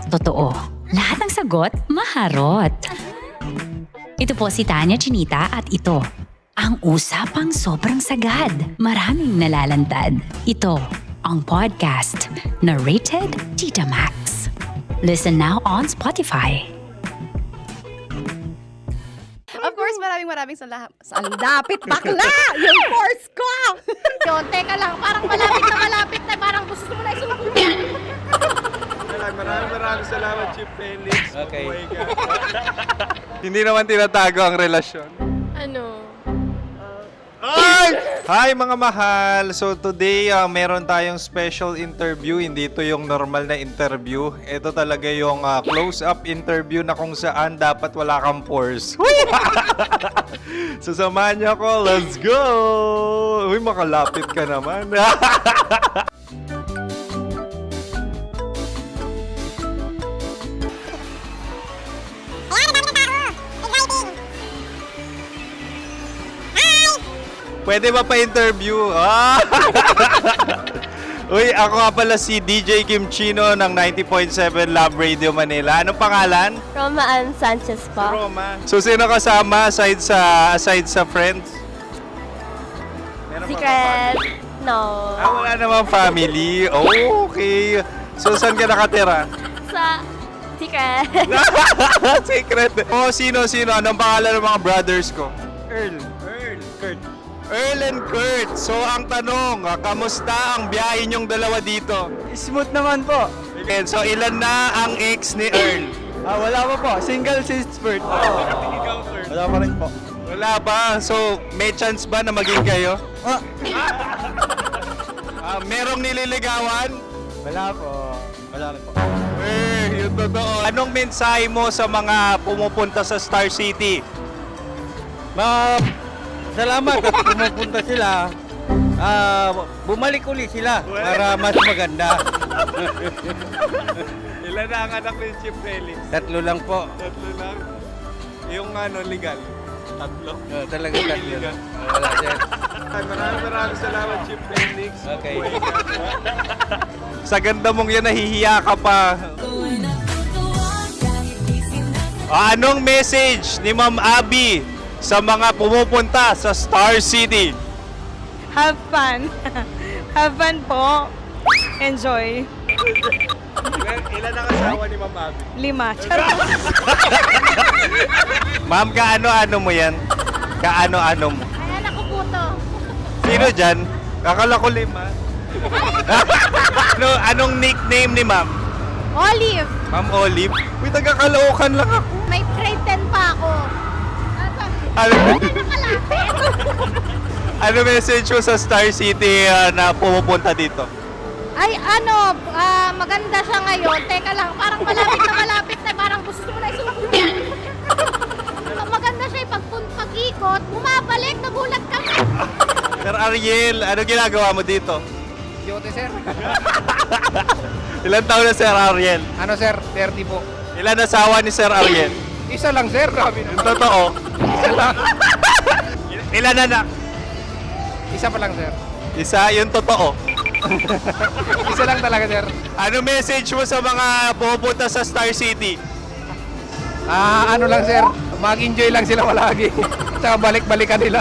totoo. Lahat ng sagot, maharot. Ito po si Tanya Chinita at ito, ang usapang sobrang sagad. Maraming nalalantad. Ito, ang podcast na Rated Tita Max. Listen now on Spotify. Of course, maraming salamat. Ang lapit bakla! Yung course ko! Yun, teka lang, parang malapit na, parang gusto mo na isumpong. Maraming salamat Okay. Hindi naman tinatago ang relasyon. Ano? Hi mga mahal! So today, meron tayong special interview. Hindi ito yung normal na interview. Ito talaga yung close-up interview na kung saan dapat wala kang pores. So samahan niyo ako. Let's go! Uy, makalapit ka naman. Pwede ba pa-interview? Uy, ako nga pala si DJ Kim Chino ng 90.7 Love Radio Manila. Anong pangalan? Roma Ann Sanchez po. Roma. So, sino kasama aside sa friends? Secret. No. Wala namang family. Oh, okay. So, saan ka nakatira? Sa secret. Secret. Oh, sino? Anong pangalan ng mga brothers ko? Earl, Kurt. Earl and Kurt. So, ang tanong, kamusta ang biyahe niyong dalawa dito? Smooth naman po. Okay, so, ilan na ang ex ni Earl? Wala pa po. Single since birth. Wala pa rin po. Wala pa. So, may chance ba na maging kayo? Merong nililigawan? Wala po. Wala rin po. Yung totoo. Anong mensahe mo sa mga pumupunta sa Star City? Salamat at pumupunta sila. Bumalik uli sila para mas maganda. Ilan na ang anak ni Chief Felix? 3 lang po. 3 lang? Yung legal? 3? Talaga 3 lang. Wala siya. Maraming salamat, Chief Felix. Okay. Sa ganda mong yan, nahihiya ka pa. Anong message ni Ma'am Abby sa mga pumupunta sa Star City? Have fun. Have fun po. Enjoy. Ilan ang asawa ni Ma'am Abby? 5. Charot. Ma'am, kaano-ano mo yan? Kaano-ano mo? Ay, anak ko po to. Sino dyan? Kakala ko 5. Anong nickname ni Ma'am? Olive. Ma'am Olive? Uy, taga-Caloocan lang ako. May grade 10 pa ako. Ano message mo sa Star City na pumupunta dito? Ay, maganda siya ngayon. Teka lang, parang malapit na, parang gusto mo na isulat. Maganda siya pag-ikot, bumabalik, nagulat kami. Sir Ariel, ano ginagawa mo dito? Yote, sir. Ilan taon na Sir Ariel? Ano, sir? 30 po. Ilan asawa ni Sir Ariel? Isa lang, sir. Grabe Yung totoo. Isa lang. Ilan anak? Isa pa lang, sir. Isa, yung totoo. Isa lang talaga, sir. Ano message mo sa mga pupunta sa Star City? Ano lang, sir. Mag-enjoy lang sila palagi. Tsaka balik-balikan nila.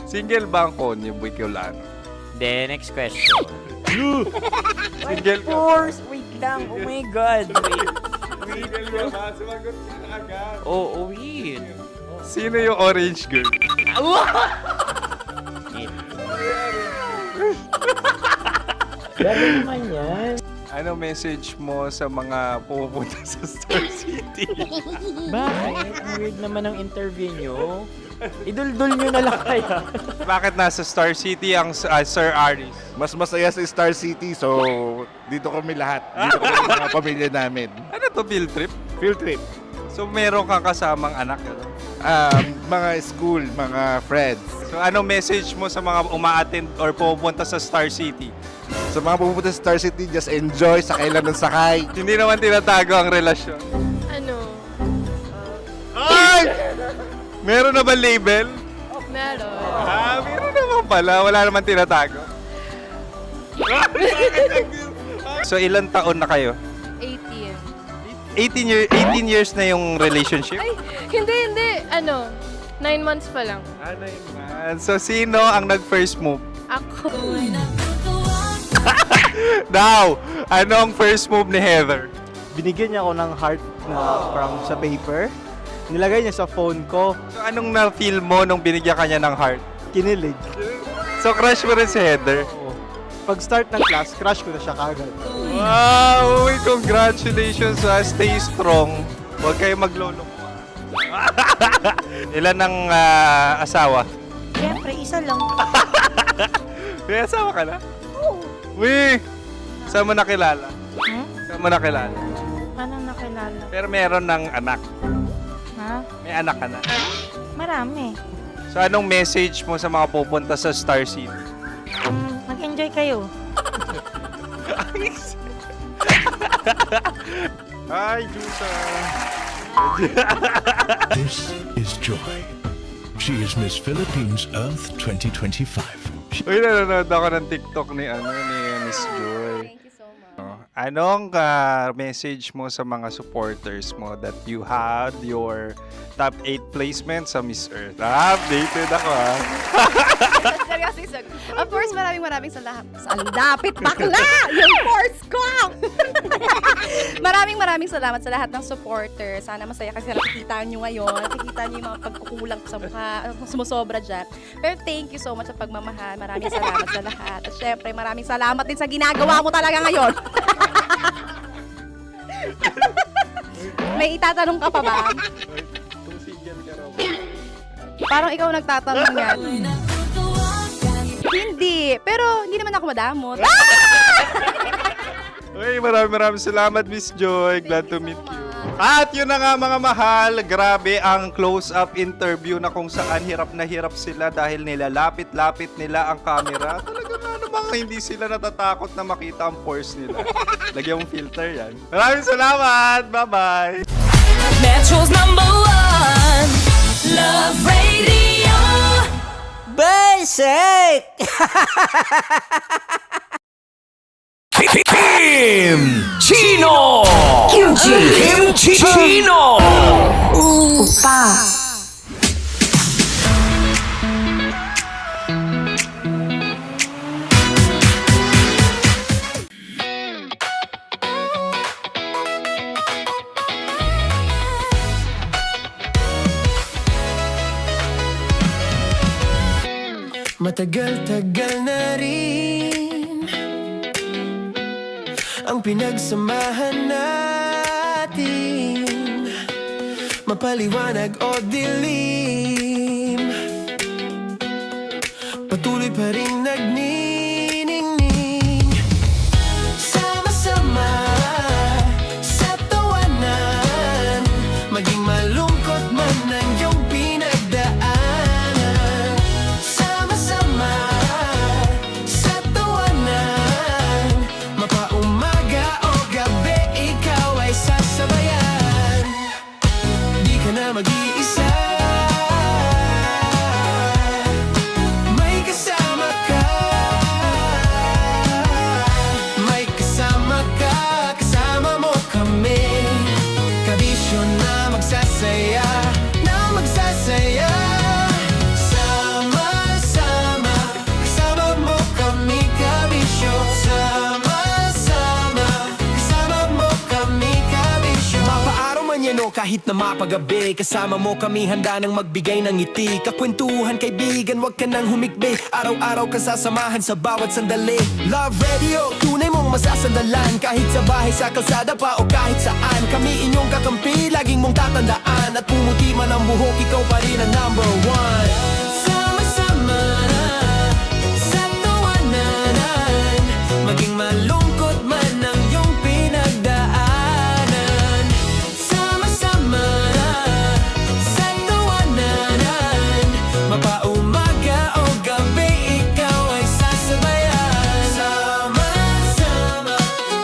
Single ba ang konyo, Bicolano? Then, next question. Single ka? Force! Wait lang. Oh my God. Wait. Single ka ba? Sumagot ka na agad. Oh, wait. Sino yung orange girl? Gano'n naman yan. Ano message mo sa mga pupunta sa Star City? Bakit? Ang weird naman ng interview nyo. Idul-dul nyo na lang kaya. Bakit nasa Star City ang Sir Aris? Mas masaya sa Star City, so dito kami lahat. Dito kami mga pamilya namin. Ano to, field trip? Field trip. So meron kang kasamang anak? Mga school, mga friends. So ano message mo sa mga uma-attend or pupunta sa Star City? Sa mga pupunta sa Star City, just enjoy, sakay lang ng sakay. Hindi naman tinatago ang relasyon. Ano? Ay! Meron na ba label? Meron. Meron naman pala. Wala naman tinatago. So ilan taon na kayo? 18. 18 years na yung relationship? Ay, hindi. 9 months pa lang. 9 months. So sino ang nag-first move? Ako. Now, anong first move ni Heather? Binigyan niya ako ng heart na from sa paper. Nilagay niya sa phone ko. So anong na-feel mo nung binigyan kanya ng heart? Kinilig. So crush mo rin si Heather? Oo. Pag-start ng class, crush ko na siya kagad. Wow! Uy, congratulations ha. Stay strong. Huwag kayo maglolo. Ilan ang asawa? Siyempre, isa lang. May asawa ka na? Oo. Uy! Saan mo nakilala? Saan mo nakilala? Paano nakilala? Pero meron ng anak. Ha? May anak ka na. Marami. So anong message mo sa mga pupunta sa Star City? Mag-enjoy kayo. Hi, Jusa! This is Joy. She is Miss Philippines Earth 2025. Uy, nanonood ako ng TikTok ni Miss Joy. Thank you so much. Anong message mo sa mga supporters mo that you had your top 8 placement sa Miss Earth? Updated ako Seryoso. Of course, maraming salamat. Sa lapit bakla! Yung force ko! maraming salamat sa lahat ng supporters. Sana masaya kasi nakikita nyo ngayon. Nakikita nyo yung mga pagkukulang sa mukha, sumusobra dyan. Pero thank you so much sa pagmamahal. Maraming salamat sa lahat. At syempre, maraming salamat din sa ginagawa mo talaga ngayon. May itatanong ka pa ba? Parang ikaw nagtatanong yan. Hindi. Pero hindi naman ako madamot. Uy, maraming salamat, Miss Joy. Glad to meet you. At yun na nga mga mahal, grabe ang close-up interview na kung saan hirap na hirap sila dahil nilalapit-lapit nila ang camera. Talaga nga namang hindi sila natatakot na makita ang pores nila. Lagyan mong filter yan. Maraming salamat! Bye-bye! Metro's #1 Love Radio. Basic! Kim Chino! Kimchi Chino! Opa. Matagal-tagal na rin ang pinagsamahan natin, mapaliwanag o dilim, patuloy pa rin nagniningning. Sama-sama sa tawanan, maging malungkot man ang iyong pinagdaanan. Sama-sama sa tawanan, mapaumaga o gabi, ikaw ay sasabayan. Di ka na mag-iisa, may kasama ka. May kasama ka, kasama mo kami. Kabisyo na magsasaya, na magsasaya. Sama-sama, kasama mo kami, kabisyo. Sama-sama, kasama mo kami, kabisyo. Mapaaraw man yan o kahit na mapagabi, kasama mo kami, handa nang magbigay ng ngiti. Kakwentuhan, kaibigan, wag ka nang humikbi. Araw-araw ka sasamahan sa bawat sandali. Love Radio, tunay mong masasandalan. Kahit sa bahay, sa kalsada pa o kahit saan, kami inyong kakampi, laging mong tatandaan. At pumuti man ang buhok, ikaw pa rin ang #1. Sama-sama sa tawanan, maging malungkot man ang iyong pinagdaanan. Sama-sama sa tawanan, mapaumaga o gabi, ikaw ay sasabayan. Sama-sama,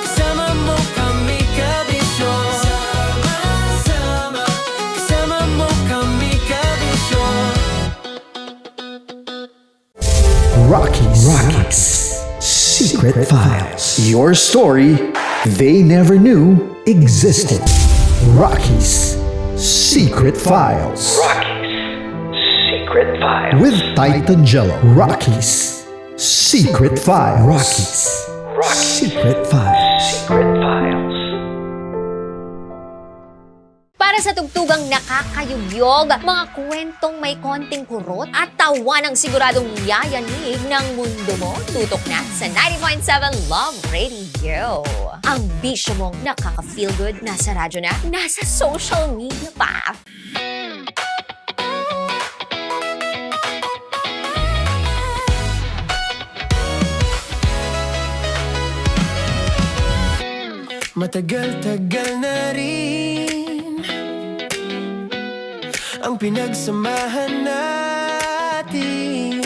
kasama mo kami, kabisyo. Sama-sama, kasama mo kami, kabisyo. Rockies. Secret Files. Your story they never knew existed. Rockies. Secret Files. Secret Files. With Titan Jello. Rockies. Secret Files. Rockies. Secret Files. Secret Files. Para sa tugtugang nakakayugyog, mga kwentong may konting kurot at tawa ng siguradong yayanig ng mundo mo, tutok na sa 90.7 Love Radio. Ang bisyo mong nakaka-feel good, nasa radyo na, nasa social media pa. Matagal-tagal na rin ang pinagsamahan natin,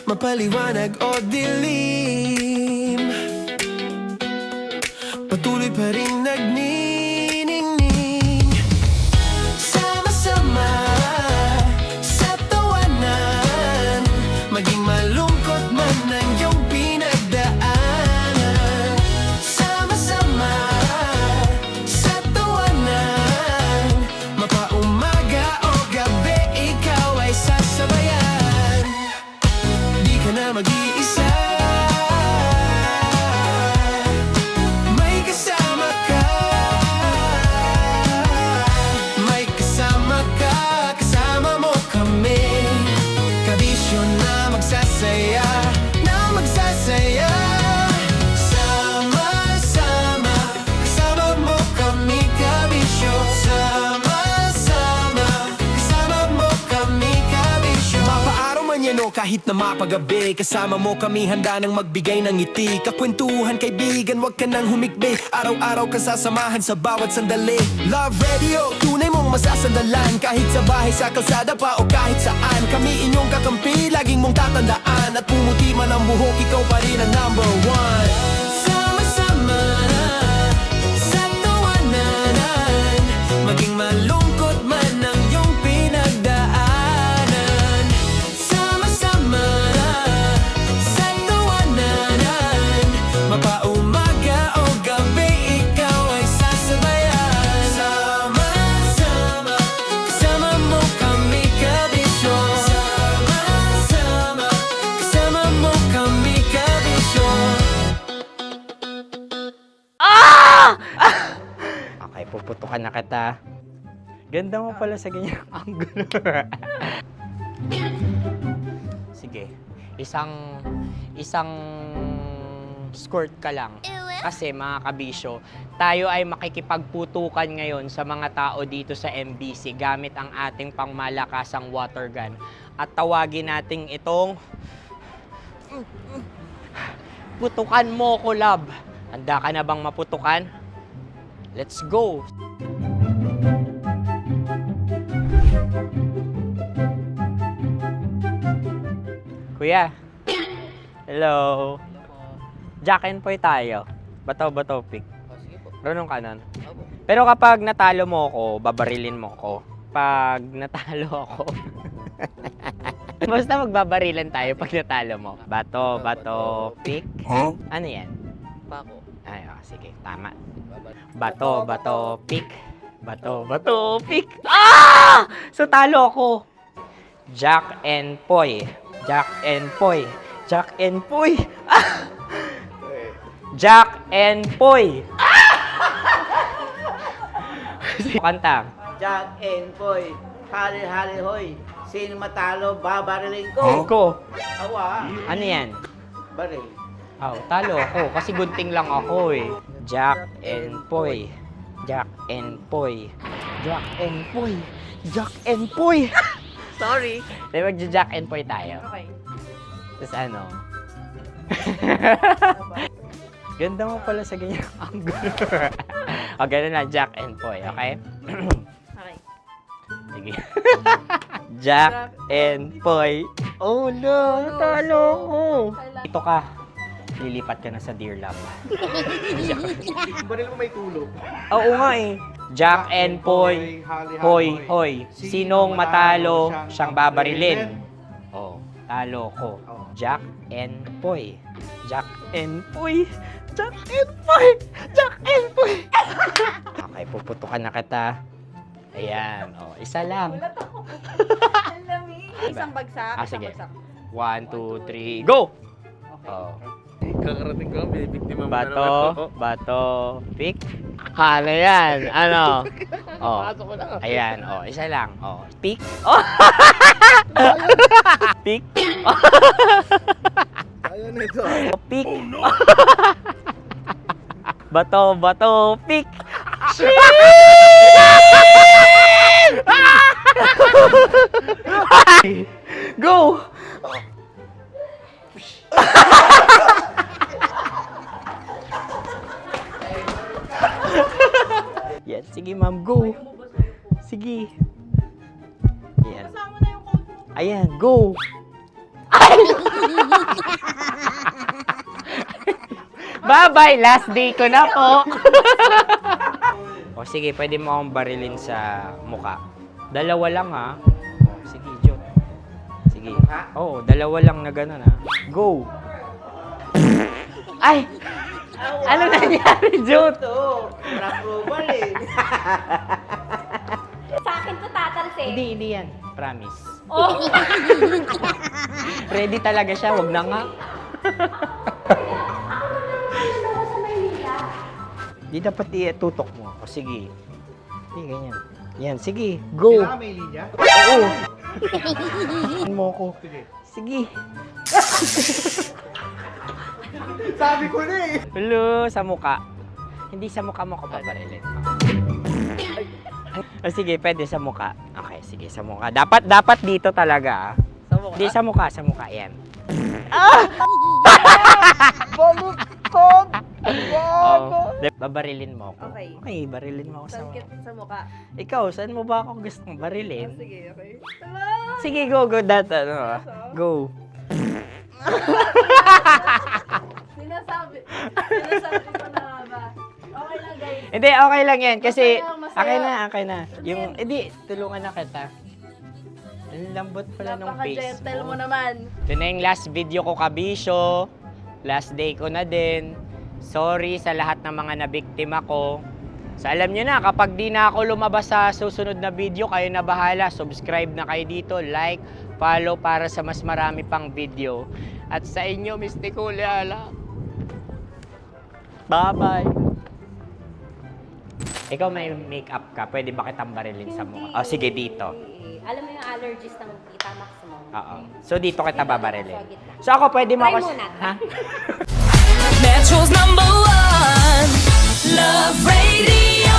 mapaliwanag o dilim, patuloy pa rin nagniningning. Sama-sama sa tawanan, maging malungkot man ang iyong pinagdaanan. Sama-sama sa tawanan, mapaumaga o gabi, ikaw ay sasabayan. Di ka na mag-iisa, may kasama ka. May kasama ka, kasama mo kami. Kabisyo na magsasaya, na magsasaya. Sama-sama, kasama mo kami, kabisyo. Sama-sama, kasama mo kami, kabisyo. Mapaaraw man yan o kahit na mapagabi, kasama mo kami, handa nang magbigay ng ngiti. Kakwentuhan, kaibigan, wag ka nang humikbi. Araw-araw ka sasamahan sa bawat sandali. Love Radio, tunay mong masasandalan. Kahit sa bahay, sa kalsada pa o kahit saan, kami inyong kakampi, laging mong tatandaan. At pumuti man ang buhok, ikaw pa rin ang number one. Sama-sama sa tawanan, maging malungkot man ang iyong pinagdaanan. Sama-sama sa tawanan, mapaumaga o gabi, ikaw ay sasabayan. Sama-sama, kasama mo kami, kabisyo. Sama-sama, kasama mo kami, kabisyo. Okay, puputukan na kita. Ganda mo pala sa ganyang angulo. Sige, isang skirt ka lang. Kasi mga kabisyo, tayo ay makikipagputukan ngayon sa mga tao dito sa MBC gamit ang ating pangmalakasang water gun. At tawagin natin itong putukan mo ko, love. Handa ka na bang maputukan? Let's go! Kuya. Hello. Jack and Poy tayo. Bato-bato pick. Runong ka nun. Pero kapag natalo mo ako, babarilin mo ako. Pag natalo ako, basta magbabarilan tayo pag natalo mo. Bato, pick. Huh? Ano yan? Pako. Ay, sige, tama. Bato, pick. Bato, pick. Ah! So, talo ako. Jack and Poy. Jack and Poy. Jack and Poy. Ah! Jack and Poy. Kanta. Jack and Poy, hali-hali hoy. Sino matalo, babariling ko. Ko. Awa. Ano yan? Baril. Oh, talo ako kasi gunting lang ako eh. Jack and Poy. Jack and Poy. Jack and Poy. Jack and Poy. Sorry. Di magja-Jack and Poy tayo. Okay. Tapos ano? Ganda mo pala sa ganyang angulo. O, ganun na, Jack and Poy, okay? Okay. Sige. Jack and Poy. Oh no, talo ko. Ito ka. Lilipat ka na sa Dear Love. Baril mo may tulog. Oo nga eh. Jack and Poy. Hoy, hoy. Sinong matalo, siyang babarilin. Oh, talo ko. Jack and Poy. Jack and Poy. Jack and Poy. Jack and Poy. Okay, puputukan na kita. Ayan. Oh, isa lang. Isang bagsak. Sige. 1, 2, 3, go! Oh. Kakarating ko, binibiktima mo Bato, pick. Ano yan? Ano? Oh. Pasok ko na. Ayan, oh, isa lang. Oh, pick. Oh. Pick. Ayaw nito. Oh, pick. Bato, pick. Go! Yan, sige ma'am, go. Sige. Yan. Ayan, go. Bye-bye, last day ko na po. O sige, pwede mo akong barilin sa muka. Dalawa lang ha. O, sige, Jot. Sige. Oo, dalawa lang na gano'n ha. Go. Ay! Ano nangyari, Jot? Wala approval eh. Sa akin to tatalsik. Hindi yan. Promise. Oh. Ready talaga siya, wag na nga. Di dapat tutok mo. O sige. Hindi, ganyan. Yan, sige. Go. Kailangan may linya? Oo. Mo ko. Sige. Sabi ko na eh. Hello, sa muka. Hindi sa muka mo ko paparilin. O sige, pwede sa muka. Okay, sige, sa muka. Dapat dito talaga. Sa mukha? Hindi, sa muka, yan. Baluktot! Oh, babarilin mo ako. Okay. Okay, barilin mo ako sa muka. Sa mukha. Ikaw, saan mo ba ako gustong barilin? Sige, okay. Sige, go. Go. Sinasabi ko na ba? Okay lang, guys. Hindi, okay lang yan. Kasi, Masaya, masaya. okay na. Yung, hindi, tulungan na kita. Ang lambot pala nung face Napaka-gentle mo. mo naman. Ito na yung last video ko, kabisyo. Last day ko na din. Sorry sa lahat ng mga nabiktima ko. So alam nyo na, kapag di na ako lumabas sa susunod na video, kayo na bahala. Subscribe na kayo dito, like, follow para sa mas marami pang video. At sa inyo, Mistiko Leala. Bye-bye. Ikaw may makeup ka, pwede ba kitang barilin sa mukha? O sige, dito. Alam mo yung allergies ng tita Max mo? Oo. So dito kita babarilin. So ako, pwede mo Try ako... muna. Ha? Metro's #1 Love Radio.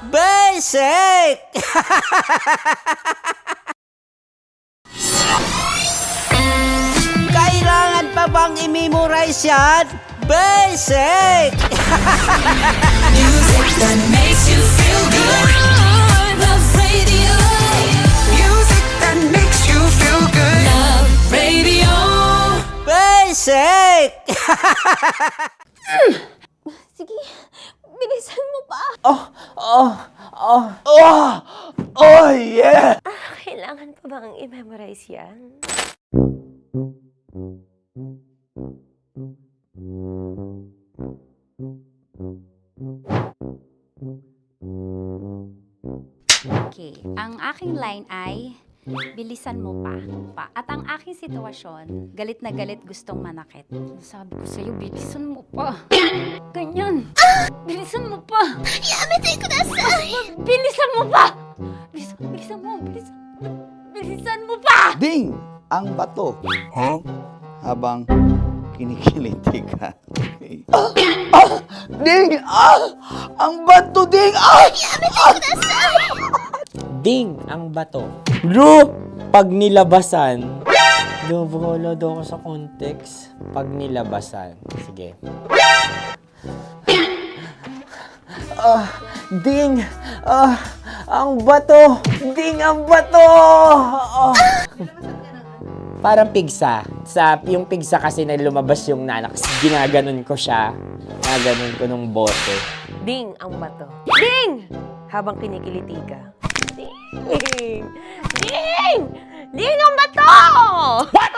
Basic! Kailangan pa bang i-memorize yan? Basic! Music that makes you feel good. Love Radio. Music that makes you feel good. Love Radio. Basic! Sige, bilisan mo pa. Oh, yeah! Kailangan pa bang i-memorize yan? Okay, ang aking line ay, bilisan mo pa. At ang aking sitwasyon, galit na galit gustong manakit. Sabi ko sa'yo, bilisan mo pa. Ganyan. Bilisan mo pa. Yamitay ko na sa. Bilisan mo pa. Bilisan mo pa. Ding! Ang bato. Habang kinikiliti ka. Okay. Ding! Ang bato, Ding! Ding ang bato. Bro, pag nilabasan. Wala daw ako sa context. Pag nilabasan. Sige. Ding! Ang bato! Ding ang bato! Parang pigsa. Yung pigsa kasi na lumabas yung nanak. Ginaganon ko siya. Ginaganon ko nung bote. Ding ang bato. Ding! Habang kinikiliti ka. Ding! Ding! Ding ang bato! What?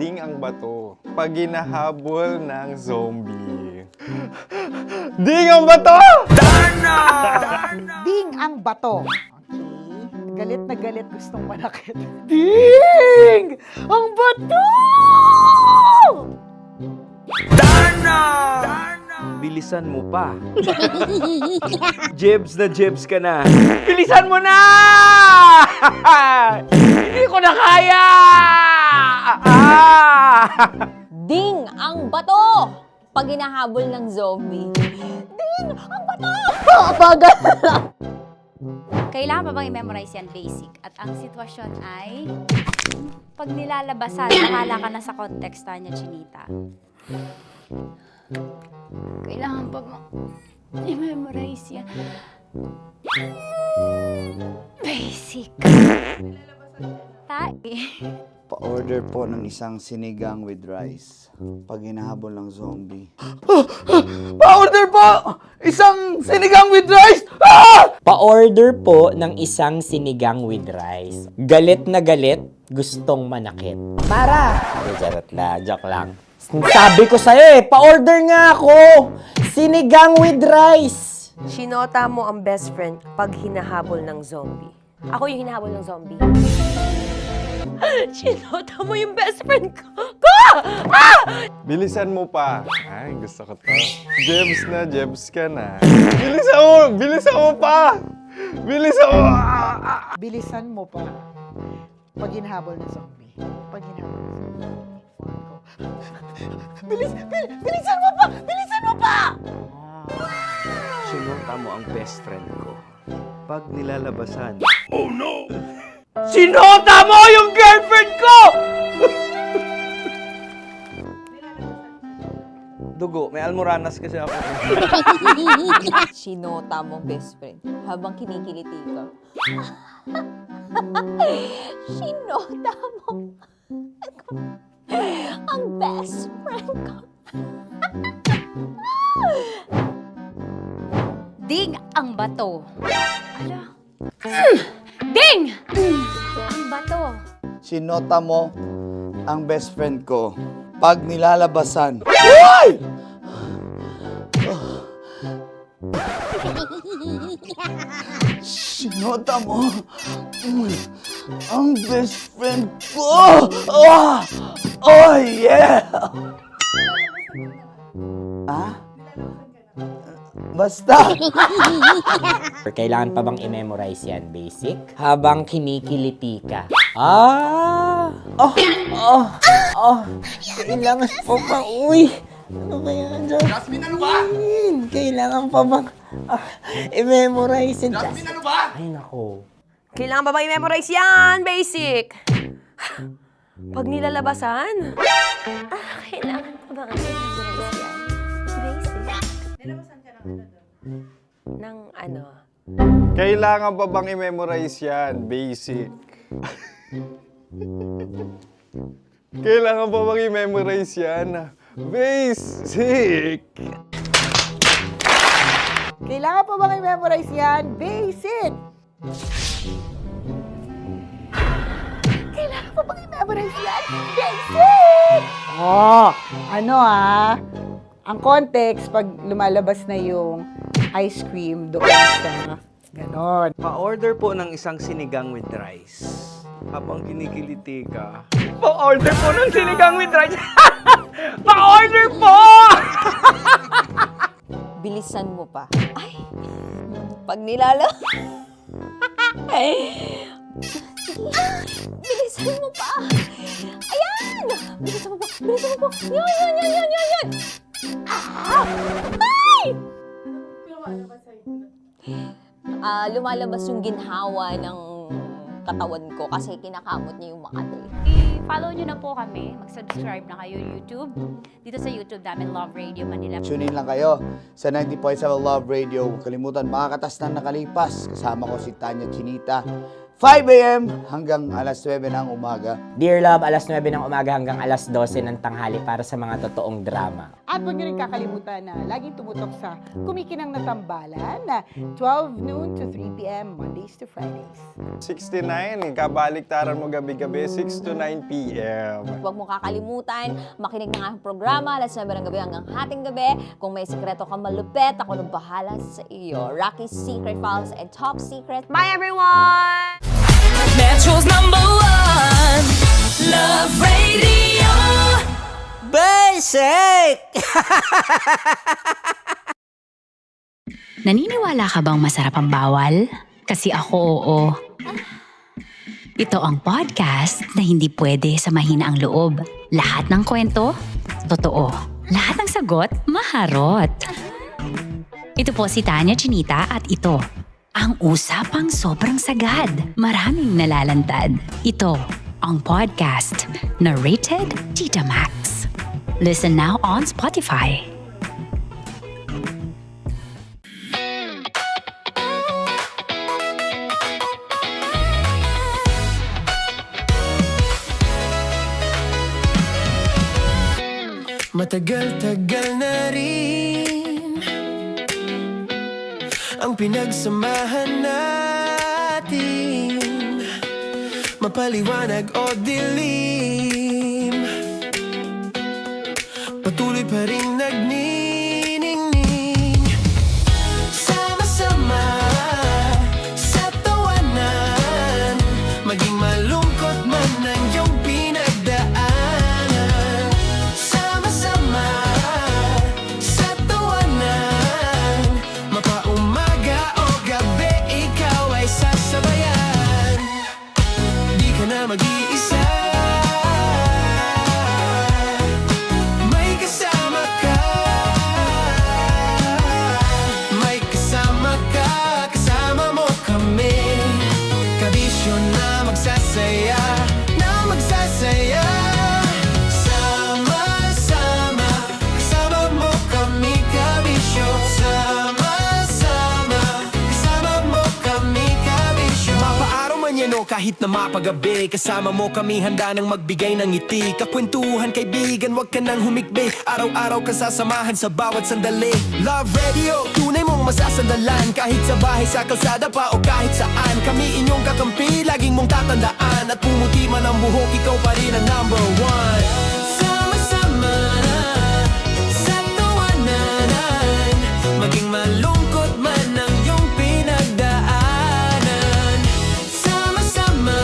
Ding ang bato. Pag hinahabol ng zombie. Ding ang bato! Ding ang bato. Okay. Galit na galit gustong manakit. Ding! Ang bato! Bilisan mo pa. Jebs na jebs ka na. Bilisan mo na! Hindi ko na kaya! Ding ang bato! Pag hinahabol ng zombie. Ding ang bato! Bagal! Kailangan pa bang i-memorize yan basic? At ang sitwasyon ay, pag nilalabasan, nakala ka na sa context niya, Chinita. Kailangan pa bang i-memorize yan? Basic. Pa-order po ng isang sinigang with rice. Pag hinahabol ng zombie. Pa-order po! Isang sinigang with rice! Pa-order po ng isang sinigang with rice. Galit na galit, gustong manakit. Para! Charot na, joke lang. Sabi ko sa'yo pa-order nga ako! Sinigang with rice! Sinota mo ang best friend pag hinahabol ng zombie. Ako yung hinahabol ng zombie. Sinota mo yung best friend ko! Bilisan mo pa. Ay, gusto ko to. Jebs ka na. Bilisan mo pa! Bilisan mo! Bilisan mo pa. Pag hinahabol ng zombie. Pag hinahabol ng zombie. Bilisan mo pa! Bilisan mo pa! Sinota mo ang best friend ko. Pag nilalabasan. Oh no! Sinota mo yung girlfriend ko! Dugo, may almoranas kasi ako. Sinota mo best friend habang kinikiliti ka. Sinota mo ang best friend ko. Ding ang bato. Ala. Ding! Ang bato. Sinota mo ang best friend ko. Pag nilalabasan. Uy! Sinota mo ang best friend ko. Oh yeah! Basta! Kailangan pa bang i-memorize yan, basic? Habang kinikiliti ka. Kailangan pa bang, uy! Ano ba yan, Jasmine? Jasmine, ano ba? Kailangan pa bang i-memorize yan, Jasmine, ano ba? Ay, nako. Kailangan ba i-memorize yan? Basic. Pag nilalabasan? Kailangan pa ba i-memorize yan? Basic. Nilalabasan ka ng ano? Kailangan pa bang i-memorize yan? Basic. Kailangan pa bang i-memorize yan? Basic. Kailangan pa bang i-memorize yan? Basic! Kailangan pa bang i-memorize yan? Basic! Ang context, pag lumalabas na yung ice cream doon sa ganon. Pa-order po ng isang sinigang with rice. Habang kinikiliti ka. Pa-order po ng sinigang with rice! Pa-order po! Bilisan mo pa. Ay! Pag nilala... Bilisan mo pa! Ayan! Bilisan mo pa! Bilisan mo pa! Yan! Ay! Lumalabas yung ginhawa ng katawan ko kasi kinakamot niya yung Makati. I-follow nyo na po kami. Mag-subscribe na kayo YouTube. Dito sa YouTube namin, Love Radio Manila. Tune in lang kayo sa 90.7 Love Radio. Huwag kalimutan, makakatas na nakalipas. Kasama ko si Tanya Chinita. 5 a.m. hanggang alas 9 ng umaga. Dear Love, alas 9 ng umaga hanggang alas 12 ng tanghali para sa mga totoong drama. At huwag niyo rin kakalimutan na laging tumutok sa Kumikinang na Tambalan na 12 noon to 3 p.m. Mondays to Fridays. 69, kabaliktaran mo gabi-gabi, 6 to 9 p.m. Huwag mo kakalimutan, makinig ng aking programa, alas 9 ng gabi hanggang hating gabi. Kung may sikreto kang malupet, ako nang bahala sa iyo. Rocky's Secret Files and Top Secret. Bye everyone! Metro's #1 Love Radio. Basic! Naniniwala ka bang masarap ang bawal? Kasi ako oo. Ito ang podcast na hindi pwede sa mahina ang loob. Lahat ng kwento, totoo. Lahat ng sagot, maharot. Ito po si Tanya Chinita at ito, ang usapang sobrang sagad. Maraming nalalantad. Ito, ang podcast na Rated Tita Max. Listen now on Spotify. Matagal-tagal na rin ang pinagsamahan natin, mapaliwanag o dilim, patuloy pa rin nagniningning. Sama-sama sa tawanan, maging malungkot man ang iyong pinagdaanan. Sama-sama sa tawanan, mapaumaga o gabi, ikaw ay sasabayan. Di ka na mag-iisa, may kasama ka. May kasama ka, kasama mo kami. Kabisyo na magsasaya, na magsasaya. Sama-sama, kasama mo kami, kabisyo. Sama-sama, kasama mo kami, kabisyo. Mapaaraw man yan o kahit na mapagabi, kasama mo kami, handa nang magbigay ng ngiti. Kakwentuhan, kaibigan, wag ka nang humikbi. Araw-araw kasasamahan sa bawat sandali. Love Radio, tunay mong masasandalan. Kahit sa bahay, sa kalsada pa o kahit saan, kami inyong kakampi, laging mong tatandaan. At pumuti man ang buhok, ikaw pa rin ang number one. Sama-sama sa tawanan, maging malungkot man ang iyong pinagdaanan. Sama-sama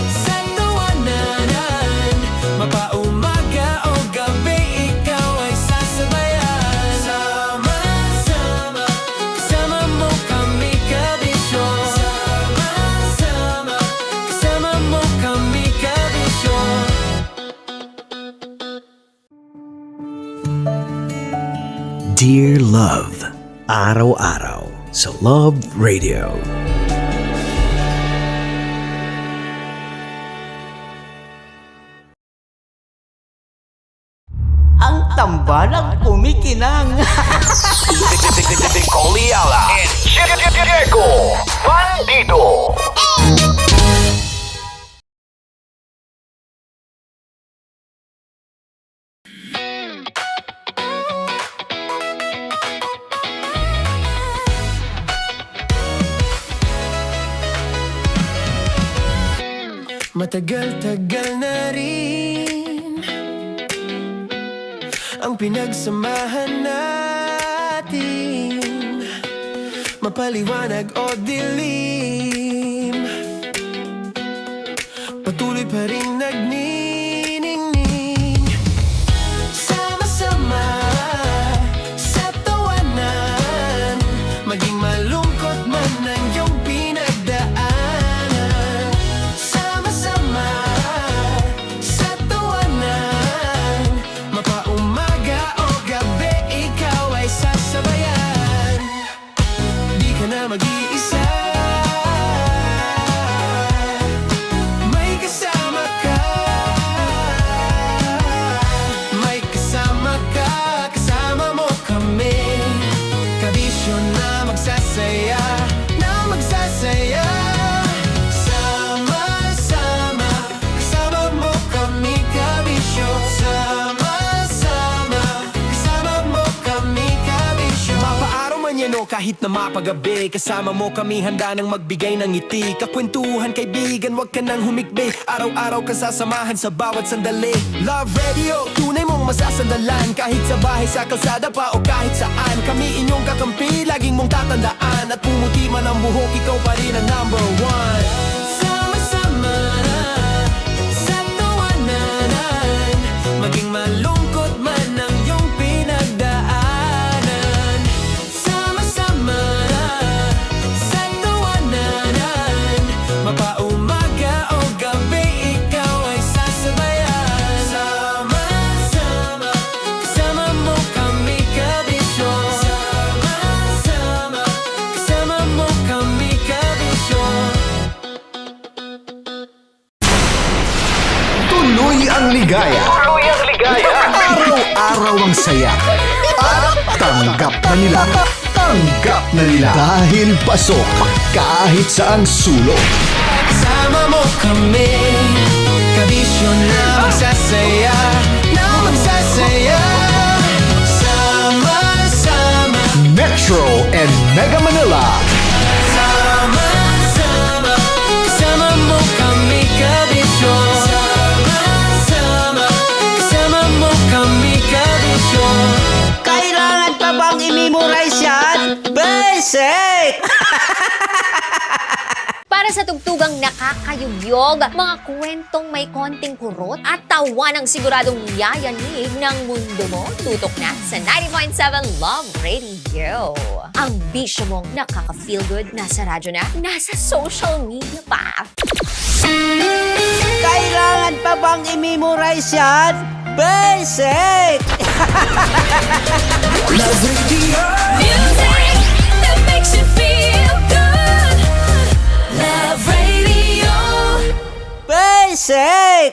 sa tawanan, mapaumaga o gabi, ikaw ay sasabayan. Sama-sama, kasama mo kami, kabisyo. Sama-sama, kasama mo kami, kabisyo. Dear Love, araw-araw sa Love Radio. Ang tambalang kumikinang. Coliala and Diego Bandido. Matagal-tagal na rin ang pinagsamahan natin, mapaliwanag o dilim, patuloy pa rin nagniningning. Sama-sama sa tawanan, maging malungkot man ang iyong pinagdaanan. Sama-sama sa tawanan, mapaumaga o gabi, ikaw ay sasabayan. Di ka na mag-iisa, may kasama ka. May kasama ka, kasama mo kami. Kabisyo na magsasaya, na magsasaya. Sama-sama, kasama mo kami, kabisyo. Sama-sama, kasama mo kami, kabisyo. Mapaaraw man yan o kahit na mapagabi, kasama mo kami, handa nang magbigay ng ngiti. Kakwentuhan, kaibigan, wag ka nang humikbi. Araw-araw kasasamahan sa bawat sandali. Love Radio, tunay mong masasandalan. Kahit sa bahay, sa kalsada pa o kahit saan, kami inyong kakampi, laging mong tatandaan. At pumuti man ang buhok, ikaw pa rin ang number one. Sama-sama sa tawanan, maging saya. At tanggap na nila. Tanggap na nila. Dahil pasok kahit saang sulok. Sama mo kami, kabisyo na magsasaya, na magsasaya. Sama-sama, Metro and Mega Manila. sama-sama, kasama mo kami, kabisyo. Sama-sama, kasama mo kami, kabisyo. Kailangan pa bang i-memorize yan? Basic! Para sa tugtugang nakakayugyog, mga kwentong may konting kurot at tawa ng siguradong yayanig ng mundo mo, tutok na sa 90.7 Love Radio. Ang bisyo mong nakaka-feel good, nasa radyo na, nasa social media pa. Kailangan pa bang i-memorize yan? Basic! Love Radio. Music that makes you feel good. Love Radio. Basic!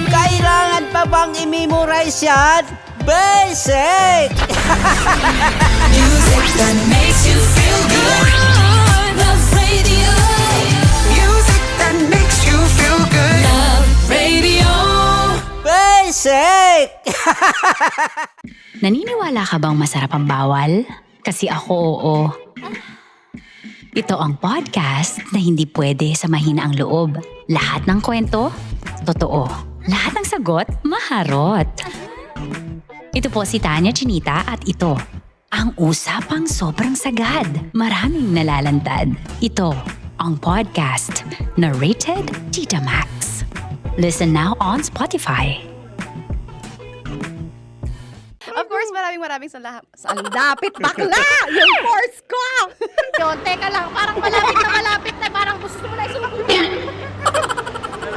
Kailangan pa bang i-memorize yan? Basic! Music that makes you feel good. Love Radio. Music that makes you feel good. Love Radio. Basic! Naniniwala ka bang masarap ang bawal? Kasi ako oo. Ito ang podcast na hindi pwede sa mahina ang loob. Lahat ng kwento, totoo. Lahat ng sagot, maharot. Ito po si Tanya Chinita at ito, ang usapang sobrang sagad. Maraming nalalantad. Ito, ang podcast na rated Tita Max. Listen now on Spotify. Of course, maraming salamat. Lapit bakla! Yung course ko! Yun, teka lang, parang malapit na, parang gusto mo na isumpong.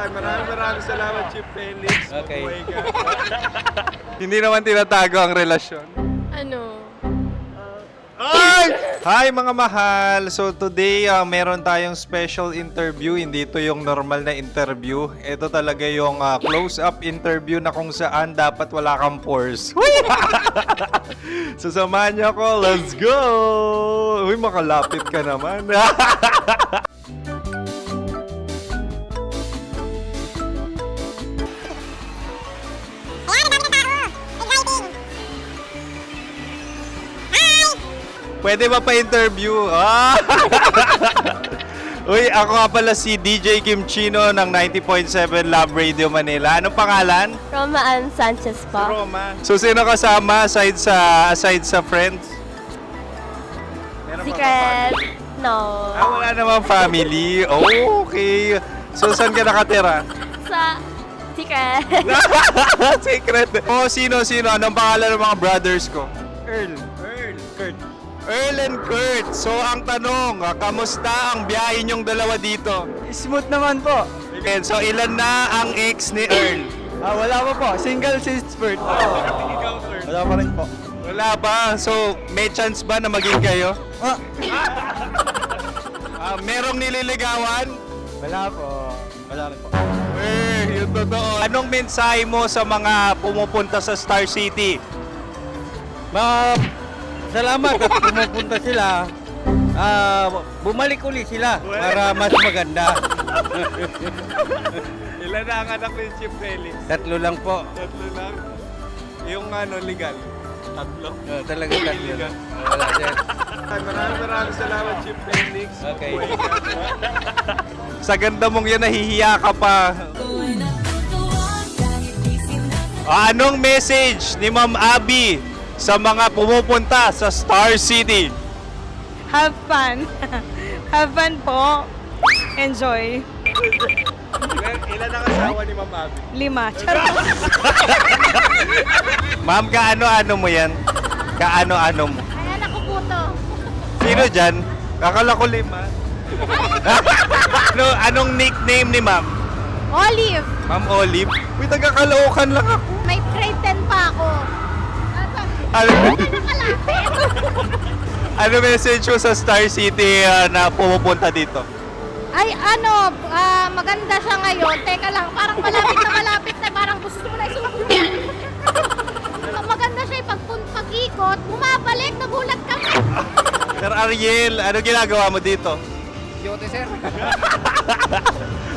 Maraming salamat, Chief Felix. Okay. Oh my God. Hindi naman tinatago ang relasyon. Ano? Hi mga mahal! So today, meron tayong special interview. Hindi ito yung normal na interview. Ito talaga yung close-up interview na kung saan dapat wala kang pores. So samahan niyo ako. Let's go! Uy, makalapit ka naman. Pwede ba pa-interview? Uy, ako nga pala si DJ Kim Chino ng 90.7 Love Radio Manila. Anong pangalan? Roma Ann Sanchez po. Roma. So, sino kasama aside sa friends? Meron ba Secret. No. wala namang family. Oh, okay. So, saan ka nakatira? Sa Secret. Secret. Oh, sino? Anong pangalan ng mga brothers ko? Earl, Kurt. Earl and Kurt. So, ang tanong, kamusta ang biyahe niyong dalawa dito? Smooth naman po. Okay, so, ilan na ang ex ni Earl? Wala pa po. Single since birth. Wala pa rin po. Wala pa. So, may chance ba na maging kayo? Merong nililigawan? Wala po. Wala rin po. Yung totoo. Anong mensahe mo sa mga pumupunta sa Star City? Salamat at pumupunta sila. Bumalik uli sila para mas maganda. Ilan na ang anak ni Chief Felix? 3 lang po. 3 lang? Yung legal? 3? Talaga 3 lang. Wala sir. Maraming salamat, Chief Felix. Okay. Sa ganda mong yan, nahihiya ka pa. Anong message ni Ma'am Abby sa mga pumupunta sa Star City? Have fun. Have fun po. Enjoy. Ilan ang asawa ni Ma'am Abby? 5. Charot. Ma'am, kaano-ano mo yan? Kaano-ano mo? Ay, anak ko po to. Sino dyan? Kakala ko 5. Anong nickname ni Ma'am? Olive. Ma'am Olive? Uy, taga-Caloocan lang ako. May grade 10 pa ako. Ano message mo sa Star City na pumupunta dito? Ay, maganda siya ngayon. Teka lang, parang malapit na, parang gusto mo na isuot. Maganda siya pag-ikot, bumabalik, nagulat kami. Sir Ariel, ano ginagawa mo dito? Yote, sir.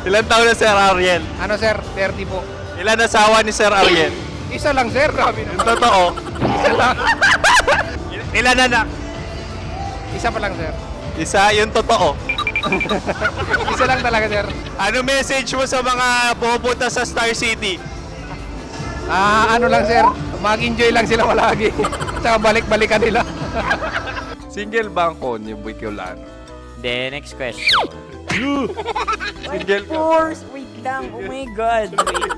Ilan taon na Sir Ariel? Ano, sir? 30 po. Ilan asawa ni Sir Ariel? Isa lang, sir. Grabe Yung totoo. Isa lang. Ilan anak? Isa pa lang, sir. Isa, yung totoo. Isa lang talaga, sir. Ano message mo sa mga pupunta sa Star City? Ano lang, sir. Mag-enjoy lang sila palagi. Tsaka balik-balikan nila. Single ba ang Konyo Bicolano? Then, next question. Single Of course! Wait lang. Oh my God. Wait.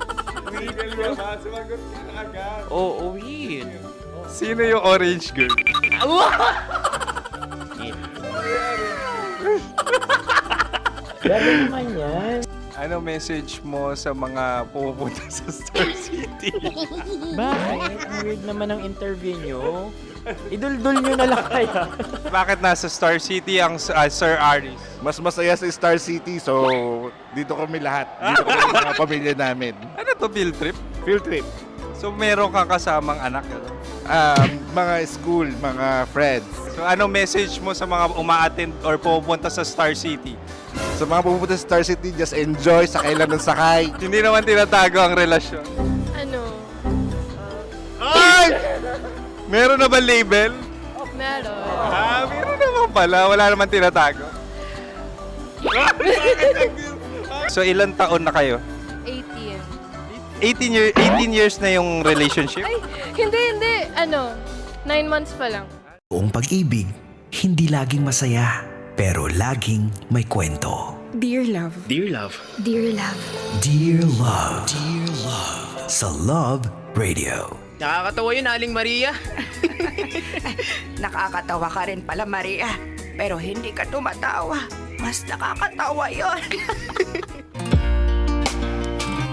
Single ba? Sumagot ka na agad. Oh, wait. Sino yung orange girl? Grabe naman yan. Ano message mo sa mga pupunta sa Star City? Bakit? Ang weird naman ang interview nyo. Idul-dul nyo na lang kaya. Bakit nasa Star City ang Sir Aris? Mas masaya sa Star City, so dito kami lahat. Dito kami mga pamilya namin. Ano to, field trip? Field trip. So meron kang kasamang anak? Ano? Mga school, mga friends. So ano message mo sa mga uma-attend or pupunta sa Star City? Sa mga pupunta sa Star City, just enjoy, sakay lang ng sakay. Hindi naman tinatago ang relasyon. Ano? Ay! Meron na ba label? Meron. Meron naman pala. Wala naman tinatago. So ilan taon na kayo? 18. 18 years na yung relationship? Ay, hindi. 9 months pa lang. Buong pag-ibig, hindi laging masaya, pero laging may kwento. Dear love. Dear love. Dear love. Dear Love. Dear Love. Sa Love Radio. Nakakatawa yun, Aling Maria. Nakakatawa ka rin pala, Maria. Pero hindi ka tumatawa. Mas nakakatawa yon.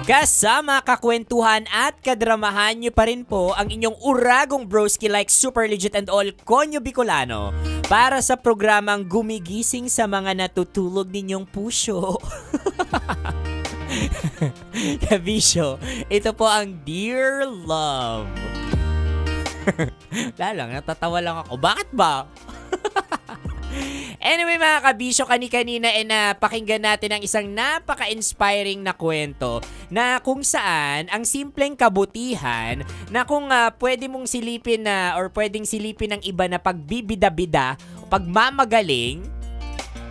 Kasama kakwentuhan at kadramahan nyo pa rin po ang inyong uragong broski like super legit and all Konyo Bicolano para sa programang gumigising sa mga natutulog ninyong puso. Kabisyo, ito po ang Dear Love. Lalang, natatawa lang ako. Bakit ba? Anyway mga kabisyo, kani-kanina napakinggan natin ang isang napaka-inspiring na kwento na kung saan ang simpleng kabutihan na kung pwede mong silipin na or pwedeng silipin ng iba na pagbibida-bida, pagmamagaling,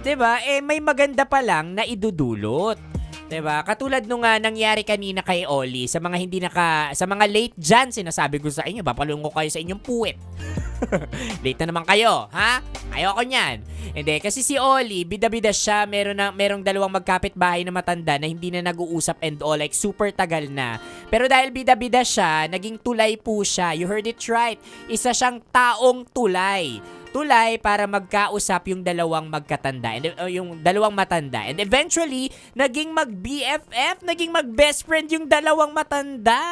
'di ba? May maganda pa lang na idudulot. 'Di ba? Katulad nung nangyari kanina kay Oli, sa mga sa mga late dyan, sinasabi ko sa inyo, papalungo kayo sa inyong puwet. Late na naman kayo, ha? Ayoko niyan. Hindi, kasi si Oli, bida-bida siya, merong dalawang magkapit-bahay na matanda na hindi na nag-uusap and all, like super tagal na. Pero dahil bida-bida siya, naging tulay po siya. You heard it right. Isa siyang taong tulay. Tulay para magkausap yung dalawang magkatanda, yung dalawang matanda. And eventually, naging mag-BFF, naging mag-best friend yung dalawang matanda.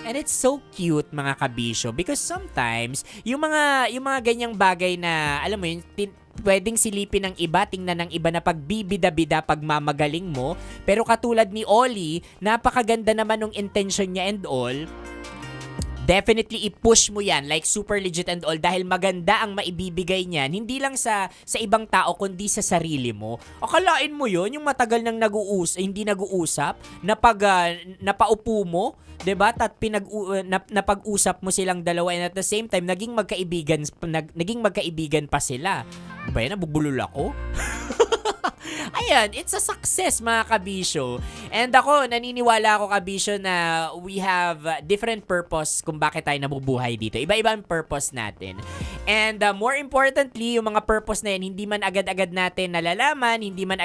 And it's so cute, mga kabisyo, because sometimes yung mga ganyang bagay na alam mo yun, pwedeng silipin ng iba, tingnan ng iba na pagbibida-bida, pagmamagaling mo. Pero katulad ni Oli, napakaganda naman ng intention niya and all. Definitely i-push mo yan like super legit and all dahil maganda ang maibibigay niyan hindi lang sa ibang tao kundi sa sarili mo. Akalain mo yon yung matagal nang hindi nag-uusap napaupo mo, 'di ba? At napag-usap mo silang dalawa and at the same time naging magkaibigan pa sila. Ba yan, nabubulol ako? Ayan, it's a success mga kabisyo. And ako, naniniwala ako kabisyo na we have different purpose kung bakit tayo nabubuhay dito. Iba-iba ang purpose natin. And more importantly, yung mga purpose na yan, hindi man agad-agad natin nalalaman, hindi man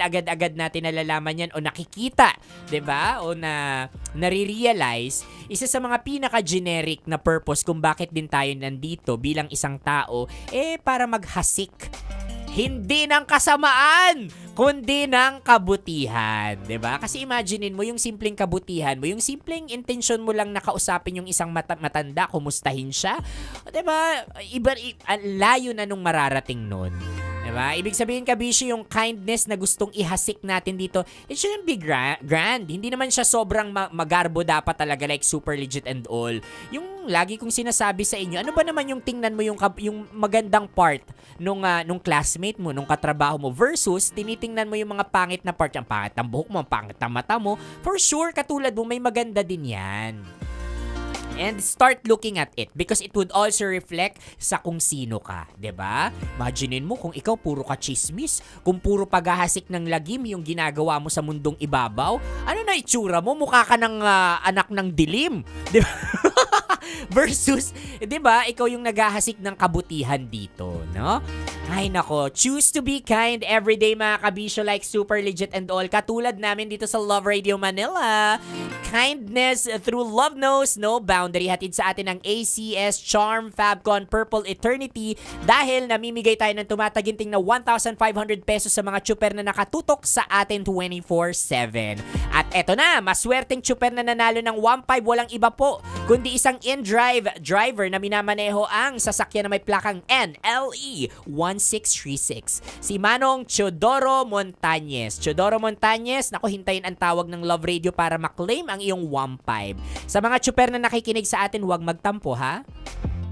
agad-agad natin nalalaman yan o nakikita, 'di ba? O nare-realize, isa sa mga pinaka-generic na purpose kung bakit din tayo nandito bilang isang tao, para maghasik. Hindi ng kasamaan, kundi ng kabutihan, 'di ba? Kasi imaginein mo yung simpleng kabutihan mo, yung simpleng intention mo lang na kausapin yung isang matanda, kumustahin siya, 'di ba? Layo na nung mararating nun. Diba? Ibig sabihin, kabisyo, yung kindness na gustong ihasik natin dito, it shouldn't be grand. Hindi naman siya sobrang magarbo dapat talaga, like super legit and all. Yung lagi kong sinasabi sa inyo, ano ba naman yung tingnan mo yung magandang part nung classmate mo, nung katrabaho mo, versus tinitingnan mo yung mga pangit na part, ang pangit ng buhok mo, ang pangit ng mata mo. For sure, katulad mo, may maganda din yan. And start looking at it because it would also reflect sa kung sino ka, 'di ba? Imaginein mo kung ikaw puro ka chismis, kung puro paghahasik ng lagim yung ginagawa mo sa mundong ibabaw, ano na itsura mo? Mukha ka ng anak ng dilim, 'di ba? Versus, 'di ba, ikaw yung naghahasik ng kabutihan dito, no? Ay nako, choose to be kind everyday mga kabisyo, like super legit and all. Katulad namin dito sa Love Radio Manila. Kindness through love knows no boundary. Hatid sa atin ng ACS, Charm, Fabcon, Purple Eternity dahil namimigay tayo ng tumataginting na 1,500 pesos sa mga tsuper na nakatutok sa atin 24/7. At eto na, maswerteng tsuper na nanalo ng 1,500, walang iba po kundi isang in-drive driver na minamaneho ang sasakyan na may plakang NLE 1636. Si Manong Chodoro Montañez. Chodoro Montañez, naku, hintayin ang tawag ng Love Radio para maklaim ang iyong 1,500. Sa mga tsuper na nakikinig sa atin, huwag magtampo ha.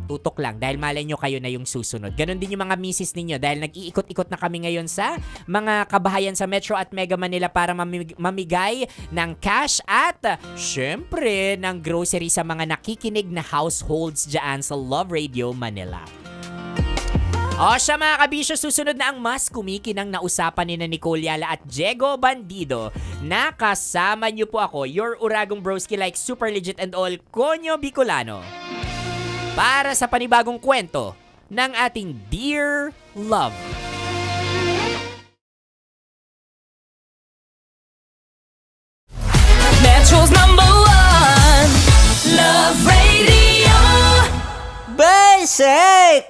Tutok lang dahil malay nyo kayo na yung susunod. Ganon din yung mga misis ninyo dahil nag-iikot-ikot na kami ngayon sa mga kabahayan sa Metro at Mega Manila para mamigay ng cash at syempre ng grocery sa mga nakikinig na households dyan sa Love Radio Manila. O siya mga kabisyo, susunod na ang mas kumikinang na usapan ni Nicole Yala at Diego Bandido. Nakasama niyo po ako, your uragong broski like super legit and all, Konyo Bicolano. Para sa panibagong kwento ng ating Dear Love. Metro's #1 Love Radio. Basic!